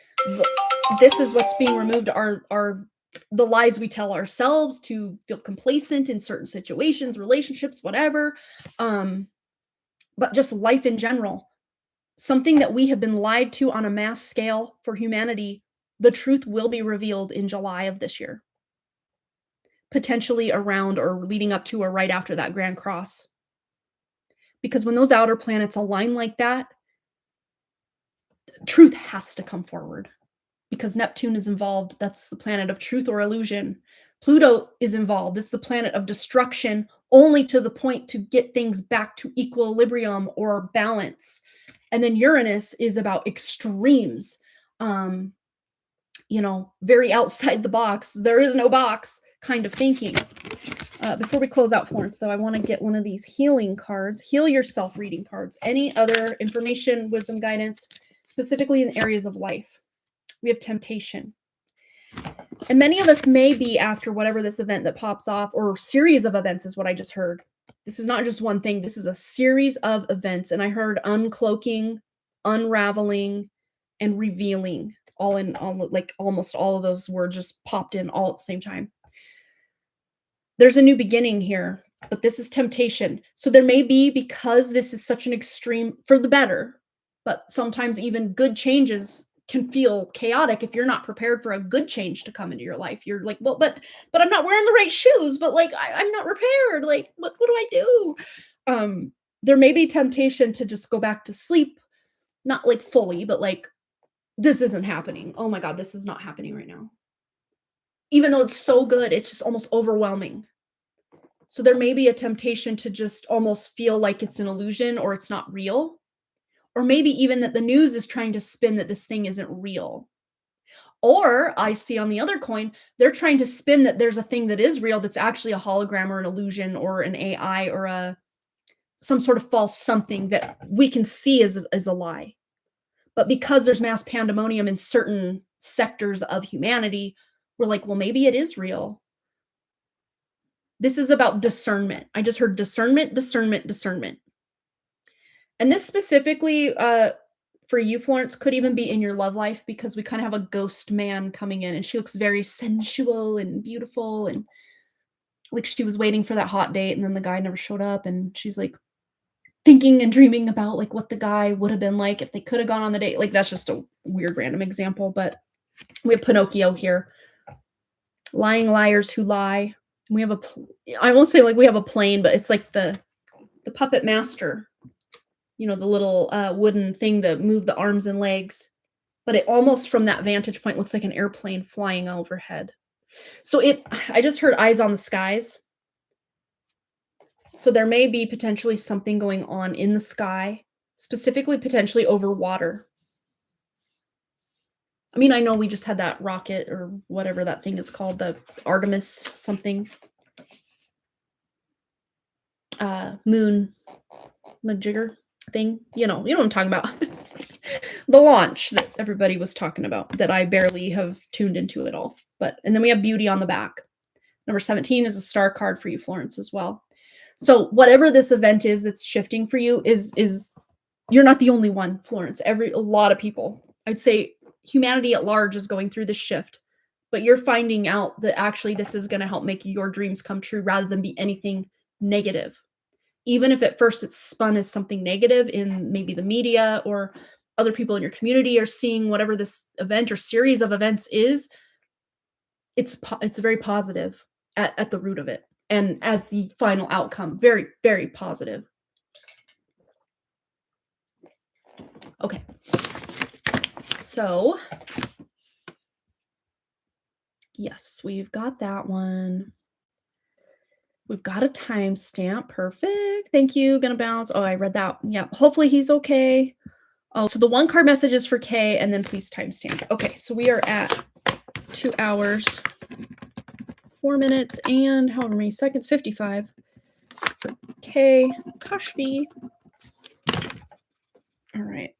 This is what's being removed are the lies we tell ourselves to feel complacent in certain situations, relationships, whatever. But just life in general. Something that we have been lied to on a mass scale for humanity, the truth will be revealed in July of this year. Potentially around or leading up to or right after that Grand Cross. Because when those outer planets align like that, truth has to come forward. Because Neptune is involved. That's the planet of truth or illusion. Pluto is involved. This is a planet of destruction, only to the point to get things back to equilibrium or balance. And then Uranus is about extremes. Very outside the box. There is no box kind of thinking. Before we close out Florence, though, I want to get one of these healing cards, heal yourself reading cards. Any other information, wisdom, guidance, specifically in areas of life. We have temptation. And many of us may be after whatever this event that pops off, or series of events is what I just heard. This is not just one thing. This is a series of events. And I heard uncloaking, unraveling, and revealing like almost all of those words just popped in all at the same time. There's a new beginning here, but this is temptation. So there may be, because this is such an extreme for the better, but sometimes even good changes can feel chaotic if you're not prepared for a good change to come into your life. You're like, well, but I'm not wearing the right shoes, but like I'm not prepared. Like, what do I do? There may be temptation to just go back to sleep, not like fully, but like, this isn't happening. Oh my God, this is not happening right now. Even though it's so good, it's just almost overwhelming. So there may be a temptation to just almost feel like it's an illusion or it's not real. Or maybe even that the news is trying to spin that this thing isn't real. Or I see on the other coin, they're trying to spin that there's a thing that is real that's actually a hologram or an illusion or an AI or some sort of false something that we can see as a lie. But because there's mass pandemonium in certain sectors of humanity, we're like, well, maybe it is real. This is about discernment. I just heard discernment, discernment, discernment. And this specifically for you, Florence, could even be in your love life because we kind of have a ghost man coming in and she looks very sensual and beautiful and like she was waiting for that hot date and then the guy never showed up and she's like thinking and dreaming about like what the guy would have been like if they could have gone on the date. Like that's just a weird random example, but we have Pinocchio here. Lying liars who lie. We have I won't say like we have a plane, but it's like the puppet master. The little wooden thing that moved the arms and legs, but it almost from that vantage point looks like an airplane flying overhead. So I just heard eyes on the skies. So there may be potentially something going on in the sky, specifically potentially over water. I mean, I know we just had that rocket or whatever that thing is called, the Artemis something. Moon majigger thing. You know what I'm talking about. The launch that everybody was talking about that I barely have tuned into at all. And then we have beauty on the back. Number 17 is a star card for you, Florence, as well. So whatever this event is that's shifting for you is you're not the only one, Florence. A lot of people, I'd say humanity at large is going through this shift, but you're finding out that actually this is going to help make your dreams come true rather than be anything negative. Even if at first it's spun as something negative in maybe the media or other people in your community are seeing whatever this event or series of events is, it's very positive at the root of it. And as the final outcome, very, very positive. Okay. So, yes, we've got that one. We've got a timestamp. Perfect. Thank you. Gonna bounce. Oh, I read that. Yeah. Hopefully he's okay. Oh, so the one card message is for K, and then please timestamp. Okay, so we are at 2 hours, 4 minutes, and however many seconds, 55 for K. Kashfi. All right.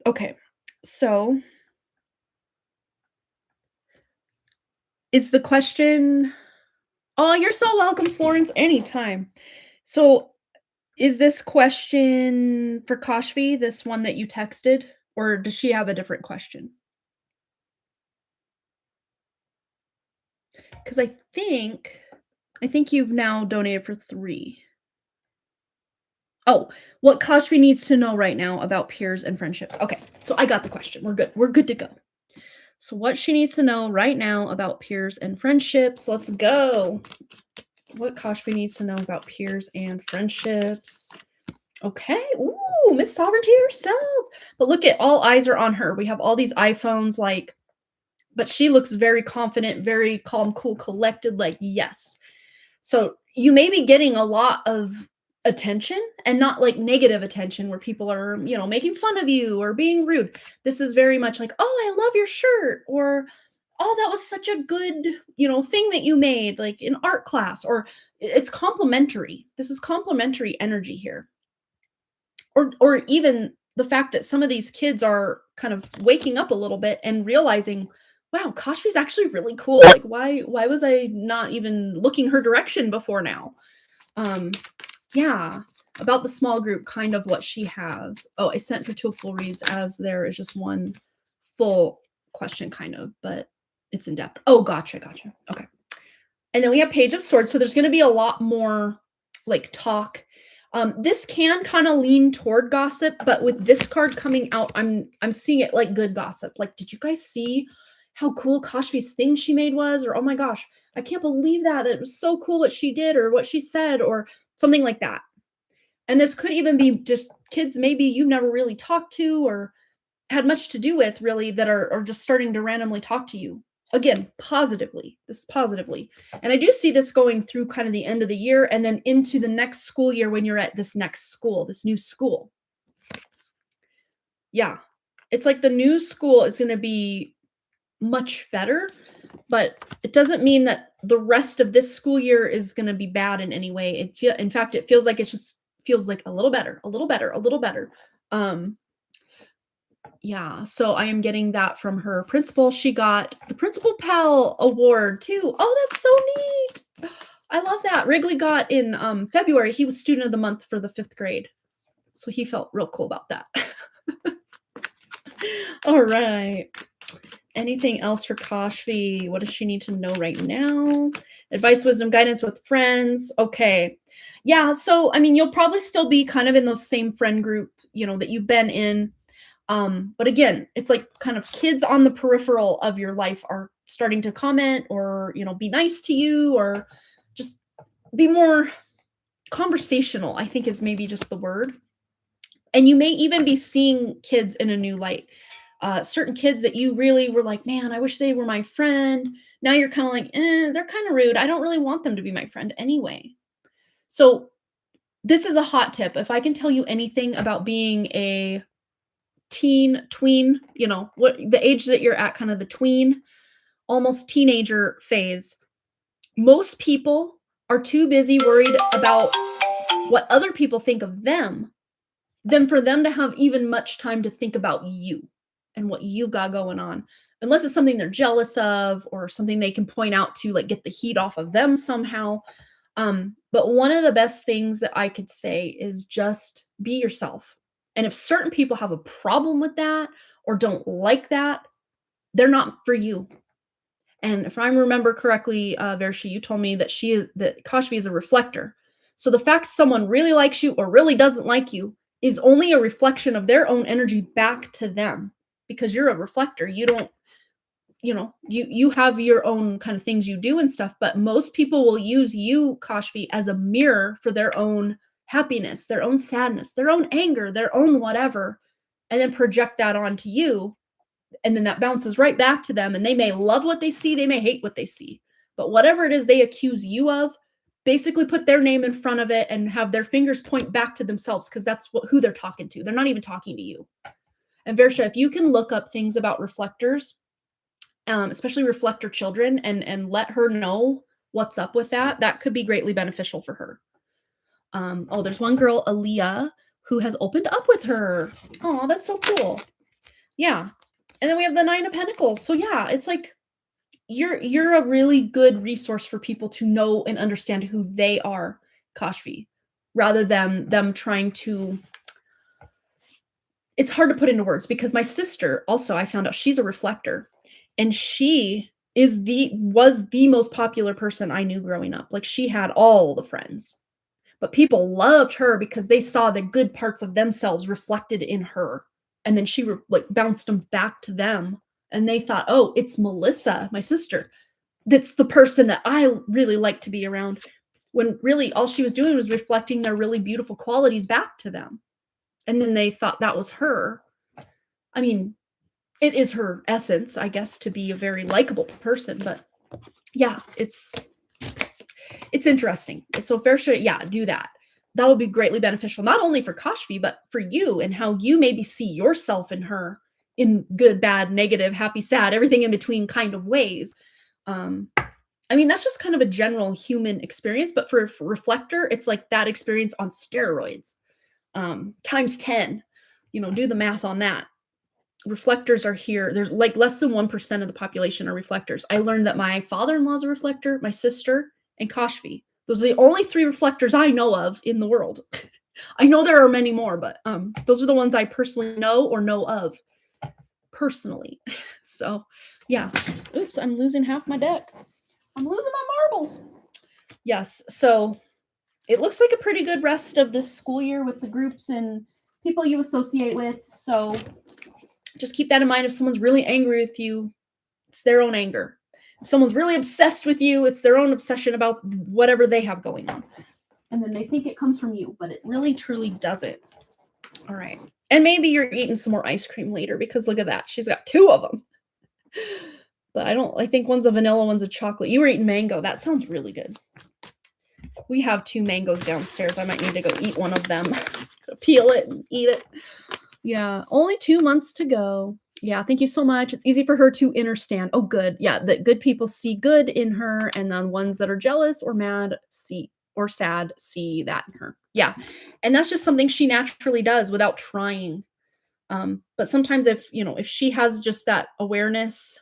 Okay, so is the question... Oh, you're so welcome, Florence, anytime. So is this question for Kashfi, this one that you texted, or does she have a different question? Because I think you've now donated for 3. Oh, what Kashfi needs to know right now about peers and friendships. Okay, so I got the question. We're good. We're good to go. So what she needs to know right now about peers and friendships. Let's go. What Kashfi needs to know about peers and friendships. Okay. Ooh, Miss Sovereignty herself. But look at, all eyes are on her. We have all these iPhones, like, but she looks very confident, very calm, cool, collected, like, yes. So you may be getting a lot of attention, and not like negative attention where people are, making fun of you or being rude. This is very much like, oh, I love your shirt, or oh, that was such a good, thing that you made, like in art class, or it's complimentary. This is complimentary energy here. Or even the fact that some of these kids are kind of waking up a little bit and realizing, wow, Kashfi's actually really cool. Like, why was I not even looking her direction before now? Yeah, about the small group, kind of what she has. Oh, I sent for 2 full reads, as there is just one full question, kind of, but it's in depth. Oh, gotcha. Okay. And then we have Page of Swords, so there's going to be a lot more like talk. This can kind of lean toward gossip, but with this card coming out, I'm seeing it like good gossip. Like, did you guys see how cool Kashfi's thing she made was? Or, oh my gosh, I can't believe that. It was so cool what she did or what she said, or something like that. And this could even be just kids maybe you've never really talked to or had much to do with, really, that are just starting to randomly talk to you. Again, positively. This is positively. And I do see this going through kind of the end of the year and then into the next school year when you're at this next school, this new school. Yeah. It's like the new school is going to be much better, but it doesn't mean that the rest of this school year is going to be bad in any way. In fact, it feels like feels like a little better, a little better, a little better. Yeah, so I am getting that from her principal. She got the Principal Pal Award too. Oh, that's so neat. I love that. Wrigley got in February. He was Student of the Month for the 5th grade. So he felt real cool about that. All right. Anything else for Kashfi? What does she need to know right now? Advice, wisdom, guidance with friends. Okay. Yeah, so I mean, you'll probably still be kind of in those same friend group, that you've been in. But again, it's like kind of kids on the peripheral of your life are starting to comment or, be nice to you, or just be more conversational, I think is maybe just the word. And you may even be seeing kids in a new light. Certain kids that you really were like, man, I wish they were my friend. Now you're kind of like, they're kind of rude. I don't really want them to be my friend anyway. So this is a hot tip. If I can tell you anything about being a tween, what the age that you're at, kind of the tween, almost teenager phase, most people are too busy worried about what other people think of them than for them to have even much time to think about you and what you've got going on, unless it's something they're jealous of or something they can point out to, like, get the heat off of them somehow. But one of the best things that I could say is just be yourself. And if certain people have a problem with that or don't like that, they're not for you. And if I remember correctly, Vershi, you told me that that Kashfi is a reflector. So the fact someone really likes you or really doesn't like you is only a reflection of their own energy back to them, because you're a reflector. You don't, you have your own kind of things you do and stuff, but most people will use you, Kashfi, as a mirror for their own happiness, their own sadness, their own anger, their own whatever, and then project that onto you. And then that bounces right back to them, and they may love what they see, they may hate what they see. But whatever it is they accuse you of, basically put their name in front of it and have their fingers point back to themselves, because that's who they're talking to. They're not even talking to you. And Versha, if you can look up things about reflectors, especially reflector children, and let her know what's up with that, that could be greatly beneficial for her. Oh, there's one girl, Aaliyah, who has opened up with her. Oh, that's so cool. Yeah. And then we have the Nine of Pentacles. So yeah, it's like you're a really good resource for people to know and understand who they are, Kashvi, rather than them trying to. It's hard to put into words, because my sister also, I found out she's a reflector, and she was the most popular person I knew growing up. Like, she had all the friends, but people loved her because they saw the good parts of themselves reflected in her. And then she like bounced them back to them. And they thought, oh, it's Melissa, my sister, that's the person that I really like to be around. When really all she was doing was reflecting their really beautiful qualities back to them. And then they thought that was her. I mean, it is her essence, I guess, to be a very likable person. But yeah, it's interesting. So Versha, yeah, do that. That would be greatly beneficial, not only for Kashvi, but for you, and how you maybe see yourself in her in good, bad, negative, happy, sad, everything in between kind of ways. I mean, that's just kind of a general human experience, but for reflector, it's like that experience on steroids, times 10. Do the math on that. Reflectors are here. There's like less than 1% of the population are reflectors. I learned that my father-in-law is a reflector, my sister, and Kashvi. Those are the only 3 reflectors I know of in the world. I know there are many more, but those are the ones I personally know or know of personally. So yeah. Oops, I'm losing half my deck. I'm losing my marbles. Yes, so it looks like a pretty good rest of this school year with the groups and people you associate with. So just keep that in mind. If someone's really angry with you, it's their own anger. If someone's really obsessed with you, it's their own obsession about whatever they have going on. And then they think it comes from you, but it really, truly doesn't. All right. And maybe you're eating some more ice cream later, because look at that. She's got 2 of them. But I think one's a vanilla, one's a chocolate. You were eating mango. That sounds really good. We have 2 mangoes downstairs. I might need to go eat one of them. Peel it and eat it. Yeah, only 2 months to go. Yeah, thank you so much. It's easy for her to understand. Oh, good. Yeah, that good people see good in her, and then ones that are jealous or mad or sad see that in her. Yeah, and that's just something she naturally does without trying. But sometimes if she has just that awareness,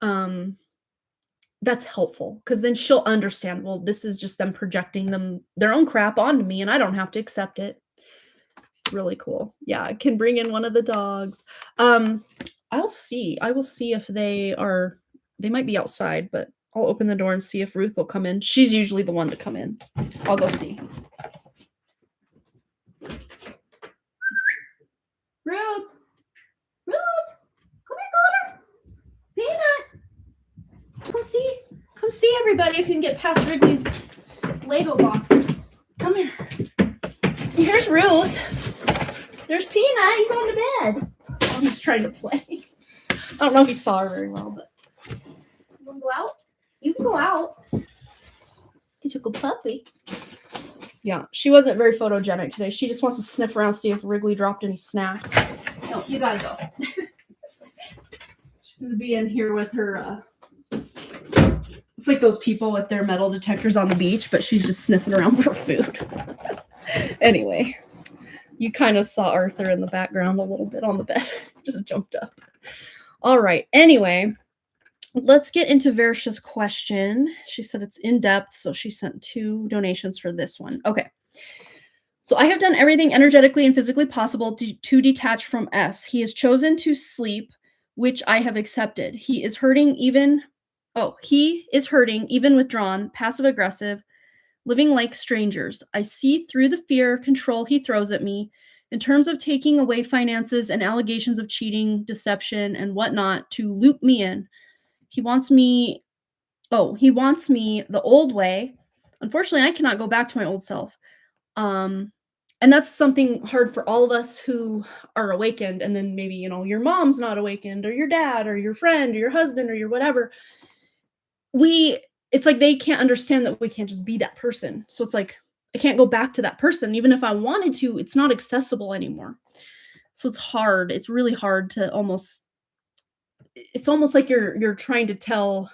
that's helpful, because then she'll understand, well, this is just them projecting their own crap onto me, and I don't have to accept it. Really cool. Yeah, I can bring in one of the dogs. I will see if they might be outside, but I'll open the door and see if Ruth will come in. She's usually the one to come in. I'll go see. Ruth, come here, daughter. Peanut, come see everybody if you can get past Wrigley's Lego boxes. Come here. Here's Ruth. There's Peanut. He's on the bed. Oh, he's trying to play. I don't know if he saw her very well, but you want to go out? You can go out. He's a good puppy. Yeah, she wasn't very photogenic today. She just wants to sniff around, see if Wrigley dropped any snacks. No, you gotta go. She's gonna be in here with her. It's like those people with their metal detectors on the beach, but she's just sniffing around for food. Anyway. You kind of saw Arthur in the background a little bit on the bed. Just jumped up. All right. Anyway, let's get into Versha's question. She said it's in depth, so she sent 2 donations for this one. Okay. So I have done everything energetically and physically possible to detach from S. He has chosen to sleep, which I have accepted. He is hurting, even withdrawn, passive aggressive, living like strangers. I see through the fear, control he throws at me in terms of taking away finances and allegations of cheating, deception, and whatnot to loop me in. He wants me the old way. Unfortunately, I cannot go back to my old self. And that's something hard for all of us who are awakened, and then maybe, your mom's not awakened, or your dad, or your friend, or your husband, or your whatever. It's like they can't understand that we can't just be that person. So it's like, I can't go back to that person. Even if I wanted to, it's not accessible anymore. So it's hard. It's really hard to it's almost like you're trying to tell,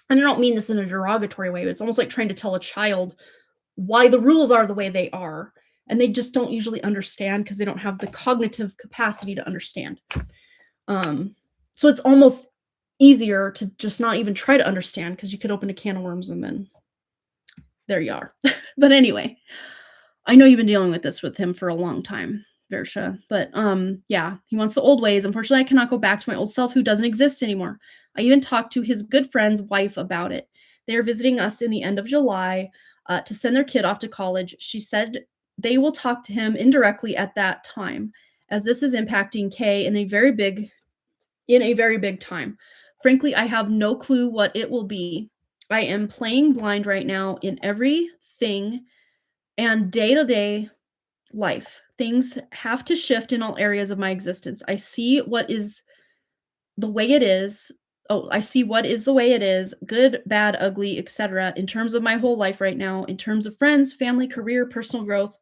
and I don't mean this in a derogatory way, but it's almost like trying to tell a child why the rules are the way they are. And they just don't usually understand because they don't have the cognitive capacity to understand. So it's almost easier to just not even try to understand, because you could open a can of worms and then there you are. But anyway, I know you've been dealing with this with him for a long time, Versha. But yeah, he wants the old ways. Unfortunately, I cannot go back to my old self who doesn't exist anymore. I even talked to his good friend's wife about it. They are visiting us in the end of July to send their kid off to college. She said they will talk to him indirectly at that time, as this is impacting Kay in a very big time. Frankly, I have no clue what it will be. I am playing blind right now in everything and day-to-day life. Things have to shift in all areas of my existence. I see what is the way it is. Oh, I see what is the way it is, good, bad, ugly, etc. in terms of my whole life right now, in terms of friends, family, career, personal growth.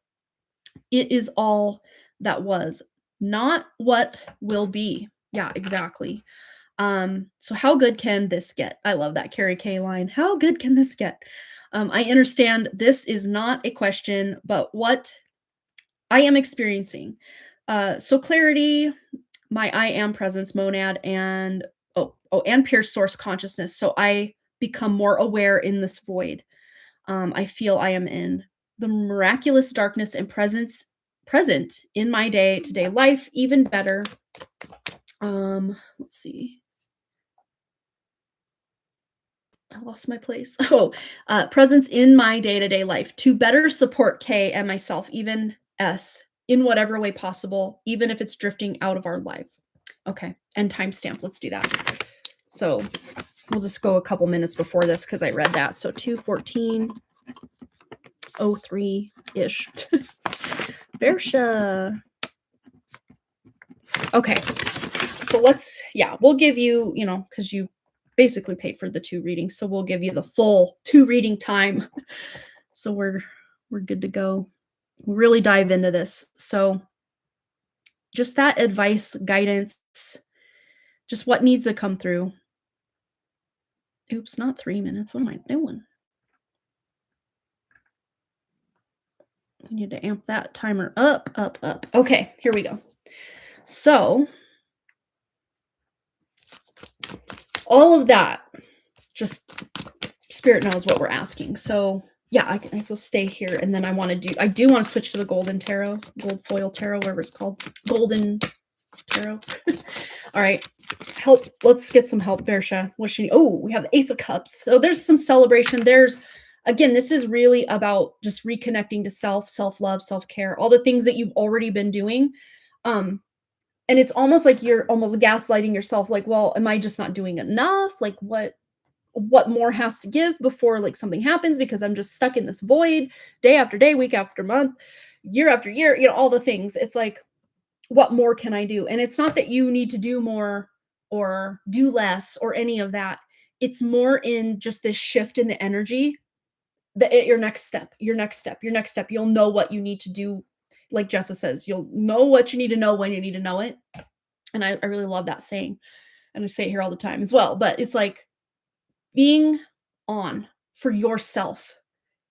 It is all that was, not what will be. Yeah, exactly. So how good can this get? I love that Carrie K line. How good can this get? I understand this is not a question, but what I am experiencing. So clarity, my I am presence monad, and and pure source consciousness. So I become more aware in this void. I feel I am in the miraculous darkness and present in my day-to-day life, even better. Let's see. I lost my place. Presence in my day-to-day life to better support K and myself, even S, in whatever way possible, even if it's drifting out of our life. Okay, and timestamp. Let's do that. So we'll just go a couple minutes before this because I read that. So 2:14:03-ish. Bersha. Okay. So we'll give you, because you basically paid for the 2 readings, so we'll give you the full 2 reading time. So we're good to go. We'll really dive into this. So just that advice, guidance, just what needs to come through. Oops, not 3 minutes. What am I doing? We need to amp that timer up. Okay, here we go. So all of that, just Spirit knows what we're asking. So yeah, I will stay here, and then I do want to switch to the golden tarot, gold foil tarot, whatever it's called, golden tarot. All right, help. Let's get some help, Bersha. We have the Ace of Cups. So there's some celebration. Again, this is really about just reconnecting to self-love, self-care, all the things that you've already been doing. And it's almost like you're almost gaslighting yourself, like, well, am I just not doing enough? Like, what more has to give before like something happens, because I'm just stuck in this void day after day, week after month, year after year, all the things. It's like, what more can I do? And it's not that you need to do more or do less or any of that. It's more in just this shift in the energy, that your next step, you'll know what you need to do. Like Jessa says, you'll know what you need to know when you need to know it. And I really love that saying. And I say it here all the time as well. But it's like being on for yourself.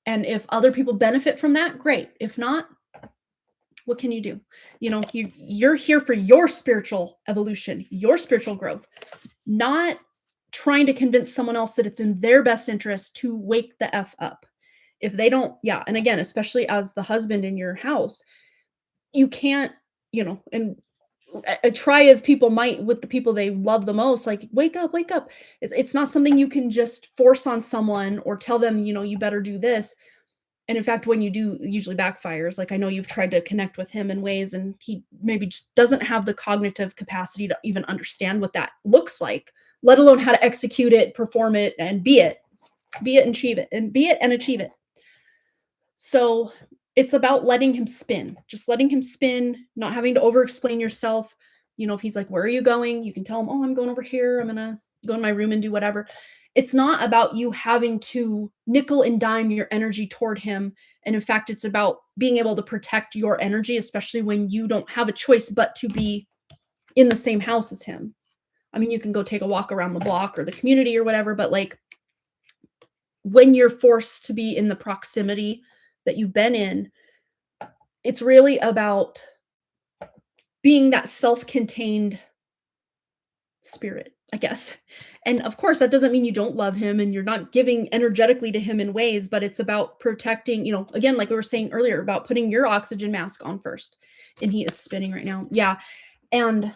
And if other people benefit from that, great. If not, what can you do? You're here for your spiritual evolution, your spiritual growth, not trying to convince someone else that it's in their best interest to wake the F up. If they don't, and again, especially as the husband in your house, you can't, and try as people might with the people they love the most, like, wake up. It's not something you can just force on someone or tell them, you better do this. And in fact, when you do, it usually backfires. Like, I know you've tried to connect with him in ways, and he maybe just doesn't have the cognitive capacity to even understand what that looks like, let alone how to execute it, perform it, and be it and achieve it. So it's about letting him spin, just letting him spin, not having to over explain yourself. You know, if he's like, where are you going? You can tell him, oh, I'm going over here. I'm going to go in my room and do whatever. It's not about you having to nickel and dime your energy toward him. And in fact, it's about being able to protect your energy, especially when you don't have a choice but to be in the same house as him. I mean, you can go take a walk around the block or the community or whatever, but like when you're forced to be in the proximity that you've been in, it's really about being that self-contained spirit, I guess. And of course, that doesn't mean you don't love him and you're not giving energetically to him in ways, but it's about protecting, you know, again, like we were saying earlier, about putting your oxygen mask on first. And he is spinning right now. Yeah. And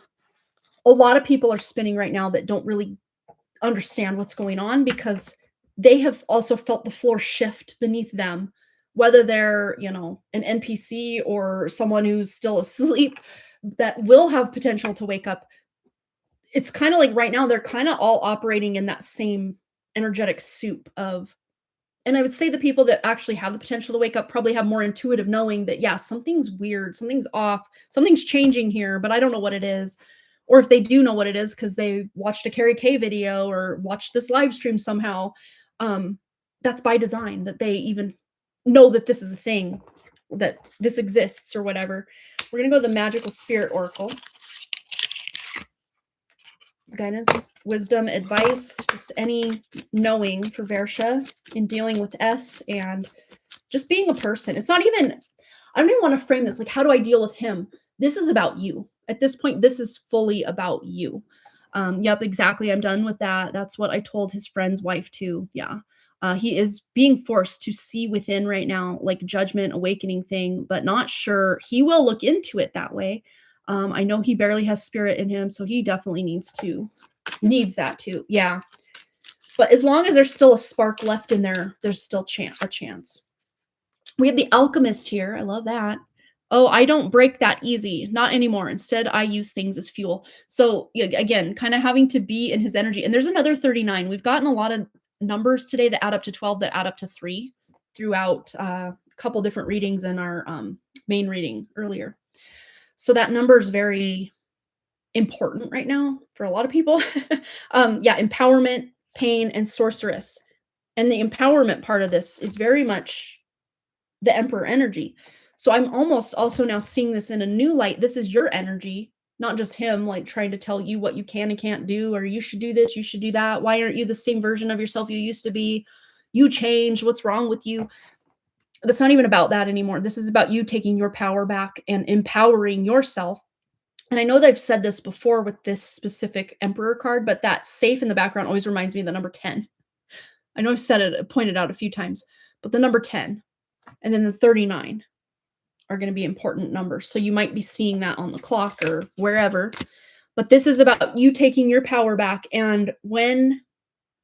a lot of people are spinning right now that don't really understand what's going on because they have also felt the floor shift beneath them, whether they're, you know, an NPC or someone who's still asleep that will have potential to wake up. It's kind of like right now they're kind of all operating in that same energetic soup of, and I would say the people that actually have the potential to wake up probably have more intuitive knowing that, yeah, something's weird, something's off, something's changing here, but I don't know what it is. Or if they do know what it is because they watched a Carrie K video or watched this live stream somehow, that's by design that they even know that this is a thing, that this exists or whatever. We're going to go to the Magical Spirit Oracle. Guidance, wisdom, advice, just any knowing for Versha in dealing with S and just being a person. It's not even, I don't even want to frame this like, how do I deal with him? This is about you. At this point, this is fully about you. Yep, exactly. I'm done with that. That's what I told his friend's wife too. Yeah. He is being forced to see within right now, like judgment, awakening thing, but not sure. He will look into it that way. I know he barely has spirit in him, so he definitely needs that too. Yeah. But as long as there's still a spark left in there, there's still a chance. We have the Alchemist here. I love that. Oh, I don't break that easy. Not anymore. Instead, I use things as fuel. So again, kind of having to be in his energy. And there's another 39. We've gotten a lot of numbers today that add up to 12, that add up to 3 throughout a couple different readings in our main reading earlier. So that number is very important right now for a lot of people. Yeah, empowerment, pain, and sorceress. And the empowerment part of this is very much the Emperor energy. So I'm almost also now seeing this in a new light. This is your energy, not just him like trying to tell you what you can and can't do, or you should do this, you should do that. Why aren't you the same version of yourself you used to be? You changed. What's wrong with you? That's not even about that anymore. This is about you taking your power back and empowering yourself. And I know that I've said this before with this specific Emperor card, but that safe in the background always reminds me of the number 10. I know I've said it, pointed out a few times, but the number 10 and then the 39 are going to be important numbers. So you might be seeing that on the clock or wherever, but this is about you taking your power back. And when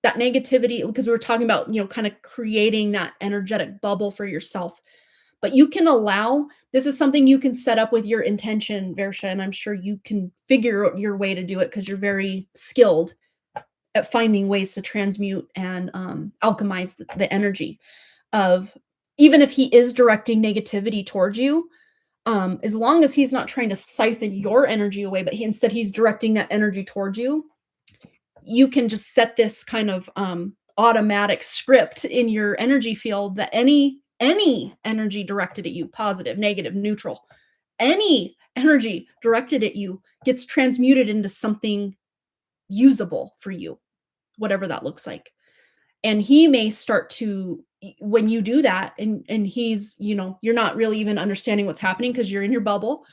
that negativity, because we were talking about, you know, kind of creating that energetic bubble for yourself, but you can allow, this is something you can set up with your intention, Versha, and I'm sure you can figure your way to do it because you're very skilled at finding ways to transmute and alchemize the energy of, even if he is directing negativity towards you, as long as he's not trying to siphon your energy away, but instead he's directing that energy towards you, you can just set this kind of automatic script in your energy field that any energy directed at you, positive, negative, neutral, any energy directed at you gets transmuted into something usable for you, whatever that looks like. And he may start to, when you do that, and he's, you know, you're not really even understanding what's happening because you're in your bubble,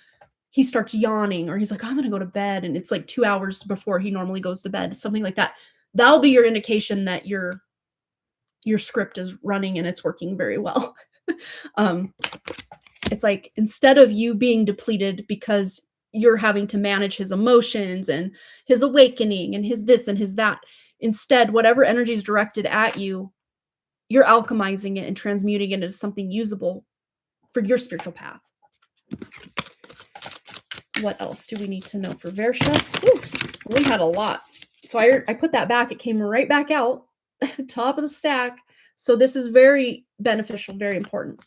he starts yawning, or he's like, I'm going to go to bed. And it's like 2 hours before he normally goes to bed, something like that. That'll be your indication that your script is running and it's working very well. It's like, instead of you being depleted because you're having to manage his emotions and his awakening and his this and his that, instead, whatever energy is directed at you, you're alchemizing it and transmuting it into something usable for your spiritual path. What else do we need to know for Versha? Ooh, we had a lot. So I put that back. It came right back out, top of the stack. So this is very beneficial, very important.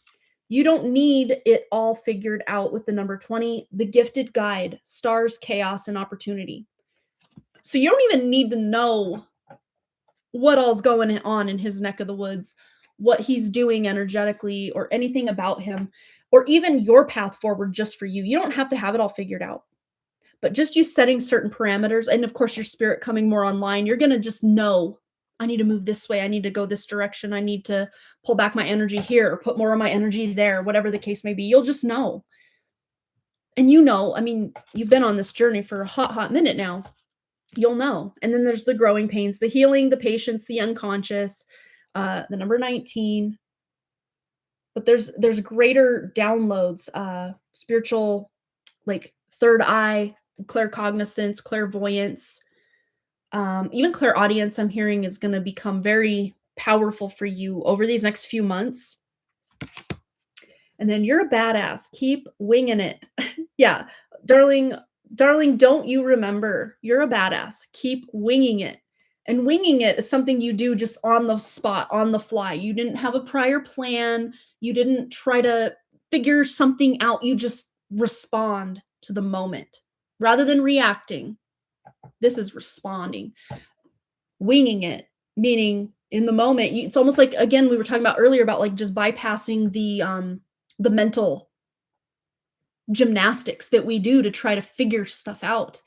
You don't need it all figured out with the number 20, the gifted guide, stars, chaos, and opportunity. So you don't even need to know what all's going on in his neck of the woods, what he's doing energetically, or anything about him, or even your path forward just for you. You don't have to have it all figured out. But just you setting certain parameters, and of course, your spirit coming more online, you're going to just know I need to move this way. I need to go this direction. I need to pull back my energy here or put more of my energy there, whatever the case may be. You'll just know. And you know, I mean, you've been on this journey for a hot minute now. You'll know. And then there's the growing pains, the healing, the patience, the unconscious, the number 19. But there's greater downloads, spiritual, like third eye, claircognizance, clairvoyance, even clairaudience, I'm hearing is going to become very powerful for you over these next few months. And then you're a badass. Keep winging it. Yeah, darling, don't you remember? You're a badass. Keep winging it. And winging it is something you do just on the spot, on the fly. You didn't have a prior plan. You didn't try to figure something out. You just respond to the moment rather than reacting. This is responding. Winging it, meaning in the moment, it's almost like, again, we were talking about earlier about like just bypassing the mental gymnastics that we do to try to figure stuff out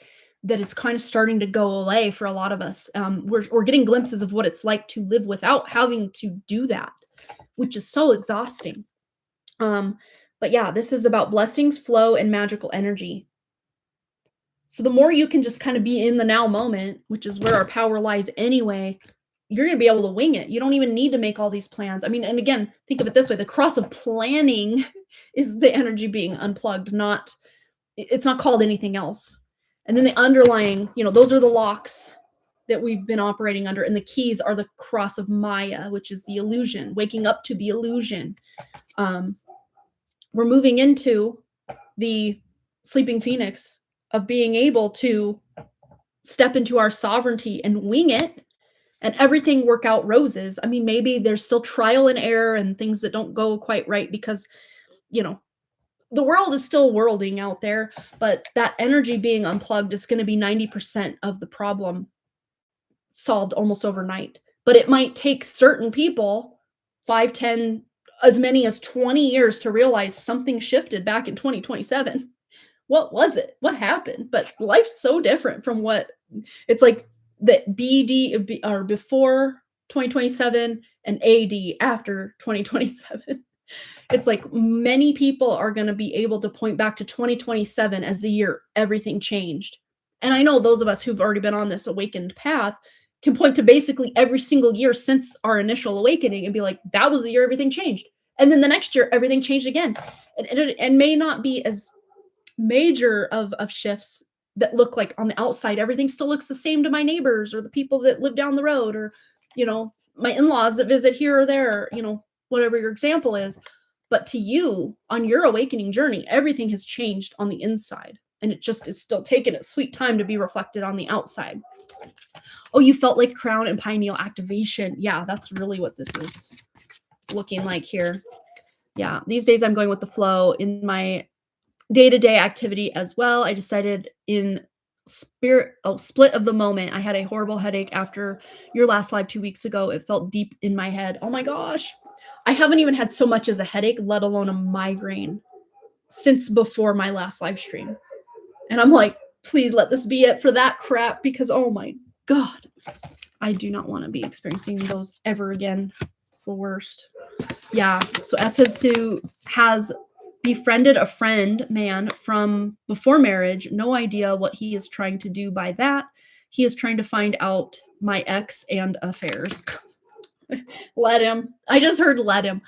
that is kind of starting to go away for a lot of us. We're getting glimpses of what it's like to live without having to do that, which is so exhausting. But yeah, this is about blessings, flow, and magical energy. So the more you can just kind of be in the now moment, which is where our power lies anyway, you're going to be able to wing it. You don't even need to make all these plans. I mean, and again, think of it this way. The cross of planning is the energy being unplugged, it's not called anything else. And then the underlying, those are the locks that we've been operating under. And the keys are the cross of Maya, which is the illusion, waking up to the illusion. We're moving into the sleeping phoenix of being able to step into our sovereignty and wing it and everything work out roses. I mean, maybe there's still trial and error and things that don't go quite right because, the world is still worlding out there, but that energy being unplugged is going to be 90% of the problem solved almost overnight. But it might take certain people 5, 10, as many as 20 years to realize something shifted back in 2027. What was it? What happened? But life's so different from what it's like that BD or before 2027 and AD after 2027. It's like many people are going to be able to point back to 2027 as the year everything changed. And I know those of us who've already been on this awakened path can point to basically every single year since our initial awakening and be like, that was the year everything changed. And then the next year, everything changed again. And may not be as major of shifts that look like on the outside, everything still looks the same to my neighbors or the people that live down the road or, my in-laws that visit here or there, whatever your example is. But to you, on your awakening journey, everything has changed on the inside. And it just is still taking its sweet time to be reflected on the outside. Oh, you felt like crown and pineal activation. Yeah, that's really what this is looking like here. Yeah, these days I'm going with the flow in my day-to-day activity as well. I decided in split of the moment. I had a horrible headache after your last live 2 weeks ago. It felt deep in my head. Oh my gosh. I haven't even had so much as a headache, let alone a migraine, since before my last live stream. And I'm like, please let this be it for that crap because, oh my God, I do not want to be experiencing those ever again. It's the worst. Yeah. So S has befriended a friend, man, from before marriage. No idea what he is trying to do by that. He is trying to find out my ex and affairs. Let him. I just heard let him.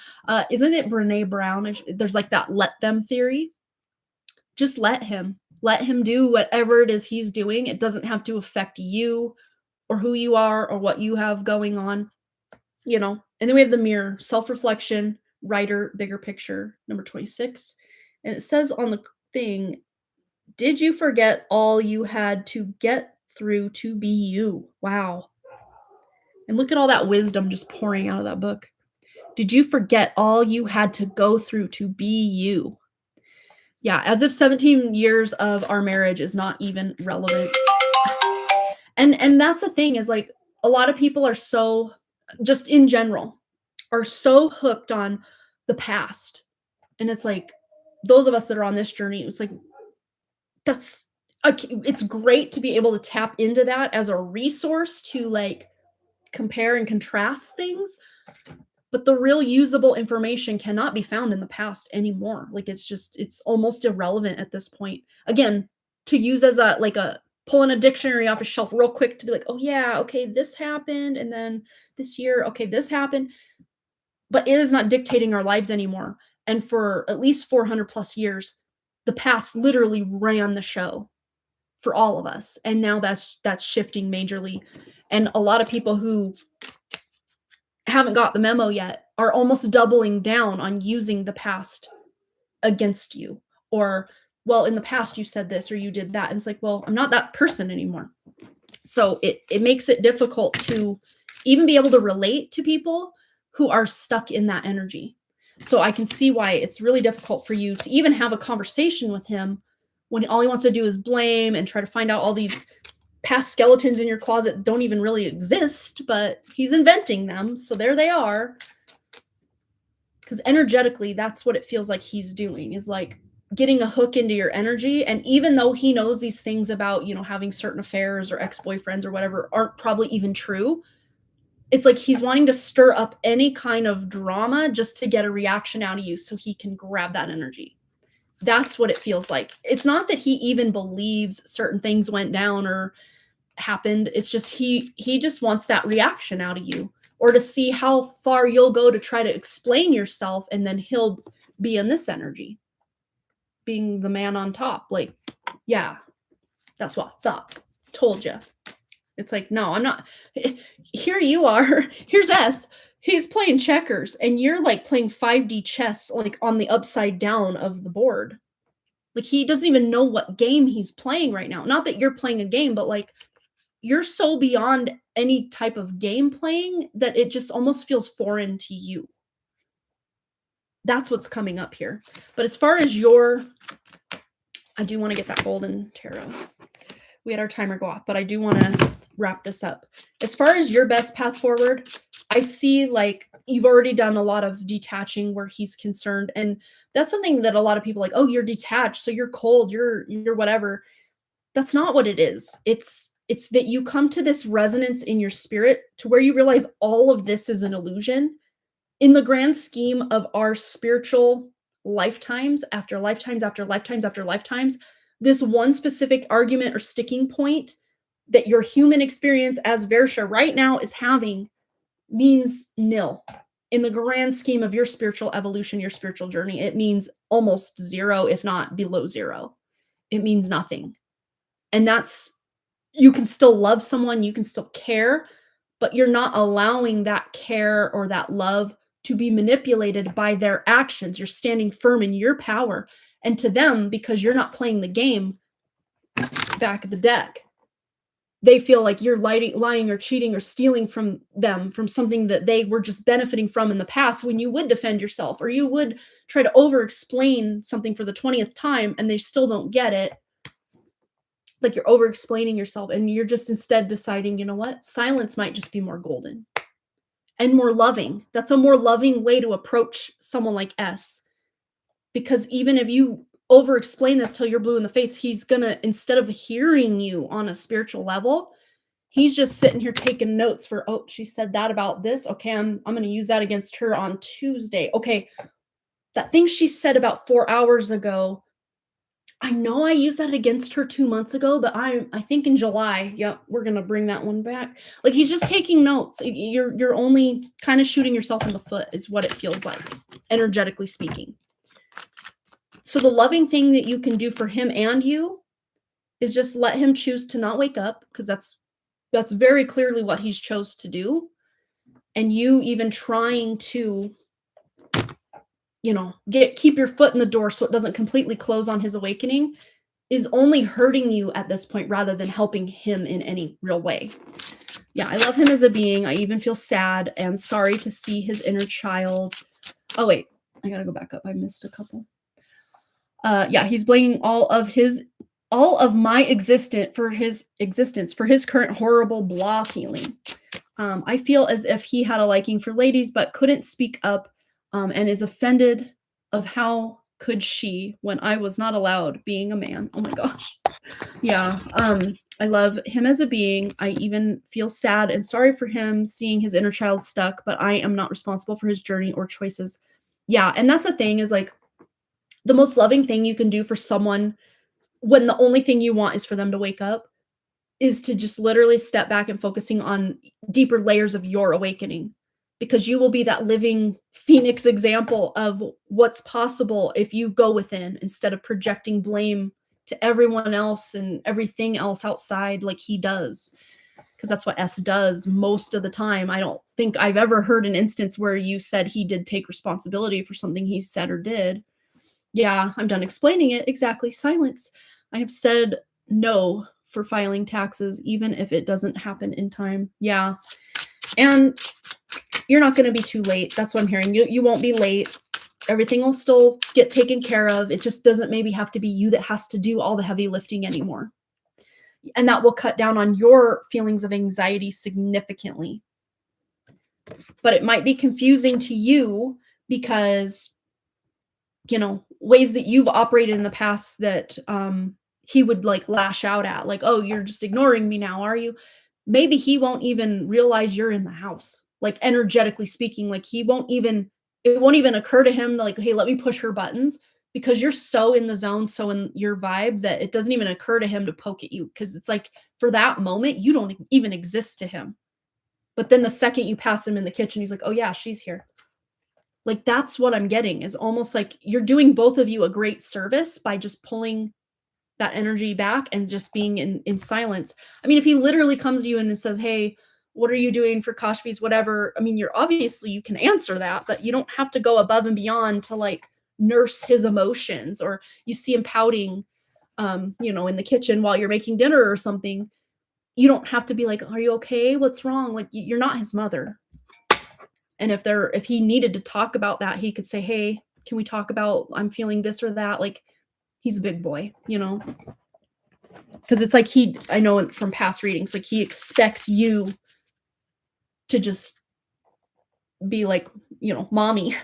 Isn't it Brene Brown? There's like that let them theory. Just let him. Let him do whatever it is he's doing. It doesn't have to affect you or who you are or what you have going on, And then we have the mirror, self-reflection, writer, bigger picture, number 26. And it says on the thing, did you forget all you had to get through to be you? Wow. And look at all that wisdom just pouring out of that book. Did you forget all you had to go through to be you? Yeah, as if 17 years of our marriage is not even relevant. And that's the thing is like a lot of people are so just in general are so hooked on the past. And it's like those of us that are on this journey, it's like that's it's great to be able to tap into that as a resource to like compare and contrast things, but the real usable information cannot be found in the past anymore. Like it's almost irrelevant at this point. Again, to use as a like a pulling a dictionary off a shelf real quick to be like, oh yeah, okay, this happened, and then this year, okay, this happened, but it is not dictating our lives anymore. And for at least 400 plus years, the past literally ran the show for all of us. And now that's shifting majorly. And a lot of people who haven't got the memo yet are almost doubling down on using the past against you. Or, well, in the past you said this or you did that. And it's like, well, I'm not that person anymore. So it makes it difficult to even be able to relate to people who are stuck in that energy. So I can see why it's really difficult for you to even have a conversation with him when all he wants to do is blame and try to find out all these past skeletons in your closet don't even really exist, but he's inventing them. So there they are. Because energetically, that's what it feels like he's doing, is like getting a hook into your energy. And even though he knows these things about, you know, having certain affairs or ex-boyfriends or whatever aren't probably even true, it's like he's wanting to stir up any kind of drama just to get a reaction out of you so he can grab that energy. That's what it feels like. It's not that he even believes certain things went down or happened. It's just he just wants that reaction out of you, or to see how far you'll go to try to explain yourself, and then he'll be in this energy, being the man on top. Like, yeah, that's what I thought. Told you. It's like, no, I'm not. Here you are. Here's S. He's playing checkers, and you're like playing 5D chess, like on the upside down of the board. Like, he doesn't even know what game he's playing right now. Not that you're playing a game, but like, you're so beyond any type of game playing that it just almost feels foreign to you. That's what's coming up here. But as far as I do want to get that golden tarot. We had our timer go off, but I do want to wrap this up. As far as your best path forward, I see like you've already done a lot of detaching where he's concerned. And that's something that a lot of people like, oh, you're detached, so you're cold, you're whatever. That's not what it is. It's that you come to this resonance in your spirit to where you realize all of this is an illusion. In the grand scheme of our spiritual lifetimes, after lifetimes, after lifetimes, after lifetimes, this one specific argument or sticking point that your human experience as Versha right now is having means nil. In the grand scheme of your spiritual evolution, your spiritual journey, it means almost zero, if not below zero. It means nothing. And that's, you can still love someone, you can still care, but you're not allowing that care or that love to be manipulated by their actions. You're standing firm in your power. And to them, because you're not playing the game back of the deck, they feel like you're lying or cheating or stealing from them from something that they were just benefiting from in the past, when you would defend yourself or you would try to over-explain something for the 20th time and they still don't get it. Like, you're over-explaining yourself and you're just instead deciding, you know what? Silence might just be more golden and more loving. That's a more loving way to approach someone like S. Because even if you over-explain this till you're blue in the face, he's gonna, instead of hearing you on a spiritual level, he's just sitting here taking notes for, oh, she said that about this. Okay, I'm gonna use that against her on Tuesday. Okay, that thing she said about 4 hours ago, I know I used that against her 2 months ago, but I think in July, yep, we're gonna bring that one back. Like, he's just taking notes. You're only kind of shooting yourself in the foot is what it feels like, energetically speaking. So the loving thing that you can do for him and you is just let him choose to not wake up, because that's very clearly what he's chose to do. And you even trying to, you know, keep your foot in the door so it doesn't completely close on his awakening is only hurting you at this point rather than helping him in any real way. Yeah, I love him as a being. I even feel sad and sorry to see his inner child. Oh, wait. I gotta go back up. I missed a couple. Yeah, he's blaming all of my existence for his current horrible blah feeling. I feel as if he had a liking for ladies but couldn't speak up, and is offended of how could she when I was not allowed being a man. Oh my gosh. Yeah. I love him as a being. I even feel sad and sorry for him seeing his inner child stuck, but I am not responsible for his journey or choices. Yeah, and that's the thing is like the most loving thing you can do for someone when the only thing you want is for them to wake up is to just literally step back and focusing on deeper layers of your awakening, because you will be that living phoenix example of what's possible if you go within instead of projecting blame to everyone else and everything else outside like he does, because that's what S does most of the time. I don't think I've ever heard an instance where you said he did take responsibility for something he said or did. Yeah, I'm done explaining it. Exactly. Silence. I have said no for filing taxes, even if it doesn't happen in time. Yeah. And you're not going to be too late. That's what I'm hearing. You won't be late. Everything will still get taken care of. It just doesn't maybe have to be you that has to do all the heavy lifting anymore. And that will cut down on your feelings of anxiety significantly. But it might be confusing to you because, ways that you've operated in the past that he would like lash out at, like, oh, you're just ignoring me now, are you? Maybe he won't even realize you're in the house, like energetically speaking, like it won't even occur to him like, hey, let me push her buttons, because you're so in the zone, so in your vibe that it doesn't even occur to him to poke at you, because it's like for that moment you don't even exist to him. But then the second you pass him in the kitchen, he's like, oh yeah, she's here. Like that's what I'm getting, is almost like you're doing both of you a great service by just pulling that energy back and just being in silence. I mean, if he literally comes to you and says, hey, what are you doing for Kashfi's whatever, I mean, you're obviously, you can answer that, but you don't have to go above and beyond to like nurse his emotions, or you see him pouting in the kitchen while you're making dinner or something. You don't have to be like, are you okay, what's wrong? Like you're not his mother. And if he needed to talk about that, he could say, hey, can we talk about, I'm feeling this or that? Like he's a big boy, because it's like I know from past readings, like he expects you to just be like, mommy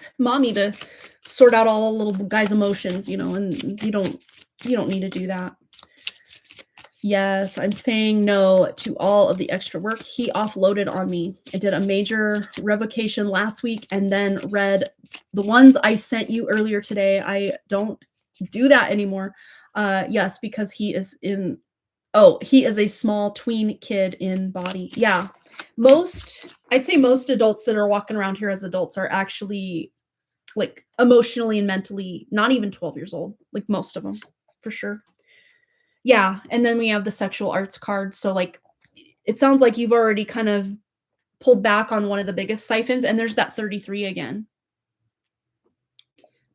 to sort out all the little guy's emotions, and you don't need to do that. Yes, I'm saying no to all of the extra work he offloaded on me. I did a major revocation last week and then read the ones I sent you earlier today. I don't do that anymore. Yes, because he is a small tween kid in body. Yeah. I'd say most adults that are walking around here as adults are actually like emotionally and mentally not even 12 years old. Like most of them, for sure. Yeah, and then we have the sexual arts card. So like it sounds like you've already kind of pulled back on one of the biggest siphons, and there's that 33 again.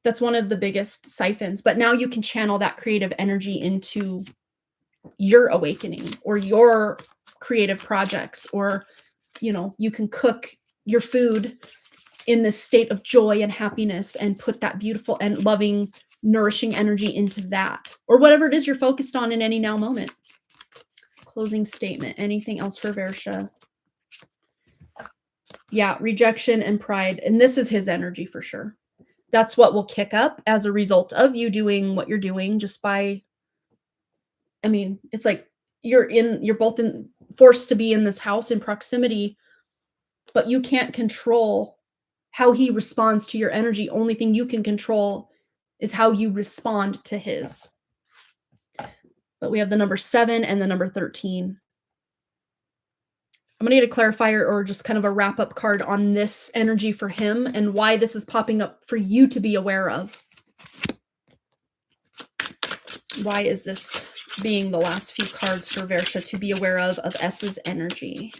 That's one of the biggest siphons, but now you can channel that creative energy into your awakening or your creative projects, or you can cook your food in this state of joy and happiness and put that beautiful and loving, nourishing energy into that, or whatever it is you're focused on in any now moment. Closing statement. Anything else for Versha? Yeah, rejection and pride. And this is his energy for sure. That's what will kick up as a result of you doing what you're doing, just by, I mean, it's like you're both forced to be in this house in proximity, but you can't control how he responds to your energy. Only thing you can control is how you respond to his. But we have the number 7 and the number 13. I'm going to get a clarifier or just kind of a wrap-up card on this energy for him and why this is popping up for you to be aware of. Why is this being the last few cards for Versha to be aware of S's energy?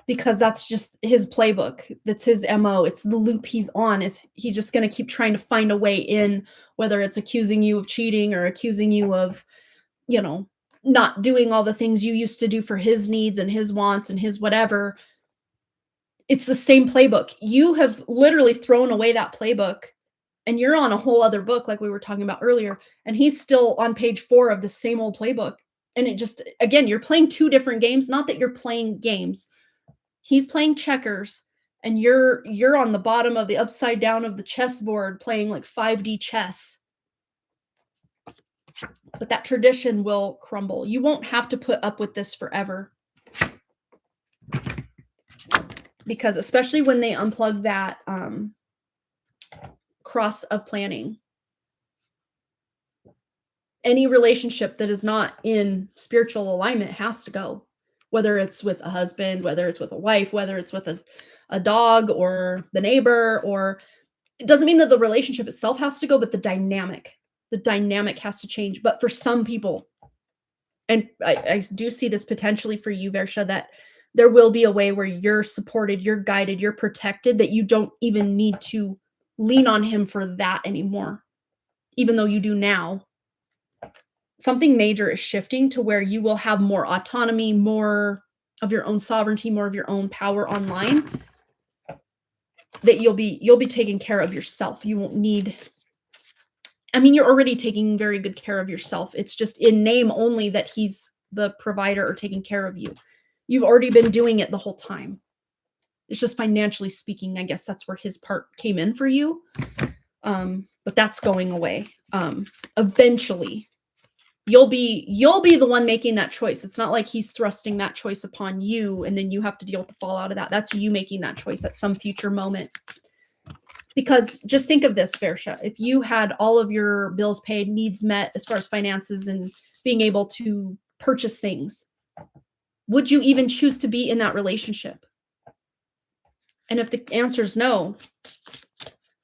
Because that's just his playbook. That's his MO. It's the loop he's on. Is he's just going to keep trying to find a way in, whether it's accusing you of cheating or accusing you of, not doing all the things you used to do for his needs and his wants and his whatever. It's the same playbook. You have literally thrown away that playbook and you're on a whole other book like we were talking about earlier, and he's still on page 4 of the same old playbook. And it just, again, you're playing 2 different games, not that you're playing games. He's playing checkers and you're on the bottom of the upside down of the chessboard playing like 5D chess. But that tradition will crumble. You won't have to put up with this forever. Because especially when they unplug that cross of planning, any relationship that is not in spiritual alignment has to go. Whether it's with a husband, whether it's with a wife, whether it's with a dog or the neighbor, or it doesn't mean that the relationship itself has to go, but the dynamic has to change. But for some people, and I do see this potentially for you, Versha, that there will be a way where you're supported, you're guided, you're protected, that you don't even need to lean on him for that anymore, even though you do now. Something major is shifting to where you will have more autonomy, more of your own sovereignty, more of your own power online, that you'll be taking care of yourself. You won't need, I mean, you're already taking very good care of yourself. It's just in name only that he's the provider or taking care of you. You've already been doing it the whole time. It's just financially speaking, I guess that's where his part came in for you. But that's going away. Eventually, you'll be the one making that choice. It's not like he's thrusting that choice upon you and then you have to deal with the fallout of that. That's you making that choice at some future moment. Because just think of this, Versha. If you had all of your bills paid, needs met as far as finances and being able to purchase things, would you even choose to be in that relationship? And if the answer is no,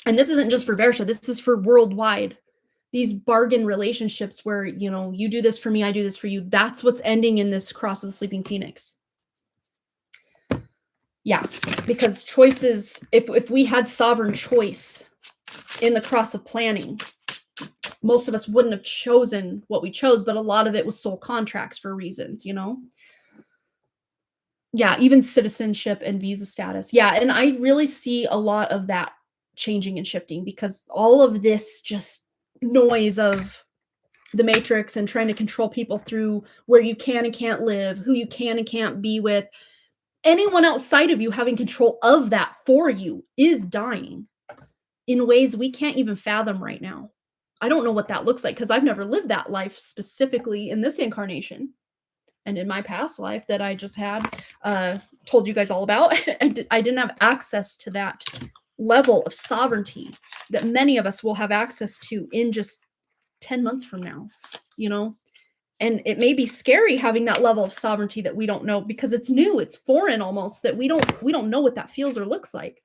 and this isn't just for Versha, this is for worldwide, these bargain relationships where, you know, you do this for me, I do this for you, that's what's ending in this cross of the sleeping phoenix. Yeah, because choices, if we had sovereign choice in the cross of planning, most of us wouldn't have chosen what we chose, but a lot of it was soul contracts for reasons, you know? Yeah, even citizenship and visa status. Yeah, and I really see a lot of that changing and shifting because all of this just noise of the matrix and trying to control people through where you can and can't live, who you can and can't be with, anyone outside of you having control of that for you is dying in ways we can't even fathom right now. I don't know what that looks like because I've never lived that life specifically in this incarnation. And in my past life that I just had, told you guys all about, I didn't have access to that level of sovereignty that many of us will have access to in just 10 months from now, you know? And it may be scary having that level of sovereignty that we don't know because it's new, it's foreign almost, that we don't know what that feels or looks like.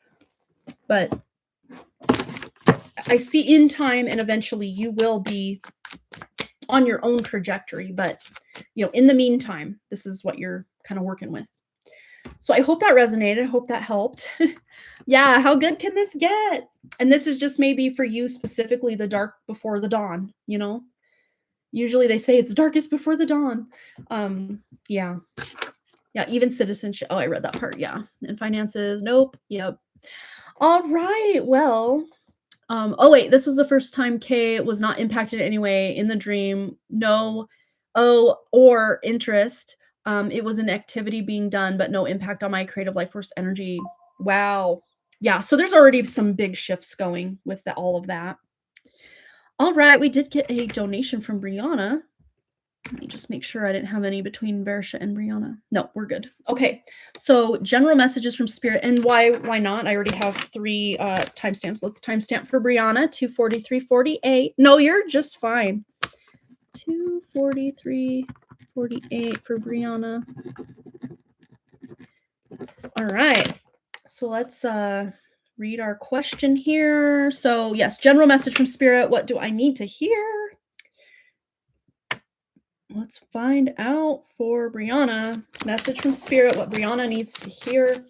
But I see in time and eventually you will be on your own trajectory. But, you know, in the meantime, this is what you're kind of working with. So I hope that resonated. I hope that helped. Yeah, how good can this get? And this is just maybe for you specifically, the dark before the dawn, you know? Usually they say it's darkest before the dawn. Yeah. Yeah, even citizenship. Oh, I read that part. Yeah. And finances. Nope. Yep. All right. Well, oh wait, this was the first time Kay was not impacted in any way in the dream. No. Oh, or interest. It was an activity being done, but no impact on my creative life force energy. Wow. Yeah. So there's already some big shifts going with all of that. All right. We did get a donation from Brianna. Let me just make sure I didn't have any between Versha and Brianna. No, we're good. Okay. So general messages from Spirit. And why not? I already have 3 timestamps. Let's timestamp for Brianna, 2:43:48. No, you're just fine. 2:43:48 for Brianna. All right. So let's read our question here. So yes, general message from Spirit. What do I need to hear? Let's find out for Brianna. Message from Spirit, what Brianna needs to hear.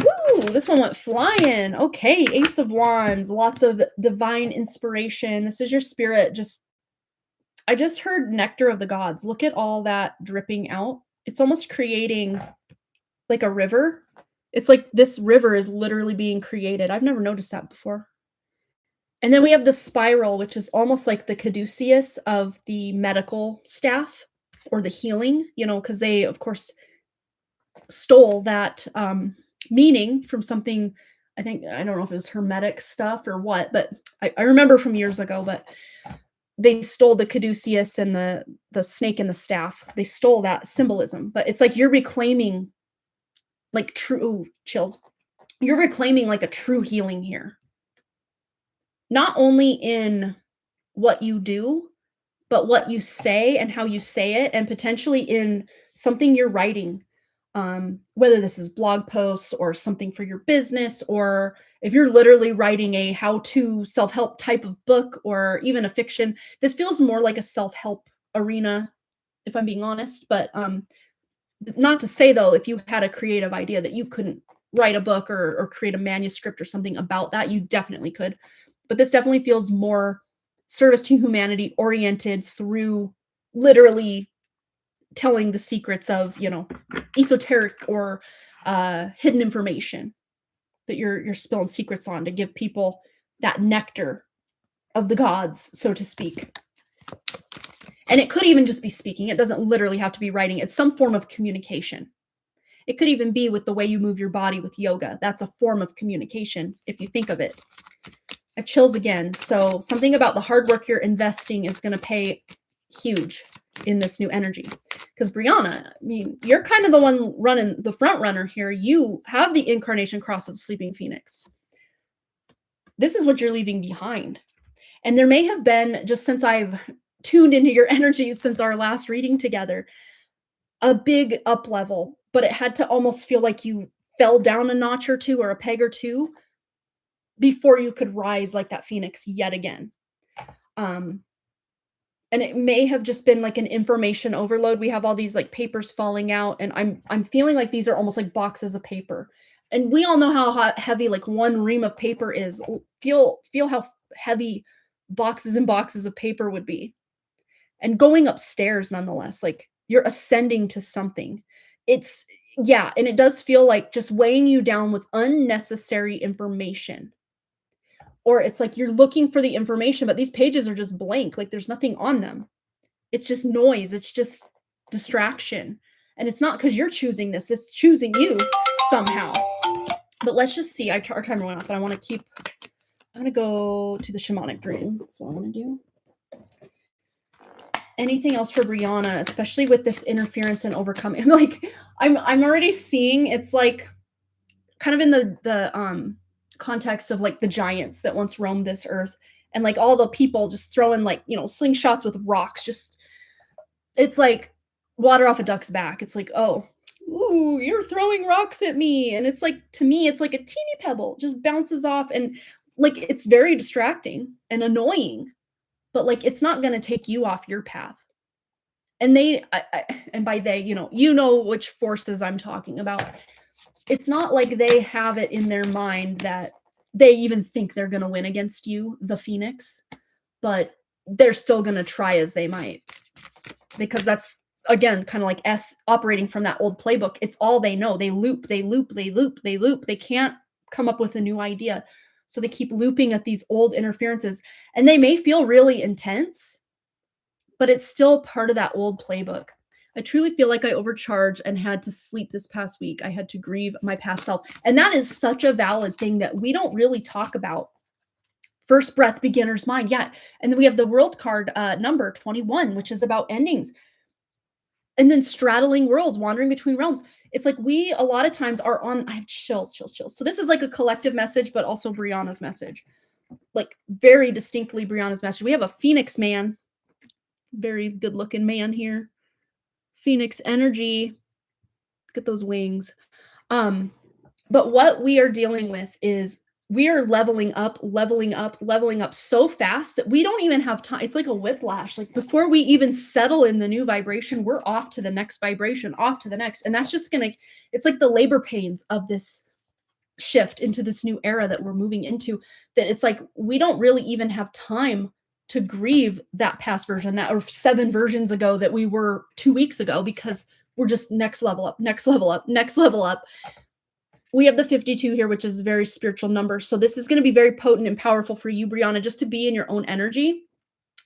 Woo! This one went flying. Okay, Ace of Wands. Lots of divine inspiration. This is your Spirit just I just heard nectar of the gods. Look at all that dripping out. It's almost creating like a river. It's like this river is literally being created. I've never noticed that before. And then we have the spiral, which is almost like the caduceus of the medical staff or the healing, because they, of course, stole that meaning from something. I don't know if it was Hermetic stuff or what, but I remember from years ago, but they stole the caduceus and the snake and the staff. They stole that symbolism, but it's like you're reclaiming like true chills. You're reclaiming like a true healing here. Not only in what you do, but what you say and how you say it, and potentially in something you're writing, whether this is blog posts or something for your business, or if you're literally writing a how-to self-help type of book or even a fiction. This feels more like a self-help arena, if I'm being honest. But not to say, though, if you had a creative idea that you couldn't write a book or create a manuscript or something about that, you definitely could. But this definitely feels more service to humanity oriented through literally telling the secrets of, esoteric or hidden information that you're spilling secrets on to give people that nectar of the gods, so to speak. And it could even just be speaking. It doesn't literally have to be writing. It's some form of communication. It could even be with the way you move your body with yoga. That's a form of communication, if you think of it. I have chills again. So something about the hard work you're investing is going to pay huge in this new energy. Because Brianna, I mean, you're kind of the one running, the front runner here. You have the incarnation cross of the sleeping phoenix. This is what you're leaving behind. And there may have been, just since I've tuned into your energy since our last reading together, a big up level, but it had to almost feel like you fell down a notch or two or a peg or two before you could rise like that phoenix yet again. And it may have just been like an information overload. We have all these like papers falling out, and I'm feeling like these are almost like boxes of paper. And we all know how heavy like one ream of paper is. Feel how heavy boxes and boxes of paper would be. And going upstairs nonetheless, like you're ascending to something. And it does feel like just weighing you down with unnecessary information. Or it's like you're looking for the information, but these pages are just blank. Like there's nothing on them. It's just noise. It's just distraction. And it's not because you're choosing this. It's choosing you somehow. But let's just see. Our timer went off, but I'm going to go to the shamanic dream. That's what I want to do. Anything else for Brianna, especially with this interference and overcoming? Like I'm already seeing it's like kind of in the context of like the giants that once roamed this earth, and like all the people just throwing like, slingshots with rocks. Just, it's like water off a duck's back. It's like, oh, ooh, you're throwing rocks at me. And it's like, to me, it's like a teeny pebble just bounces off, and like it's very distracting and annoying, but like it's not going to take you off your path. And and by they, you know which forces I'm talking about. It's not like they have it in their mind that they even think they're going to win against you, the Phoenix, but they're still going to try as they might, because that's, again, kind of like operating from that old playbook. It's all they know. They loop. They can't come up with a new idea. So they keep looping at these old interferences, and they may feel really intense, but it's still part of that old playbook. I truly feel like I overcharged and had to sleep this past week. I had to grieve my past self. And that is such a valid thing that we don't really talk about. First breath, beginner's mind. Yeah. And then we have the world card number 21, which is about endings. And then straddling worlds, wandering between realms. It's like we a lot of times are on, I have chills. So this is like a collective message, but also Brianna's message. Like very distinctly Brianna's message. We have a Phoenix man, very good looking man here. Phoenix energy. Look at those wings. But what we are dealing with is we are leveling up so fast that we don't even have time. It's like a whiplash. Like before we even settle in the new vibration, we're off to the next vibration, off to the next. And that's just it's like the labor pains of this shift into this new era that we're moving into, that it's like we don't really even have time to grieve that past version, that or 7 versions ago that we were 2 weeks ago, because we're just next level up, next level up, next level up. We have the 52 here, which is a very spiritual number. So this is going to be very potent and powerful for you, Brianna, just to be in your own energy.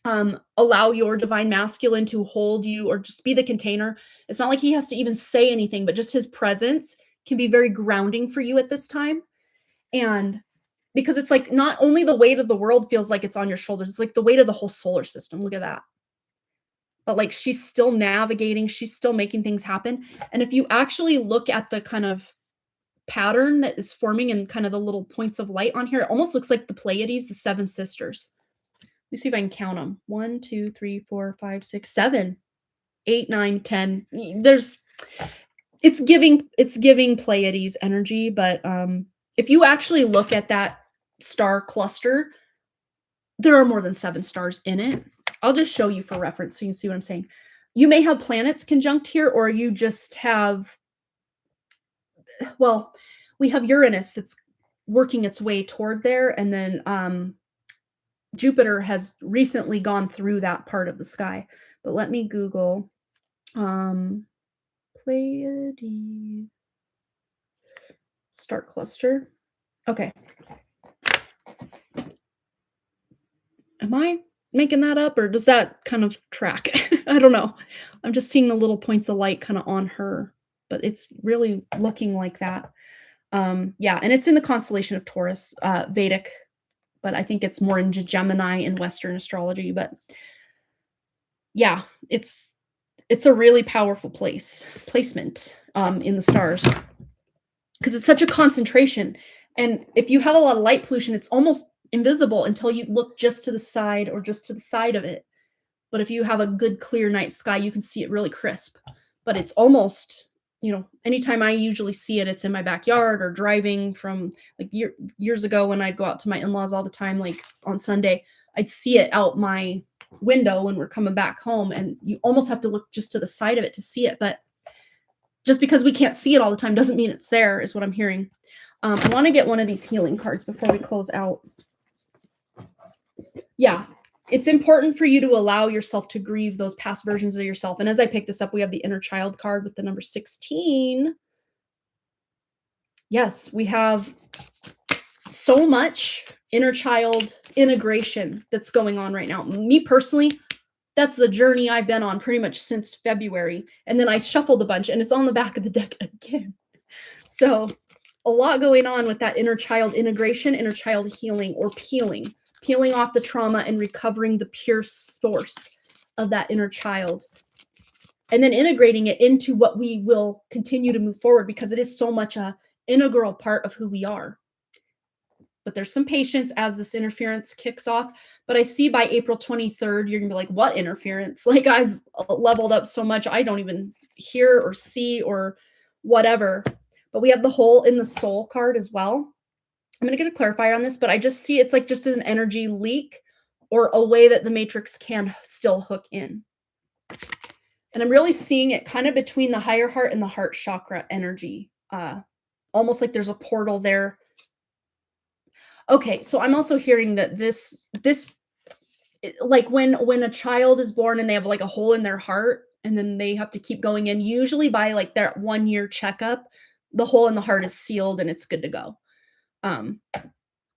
Allow your divine masculine to hold you or just be the container. It's not like he has to even say anything, but just his presence can be very grounding for you at this time. And because it's like not only the weight of the world feels like it's on your shoulders, it's like the weight of the whole solar system. Look at that. But like she's still navigating, she's still making things happen. And if you actually look at the kind of pattern that is forming and kind of the little points of light on here, it almost looks like the Pleiades, the 7 sisters. Let me see if I can count them. 1, 2, 3, 4, 5, 6, 7, 8, 9, 10. It's giving Pleiades energy, but if you actually look at that star cluster, there are more than 7 stars in it. I'll just show you for reference so you can see what I'm saying. You may have planets conjunct here, or you just have, well, we have Uranus that's working its way toward there, and then Jupiter has recently gone through that part of the sky. But let me Google Pleiades star cluster. Okay. Am I making that up, or does that kind of track? I don't know. I'm just seeing the little points of light kind of on her, but it's really looking like that. Yeah, and it's in the constellation of Taurus, Vedic, but I think it's more in Gemini in Western astrology. But yeah, it's a really powerful placement in the stars, because it's such a concentration. And if you have a lot of light pollution, it's almost invisible until you look just to the side or just to the side of it. But if you have a good clear night sky, you can see it really crisp. But it's almost, anytime I usually see it, it's in my backyard or driving from like years ago when I'd go out to my in-laws all the time, like on Sunday, I'd see it out my window when we're coming back home, and you almost have to look just to the side of it to see it. But just because we can't see it all the time doesn't mean it's there, is what I'm hearing. I want to get one of these healing cards before we close out. Yeah, it's important for you to allow yourself to grieve those past versions of yourself. And as I pick this up, we have the inner child card with the number 16. Yes, we have so much inner child integration that's going on right now. Me personally, that's the journey I've been on pretty much since February. And then I shuffled a bunch and it's on the back of the deck again. So a lot going on with that inner child integration, inner child healing, or peeling off the trauma and recovering the pure source of that inner child. And then integrating it into what we will continue to move forward, because it is so much a integral part of who we are. But there's some patience as this interference kicks off. But I see by April 23rd, you're going to be like, what interference? Like, I've leveled up so much, I don't even hear or see or whatever. But we have the hole in the soul card as well. I'm going to get a clarifier on this, but I just see it's like just an energy leak or a way that the matrix can still hook in. And I'm really seeing it kind of between the higher heart and the heart chakra energy. Almost like there's a portal there. Okay, so I'm also hearing that this like when a child is born and they have like a hole in their heart and then they have to keep going in, usually by like their 1-year checkup, the hole in the heart is sealed and it's good to go.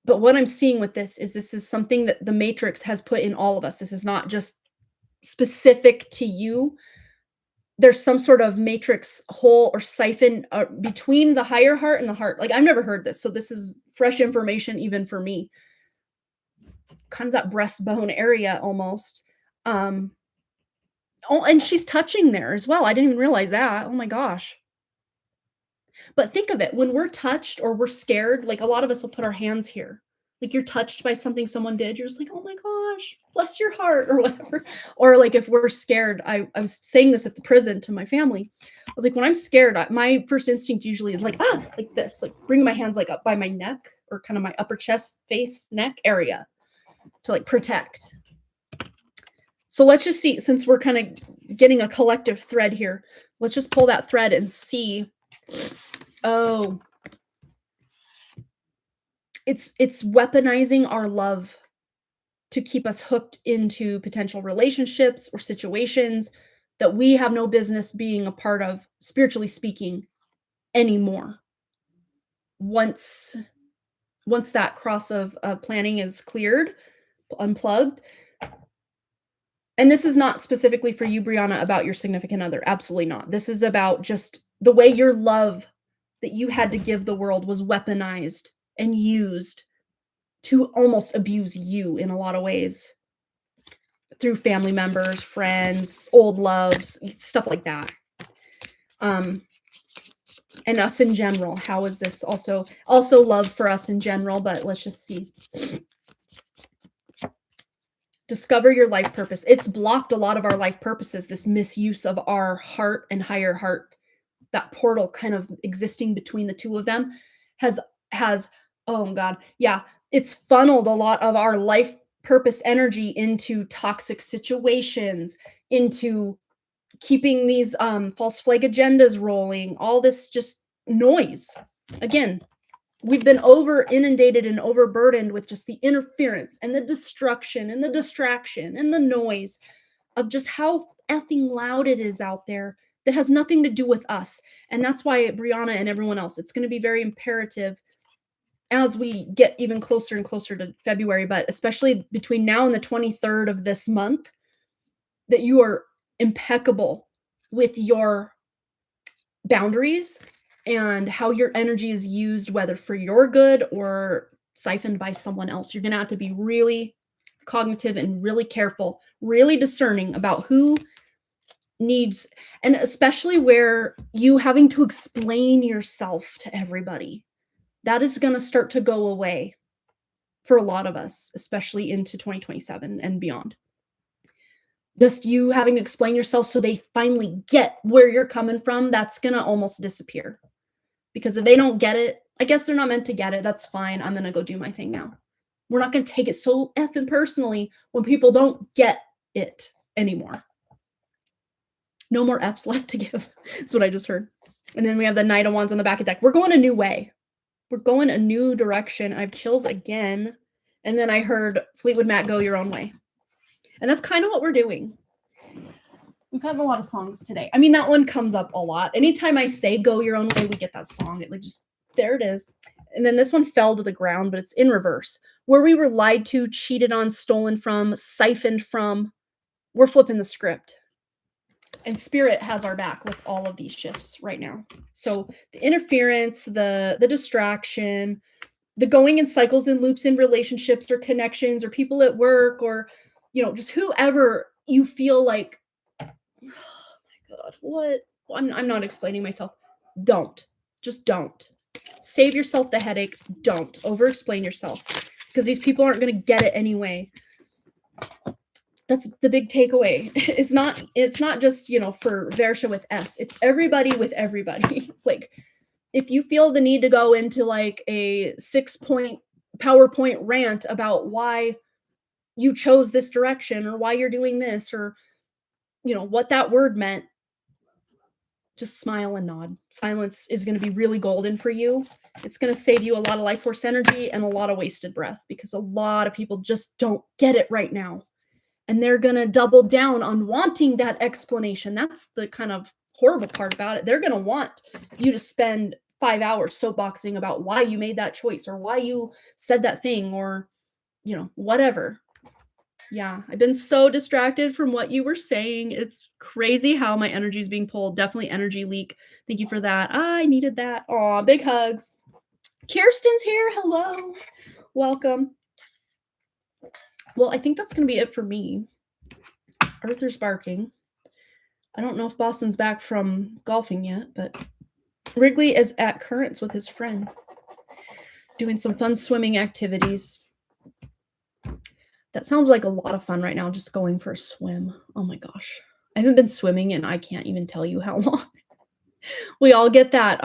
But what I'm seeing with this is something that the matrix has put in all of us. This is not just specific to you. There's some sort of matrix hole or siphon between the higher heart and the heart. Like, I've never heard this, so this is fresh information even for me. Kind of that breastbone area almost. Oh, and she's touching there as well. I didn't even realize that. Oh my gosh. But think of it, when we're touched or we're scared, like a lot of us will put our hands here. Like, you're touched by something someone did, you're just like, oh my gosh, bless your heart or whatever. Or like if we're scared, I was saying this at the prison to my family. I was like, when I'm scared, my first instinct usually is like, like this, like bringing my hands like up by my neck or kind of my upper chest, face, neck area to like protect. So let's just see, since we're kind of getting a collective thread here, let's just pull that thread and see. Oh, it's weaponizing our love to keep us hooked into potential relationships or situations that we have no business being a part of, spiritually speaking, anymore. Once that cross of planning is cleared, unplugged, and this is not specifically for you, Brianna, about your significant other. Absolutely not. This is about just the way your love that you had to give the world was weaponized and used to almost abuse you in a lot of ways through family members, friends, old loves, stuff like that. And us in general. How is this also love for us in general? But let's just see. Discover your life purpose. It's blocked a lot of our life purposes, this misuse of our heart and higher heart. That portal kind of existing between the two of them has oh God, yeah, it's funneled a lot of our life purpose energy into toxic situations, into keeping these false flag agendas rolling, all this just noise. Again, we've been over inundated and overburdened with just the interference and the destruction and the distraction and the noise of just how effing loud it is out there that has nothing to do with us. And that's why, Brianna and everyone else, it's going to be very imperative as we get even closer and closer to February, but especially between now and the 23rd of this month, that you are impeccable with your boundaries and how your energy is used, whether for your good or siphoned by someone else. You're going to have to be really cognitive and really careful, really discerning about who needs, and especially where you having to explain yourself to everybody. That is going to start to go away for a lot of us, especially into 2027 and beyond. Just you having to explain yourself so they finally get where you're coming from, that's going to almost disappear. Because if they don't get it, I guess they're not meant to get it. That's fine. I'm going to go do my thing now. We're not going to take it so effing personally when people don't get it anymore. No more F's left to give. That's what I just heard. And then we have the Knight of Wands on the back of the deck. We're going a new way. We're going a new direction. I have chills again. And then I heard Fleetwood Mac, Go Your Own Way. And that's kind of what we're doing. We've had a lot of songs today. I mean, that one comes up a lot. Anytime I say Go Your Own Way, we get that song. It like just, there it is. And then this one fell to the ground, but it's in reverse. Where we were lied to, cheated on, stolen from, siphoned from, we're flipping the script. And Spirit has our back with all of these shifts right now. So the interference, the distraction, the going in cycles and loops in relationships or connections or people at work or, you know, just whoever you feel like, oh my God, what? I'm not explaining myself. Just don't. Save yourself the headache. Don't over-explain yourself because these people aren't going to get it anyway. That's the big takeaway. It's not just, you know, for Versha with S. It's everybody with everybody. Like, if you feel the need to go into like a 6-point PowerPoint rant about why you chose this direction or why you're doing this or, you know, what that word meant, just smile and nod. Silence is going to be really golden for you. It's going to save you a lot of life force energy and a lot of wasted breath because a lot of people just don't get it right now. And they're going to double down on wanting that explanation. That's the kind of horrible part about it. They're going to want you to spend 5 hours soapboxing about why you made that choice or why you said that thing or, you know, whatever. Yeah, I've been so distracted from what you were saying. It's crazy how my energy is being pulled. Definitely energy leak. Thank you for that. I needed that. Aw, big hugs. Kirsten's here. Hello. Welcome. Well, I think that's going to be it for me. Arthur's barking. I don't know if Boston's back from golfing yet, but Wrigley is at Currents with his friend, doing some fun swimming activities. That sounds like a lot of fun right now, just going for a swim. Oh my gosh. I haven't been swimming and I can't even tell you how long. We all get that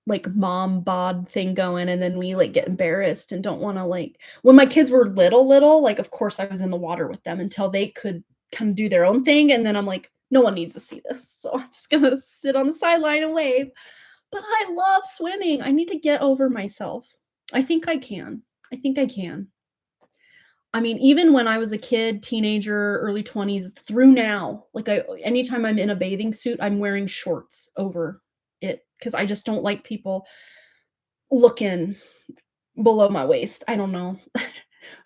like mom bod thing going and then we like get embarrassed and don't want to like, when my kids were little, like of course I was in the water with them until they could come do their own thing. And then I'm like, no one needs to see this. So I'm just going to sit on the sideline and wave. But I love swimming. I need to get over myself. I think I can. I mean, even when I was a kid, teenager, early 20s, through now, like anytime I'm in a bathing suit, I'm wearing shorts over it because I just don't like people looking below my waist. I don't know.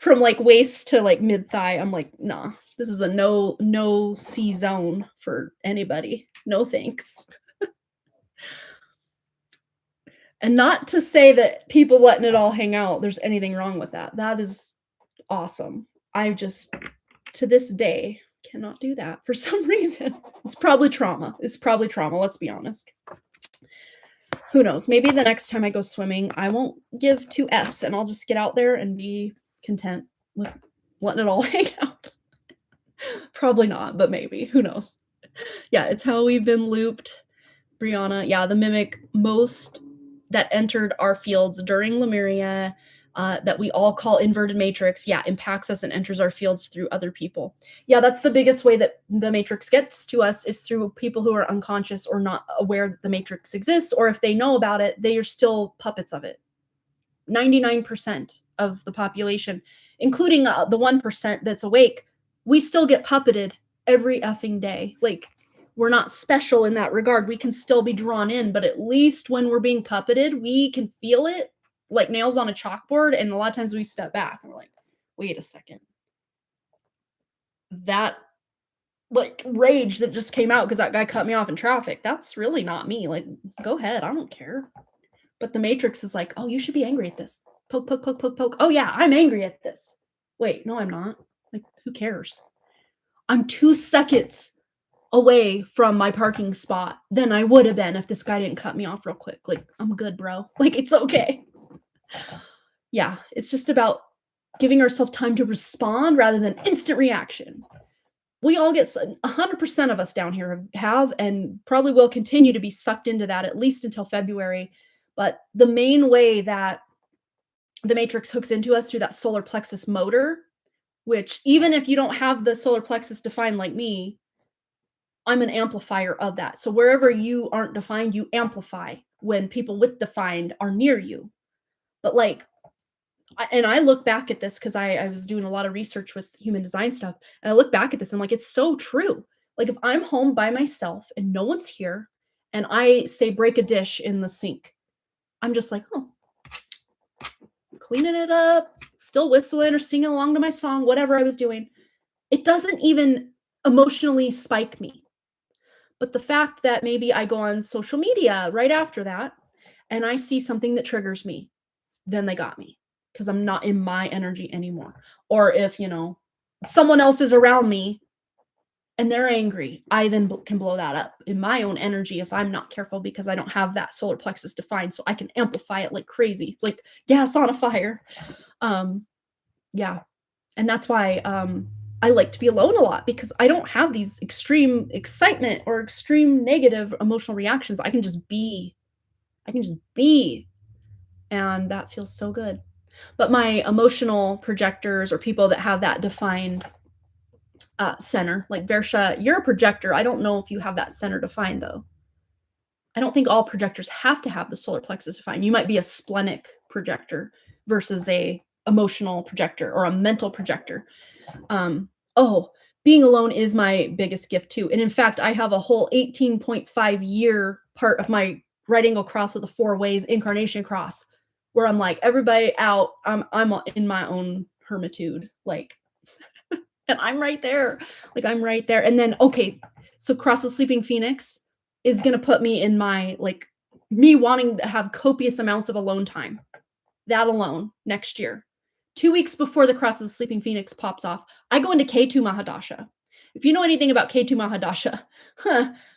From like waist to like mid thigh, I'm like, nah, this is a no see zone for anybody. No thanks. And not to say that people letting it all hang out, there's anything wrong with that. That is awesome. I just, to this day, cannot do that for some reason. It's probably trauma. It's probably trauma, let's be honest. Who knows? Maybe the next time I go swimming, I won't give two Fs and I'll just get out there and be content with letting it all hang out. Probably not, but maybe. Who knows? Yeah, it's how we've been looped. Brianna, yeah, the mimic most that entered our fields during Lemuria, that we all call inverted matrix, yeah, impacts us and enters our fields through other people. Yeah, that's the biggest way that the matrix gets to us is through people who are unconscious or not aware that the matrix exists, or if they know about it, they are still puppets of it. 99% of the population, including the 1% that's awake, we still get puppeted every effing day. Like, we're not special in that regard. We can still be drawn in, but at least when we're being puppeted, we can feel it like nails on a chalkboard. And a lot of times we step back and we're like, wait a second. That like rage that just came out because that guy cut me off in traffic, that's really not me. Like, go ahead. I don't care. But the matrix is like, oh, you should be angry at this. Poke, poke, poke, poke, poke. Oh, yeah, I'm angry at this. Wait, no, I'm not. Like, who cares? I'm 2 seconds away from my parking spot than I would have been if this guy didn't cut me off real quick. Like, I'm good, bro. Like, it's okay. Yeah, it's just about giving ourselves time to respond rather than instant reaction. We all get 100% of us down here have and probably will continue to be sucked into that at least until February. But the main way that the matrix hooks into us through that solar plexus motor, which even if you don't have the solar plexus defined like me, I'm an amplifier of that. So wherever you aren't defined, you amplify when people with defined are near you. But like, and I look back at this because I was doing a lot of research with human design stuff. And I look back at this and I'm like, it's so true. Like if I'm home by myself and no one's here and I say break a dish in the sink, I'm just like, oh, cleaning it up, still whistling or singing along to my song, whatever I was doing. It doesn't even emotionally spike me. But the fact that maybe I go on social media right after that and I see something that triggers me, then they got me because I'm not in my energy anymore. Or if, someone else is around me and they're angry, I then can blow that up in my own energy if I'm not careful because I don't have that solar plexus defined. So I can amplify it like crazy. It's like gas on a fire. Yeah. And that's why I like to be alone a lot because I don't have these extreme excitement or extreme negative emotional reactions. I can just be. And that feels so good. But my emotional projectors or people that have that defined center, like Versha, you're a projector. I don't know if you have that center defined though. I don't think all projectors have to have the solar plexus defined. You might be a splenic projector versus a emotional projector or a mental projector. Being alone is my biggest gift too. And in fact, I have a whole 18.5 year part of my right angle cross of the 4 ways incarnation cross where I'm like, everybody out, I'm in my own hermitude, like, and I'm right there. Like, I'm right there. And then, okay, so cross the sleeping phoenix is going to put me in my, like, me wanting to have copious amounts of alone time. That alone next year. 2 weeks before the cross of the sleeping phoenix pops off, I go into K2 Mahadasha. If you know anything about K2 Mahadasha,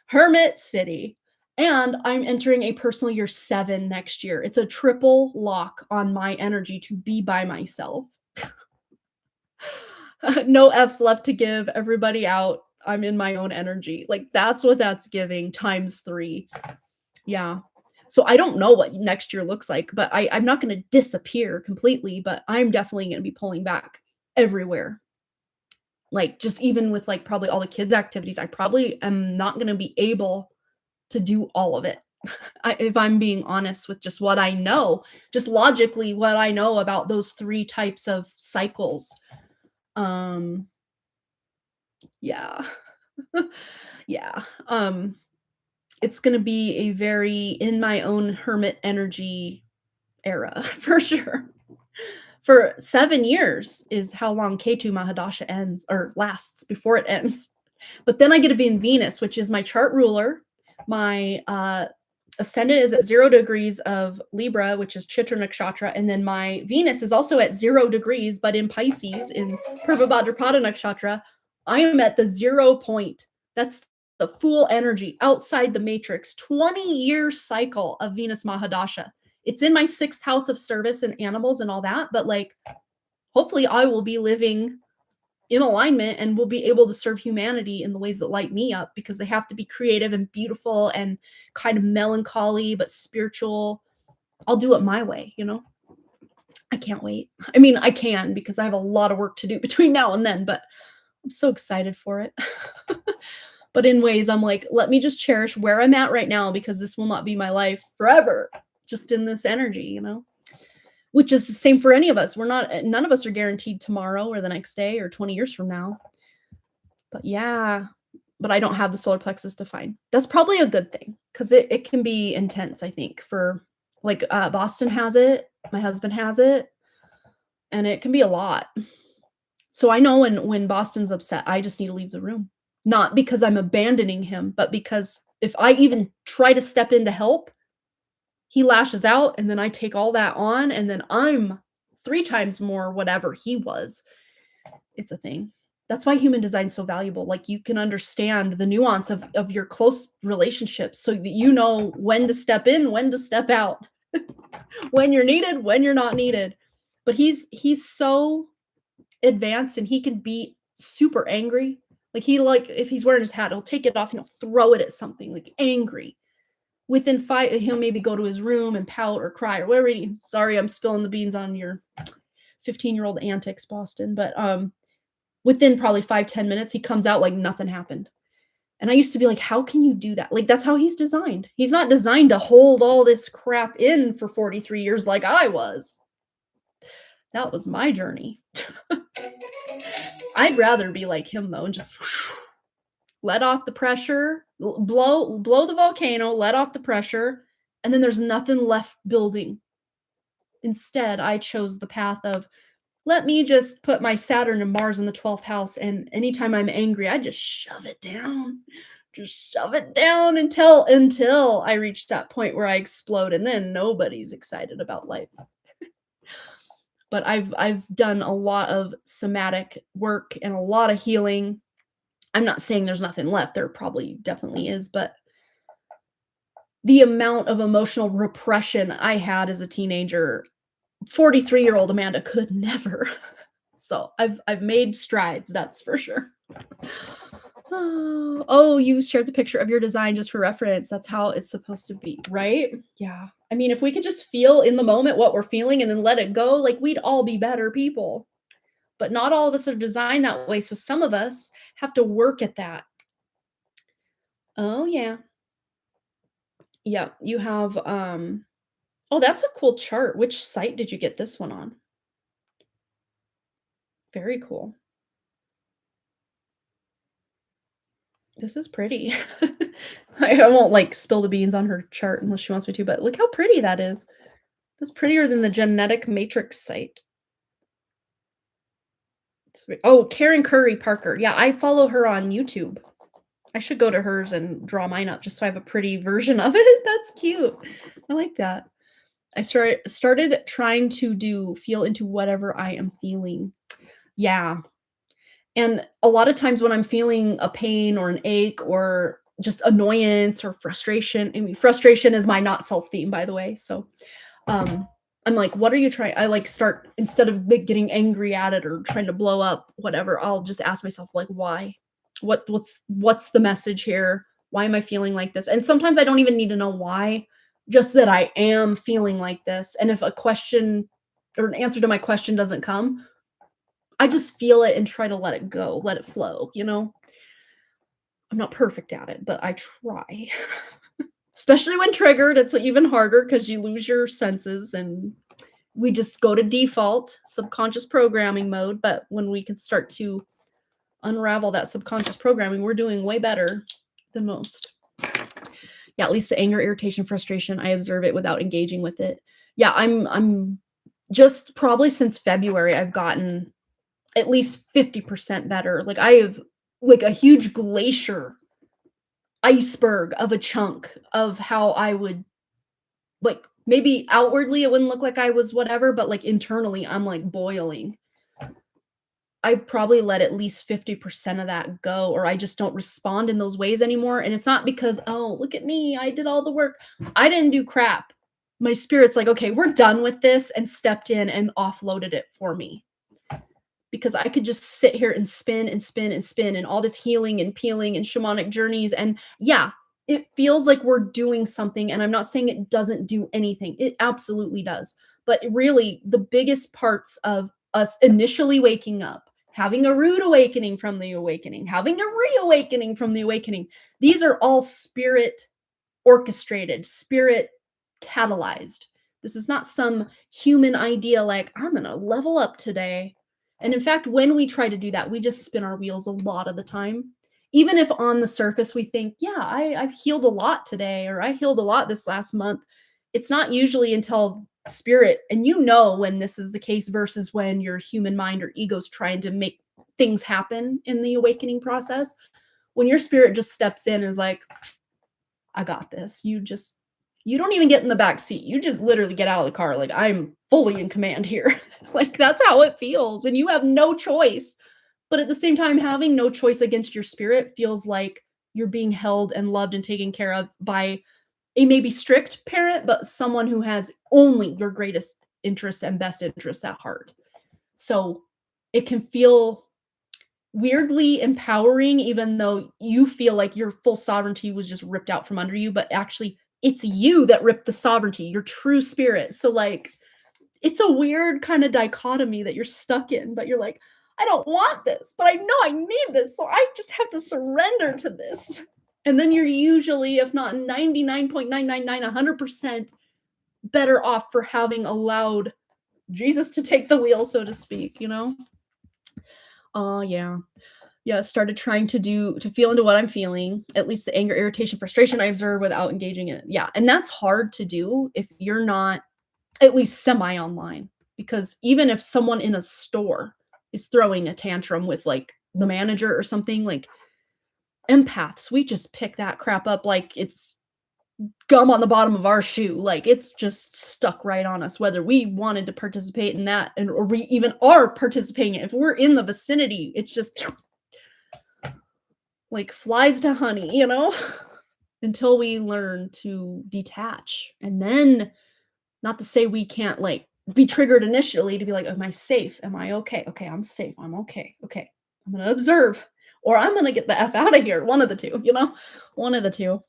Hermit City. And I'm entering a personal year 7 next year. It's a triple lock on my energy to be by myself. No F's left to give. Everybody out. I'm in my own energy. Like, that's what that's giving times 3. Yeah. So I don't know what next year looks like, but I'm not going to disappear completely, but I'm definitely going to be pulling back everywhere. Like, just even with like probably all the kids' activities, I probably am not going to be able to do all of it. If I'm being honest with just what I know, just logically what I know about those 3 types of cycles. Um, yeah. Yeah. It's gonna be a very in my own hermit energy era for sure. For 7 years is how long K2 Mahadasha ends or lasts before it ends. But then I get to be in Venus, which is my chart ruler. My ascendant is at 0 degrees of Libra, which is Chitra Nakshatra. And then my Venus is also at 0 degrees, but in Pisces, in Purvabhadrapada Nakshatra, I am at the 0 point. That's the full energy outside the matrix, 20-year cycle of Venus Mahadasha. It's in my 6th house of service and animals and all that, but like hopefully I will be living in alignment and will be able to serve humanity in the ways that light me up because they have to be creative and beautiful and kind of melancholy but spiritual. I'll do it my way, you know? I can't wait. I mean, I can because I have a lot of work to do between now and then, but I'm so excited for it. But in ways I'm like, let me just cherish where I'm at right now because this will not be my life forever, just in this energy, you know? Which is the same for any of us. None of us are guaranteed tomorrow or the next day or 20 years from now. But yeah, but I don't have the solar plexus defined. That's probably a good thing because it can be intense, I think, for like Boston has it, my husband has it, and it can be a lot. So I know when Boston's upset, I just need to leave the room. Not because I'm abandoning him, but because if I even try to step in to help, he lashes out and then I take all that on and then I'm 3 times more whatever he was. It's a thing. That's why human design is so valuable. Like you can understand the nuance of your close relationships so that you know when to step in, when to step out, when you're needed, when you're not needed. But he's so advanced and he can be super angry. Like if he's wearing his hat, he'll take it off and he'll throw it at something like angry. Within 5, he'll maybe go to his room and pout or cry or whatever. Sorry, I'm spilling the beans on your 15-year-old antics, Boston. But within probably 5-10 minutes, he comes out like nothing happened. And I used to be like, how can you do that? Like, that's how he's designed. He's not designed to hold all this crap in for 43 years like I was. That was my journey. I'd rather be like him, though, and just let off the pressure, blow the volcano, let off the pressure, and then there's nothing left building. Instead, I chose the path of, let me just put my Saturn and Mars in the 12th house, and anytime I'm angry, I just shove it down. Just shove it down until I reach that point where I explode, and then nobody's excited about life. But I've done a lot of somatic work and a lot of healing. I'm not saying there's nothing left. There probably definitely is, but the amount of emotional repression I had as a teenager, 43-year-old Amanda could never. So I've made strides, that's for sure. Oh, you shared the picture of your design just for reference. That's how it's supposed to be, right? Yeah. I mean, if we could just feel in the moment what we're feeling and then let it go, like we'd all be better people. But not all of us are designed that way. So some of us have to work at that. Oh, yeah. Yeah, you have, oh, that's a cool chart. Which site did you get this one on? Very cool. This is pretty. I won't, like, spill the beans on her chart unless she wants me to, but look how pretty that is. That's prettier than the genetic matrix site. Oh, Karen Curry Parker. Yeah, I follow her on YouTube. I should go to hers and draw mine up just so I have a pretty version of it. That's cute. I like that. I started trying to feel into whatever I am feeling. Yeah. And a lot of times when I'm feeling a pain or an ache or just annoyance or frustration, I mean, frustration is my not self theme, by the way. So I'm like, what are you trying? I like start instead of like getting angry at it or trying to blow up, whatever, I'll just ask myself, like, why? What's the message here? Why am I feeling like this? And sometimes I don't even need to know why, just that I am feeling like this. And if a question or an answer to my question doesn't come, I just feel it and try to let it go, let it flow, you know? I'm not perfect at it, but I try. Especially when triggered, it's even harder because you lose your senses and we just go to default subconscious programming mode, but when we can start to unravel that subconscious programming, we're doing way better than most. Yeah, at least the anger, irritation, frustration, I observe it without engaging with it. Yeah, I'm just probably since February, I've gotten at least 50% better. Like I have like a huge glacier iceberg of a chunk of how I would like maybe outwardly it wouldn't look like I was whatever, but like internally I'm like boiling. I probably let at least 50% of that go, or I just don't respond in those ways anymore. And it's not because, oh, look at me, I did all the work. I didn't do crap. My spirit's like, okay, we're done with this, and stepped in and offloaded it for me. Because I could just sit here and spin and spin and spin and all this healing and peeling and shamanic journeys. And yeah, it feels like we're doing something. And I'm not saying it doesn't do anything, it absolutely does. But really, the biggest parts of us initially waking up, having a rude awakening from the awakening, having a reawakening from the awakening, these are all spirit orchestrated, spirit catalyzed. This is not some human idea like, I'm going to level up today. And in fact, when we try to do that, we just spin our wheels a lot of the time. Even if on the surface we think, yeah, I've healed a lot today, or I healed a lot this last month, it's not usually until spirit, and you know when this is the case versus when your human mind or ego's trying to make things happen in the awakening process. When your spirit just steps in and is like, I got this. You don't even get in the back seat. You just literally get out of the car like, I'm fully in command here. Like that's how it feels, and you have no choice. But at the same time, having no choice against your spirit feels like you're being held and loved and taken care of by a maybe strict parent, but someone who has only your greatest interests and best interests at heart. So it can feel weirdly empowering, even though you feel like your full sovereignty was just ripped out from under you, but actually it's you that ripped the sovereignty, your true spirit. So like it's a weird kind of dichotomy that you're stuck in, but you're like, I don't want this, but I know I need this, so I just have to surrender to this. And then you're usually, if not 99.999, 100% better off for having allowed Jesus to take the wheel, so to speak, you know? Oh, yeah. Yeah, started trying to feel into what I'm feeling, at least the anger, irritation, frustration I observe without engaging in it. Yeah, and that's hard to do if you're not at least semi online, because even if someone in a store is throwing a tantrum with like the manager or something, like empaths, we just pick that crap up like it's gum on the bottom of our shoe. Like it's just stuck right on us, whether we wanted to participate in that and or we even are participating. If we're in the vicinity, it's just like flies to honey, you know, until we learn to detach. And then, not to say we can't like be triggered initially to be like, am I safe? Am I okay? Okay, I'm safe. I'm okay. Okay. I'm going to observe, or I'm going to get the F out of here. One of the two, you know, one of the two.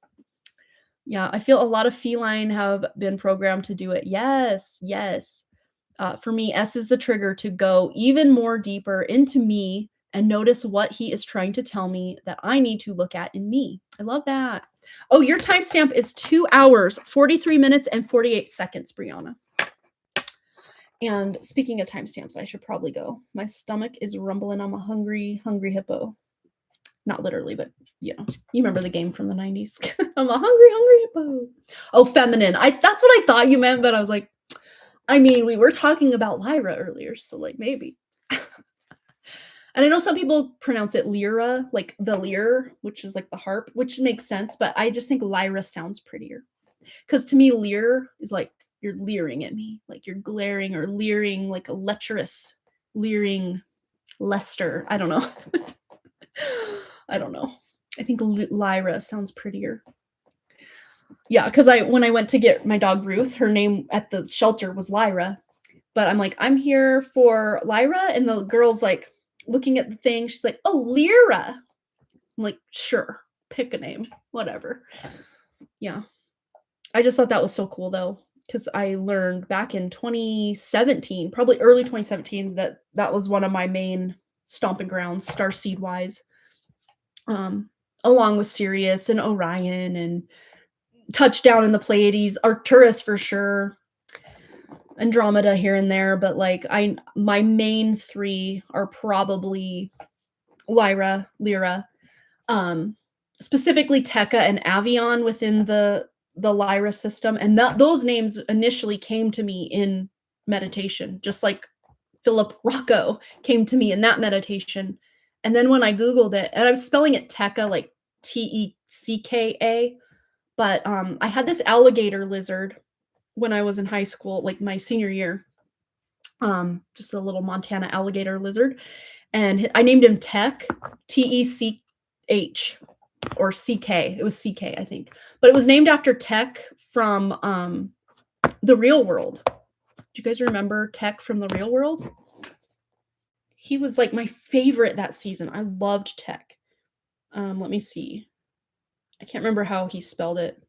Yeah, I feel a lot of feline have been programmed to do it. Yes, yes. For me, S is the trigger to go even more deeper into me and notice what he is trying to tell me that I need to look at in me. I love that. Oh, your timestamp is 2 hours, 43 minutes, and 48 seconds, Brianna. And speaking of timestamps, I should probably go. My stomach is rumbling. I'm a hungry, hungry hippo. Not literally, but you know, you remember the game from the 90s. I'm a hungry, hungry hippo. Oh, feminine. That's what I thought you meant, but I was like, I mean, we were talking about Lyra earlier, so like maybe. And I know some people pronounce it lyra, like the lyre, which is like the harp, which makes sense, but I just think Lyra sounds prettier. Because to me, leer is like you're leering at me, like you're glaring or leering, like a lecherous, leering Lester. I don't know. I don't know. I think Lyra sounds prettier. Yeah, because when I went to get my dog Ruth, her name at the shelter was Lyra. But I'm like, I'm here for Lyra, and the girl's like looking at the thing. She's like, oh, Lyra. I'm like, sure, pick a name, whatever. Yeah. I just thought that was so cool though, because I learned back in 2017, probably early 2017, that was one of my main stomping grounds, starseed wise. Along with Sirius and Orion and Touchdown in the Pleiades, Arcturus for sure. Andromeda here and there, but like my main 3 are probably Lyra, um, specifically Tekka and Avion within the Lyra system, and those names initially came to me in meditation, just like Philip Rocco came to me in that meditation. And then when I Googled it, and I was spelling it Tekka, like Tecka, but I had this alligator lizard when I was in high school, like my senior year, just a little Montana alligator lizard. And I named him Tech, Tech, or CK. It was CK, I think. But it was named after Tech from The Real World. Do you guys remember Tech from The Real World? He was like my favorite that season. I loved Tech. Let me see. I can't remember how he spelled it.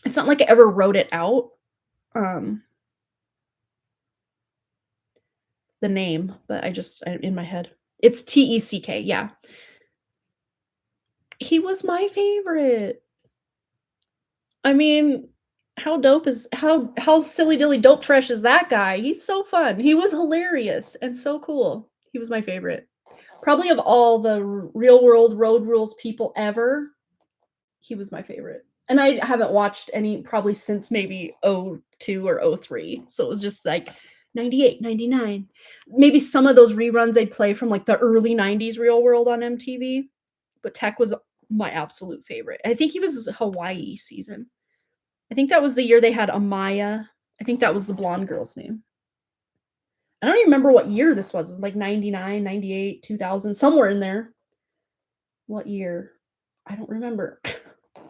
It's not like I ever wrote it out. The name, but in my head. It's Teck, yeah. He was my favorite. I mean, how silly dilly dope fresh is that guy? He's so fun. He was hilarious and so cool. He was my favorite. Probably of all the Real World Road Rules people ever, he was my favorite. And I haven't watched any probably since maybe 02 or 03. So it was just like 98, 99. Maybe some of those reruns they'd play from like the early 90s Real World on MTV. But Tech was my absolute favorite. I think he was Hawaii season. I think that was the year they had Amaya. I think that was the blonde girl's name. I don't even remember what year this was. It was like 99, 98, 2000, somewhere in there. What year? I don't remember.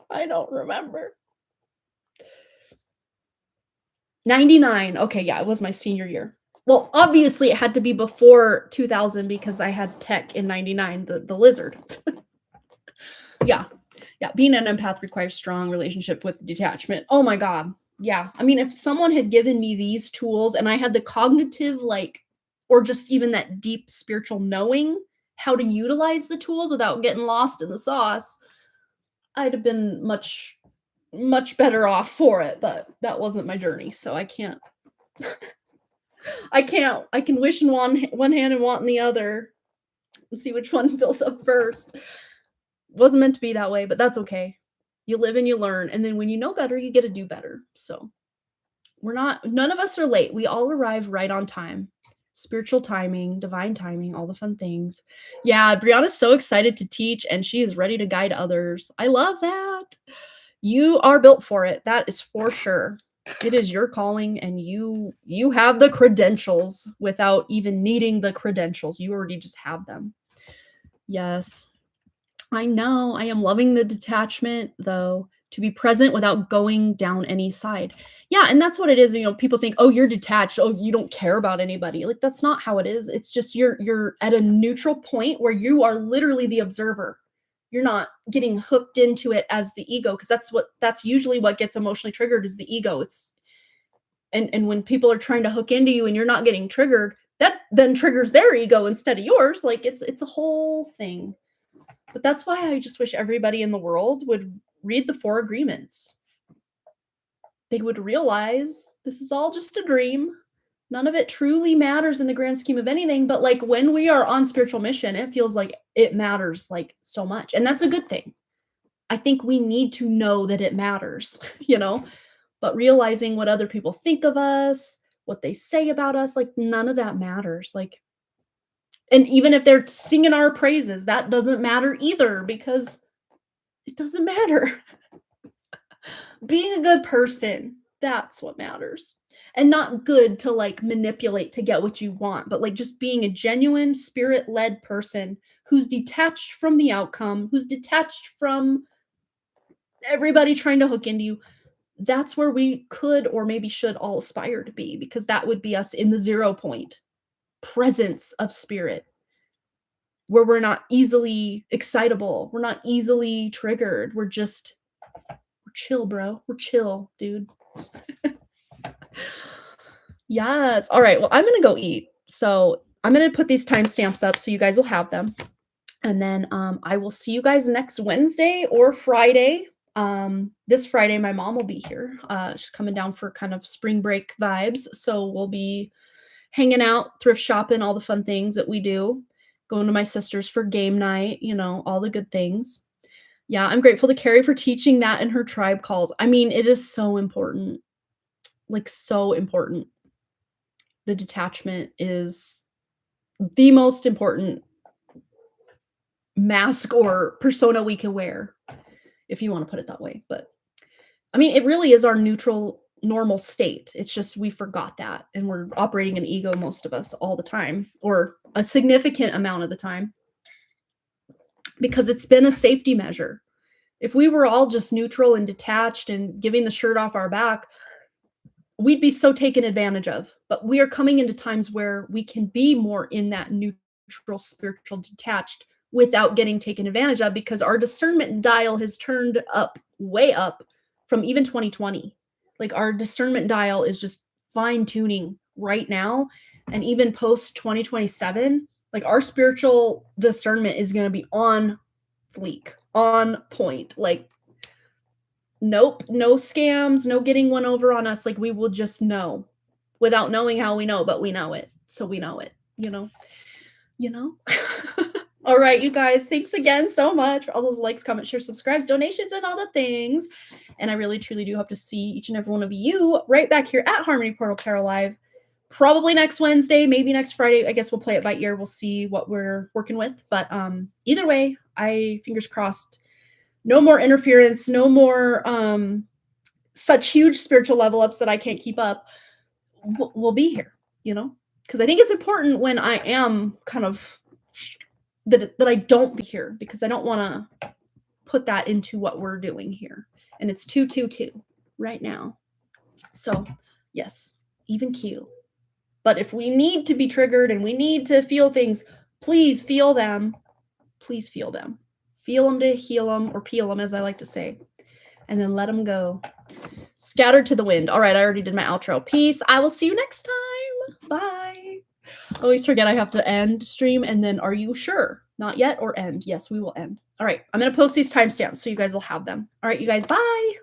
I don't remember. 99. Okay, yeah, it was my senior year. Well, obviously it had to be before 2000 because I had Tech in 99, the lizard. Yeah. Being an empath requires strong relationship with detachment. Oh my God. Yeah. I mean, if someone had given me these tools and I had the cognitive, or just even that deep spiritual knowing how to utilize the tools without getting lost in the sauce, I'd have been much, much better off for it. But that wasn't my journey. So I can't. I can wish in one hand and want in the other and see which one fills up first. Wasn't meant to be that way, but that's okay. You live and you learn. And then when you know better, you get to do better. So none of us are late. We all arrive right on time. Spiritual timing, divine timing, all the fun things. Yeah, Brianna's so excited to teach and she is ready to guide others. I love that. You are built for it. That is for sure. It is your calling and you have the credentials without even needing the credentials. You already just have them. Yes. I know. I am loving the detachment, though, to be present without going down any side. Yeah, and that's what it is. People think, oh, you're detached. Oh, you don't care about anybody. Like, that's not how it is. It's just you're at a neutral point where you are literally the observer. You're not getting hooked into it as the ego, because that's usually what gets emotionally triggered is the ego. And when people are trying to hook into you and you're not getting triggered, that then triggers their ego instead of yours. Like, it's a whole thing. But that's why I just wish everybody in the world would read the 4 agreements. They would realize this is all just a dream. None of it truly matters in the grand scheme of anything. But like when we are on spiritual mission, it feels like it matters like so much. And that's a good thing. I think we need to know that it matters, but realizing what other people think of us, what they say about us, like none of that matters. And even if they're singing our praises, that doesn't matter either because it doesn't matter. Being a good person, that's what matters. And not good to manipulate to get what you want, but just being a genuine spirit-led person who's detached from the outcome, who's detached from everybody trying to hook into you. That's where we could or maybe should all aspire to be, because that would be us in the 0 point presence of spirit, where we're not easily excitable. We're not easily triggered. We're chill, bro. We're chill, dude. Yes. All right. Well, I'm going to go eat. So I'm going to put these timestamps up so you guys will have them. And then I will see you guys next Wednesday or Friday. This Friday, my mom will be here. She's coming down for kind of spring break vibes. So we'll be hanging out, thrift shopping, all the fun things that we do, going to my sister's for game night, all the good things. Yeah, I'm grateful to Carrie for teaching that in her tribe calls. I mean, it is so important, like so important. The detachment is the most important mask or persona we can wear, if you want to put it that way. But I mean, it really is our neutral, normal state. It's just we forgot that and we're operating in ego, most of us, all the time, or a significant amount of the time, because it's been a safety measure. If we were all just neutral and detached and giving the shirt off our back, we'd be so taken advantage of. But we are coming into times where we can be more in that neutral, spiritual, detached without getting taken advantage of, because our discernment dial has turned up, way up, from even 2020. Like our discernment dial is just fine tuning right now. And even post 2027, like our spiritual discernment is going to be on fleek, on point. Like, nope, no scams, no getting one over on us. Like we will just know without knowing how we know, but we know it. So we know it, All right, you guys, thanks again so much for all those likes, comments, shares, subscribes, donations, and all the things. And I really, truly do hope to see each and every one of you right back here at Harmony Portal Tarot Live. Probably next Wednesday, maybe next Friday. I guess we'll play it by ear. We'll see what we're working with. But either way, fingers crossed, no more interference, no more such huge spiritual level ups that I can't keep up. We'll be here, because I think it's important when I am kind of that I don't be here, because I don't want to put that into what we're doing here. And it's 222 right now. So yes, even Q. But if we need to be triggered and we need to feel things, please feel them. Please feel them. Feel them to heal them, or peel them, as I like to say. And then let them go. Scattered to the wind. All right, I already did my outro. Peace. I will see you next time. Bye. Always forget I have to end stream, and then are you sure? Not yet, or end? Yes, we will end. All right, I'm going to post these timestamps so you guys will have them. All right, you guys, bye.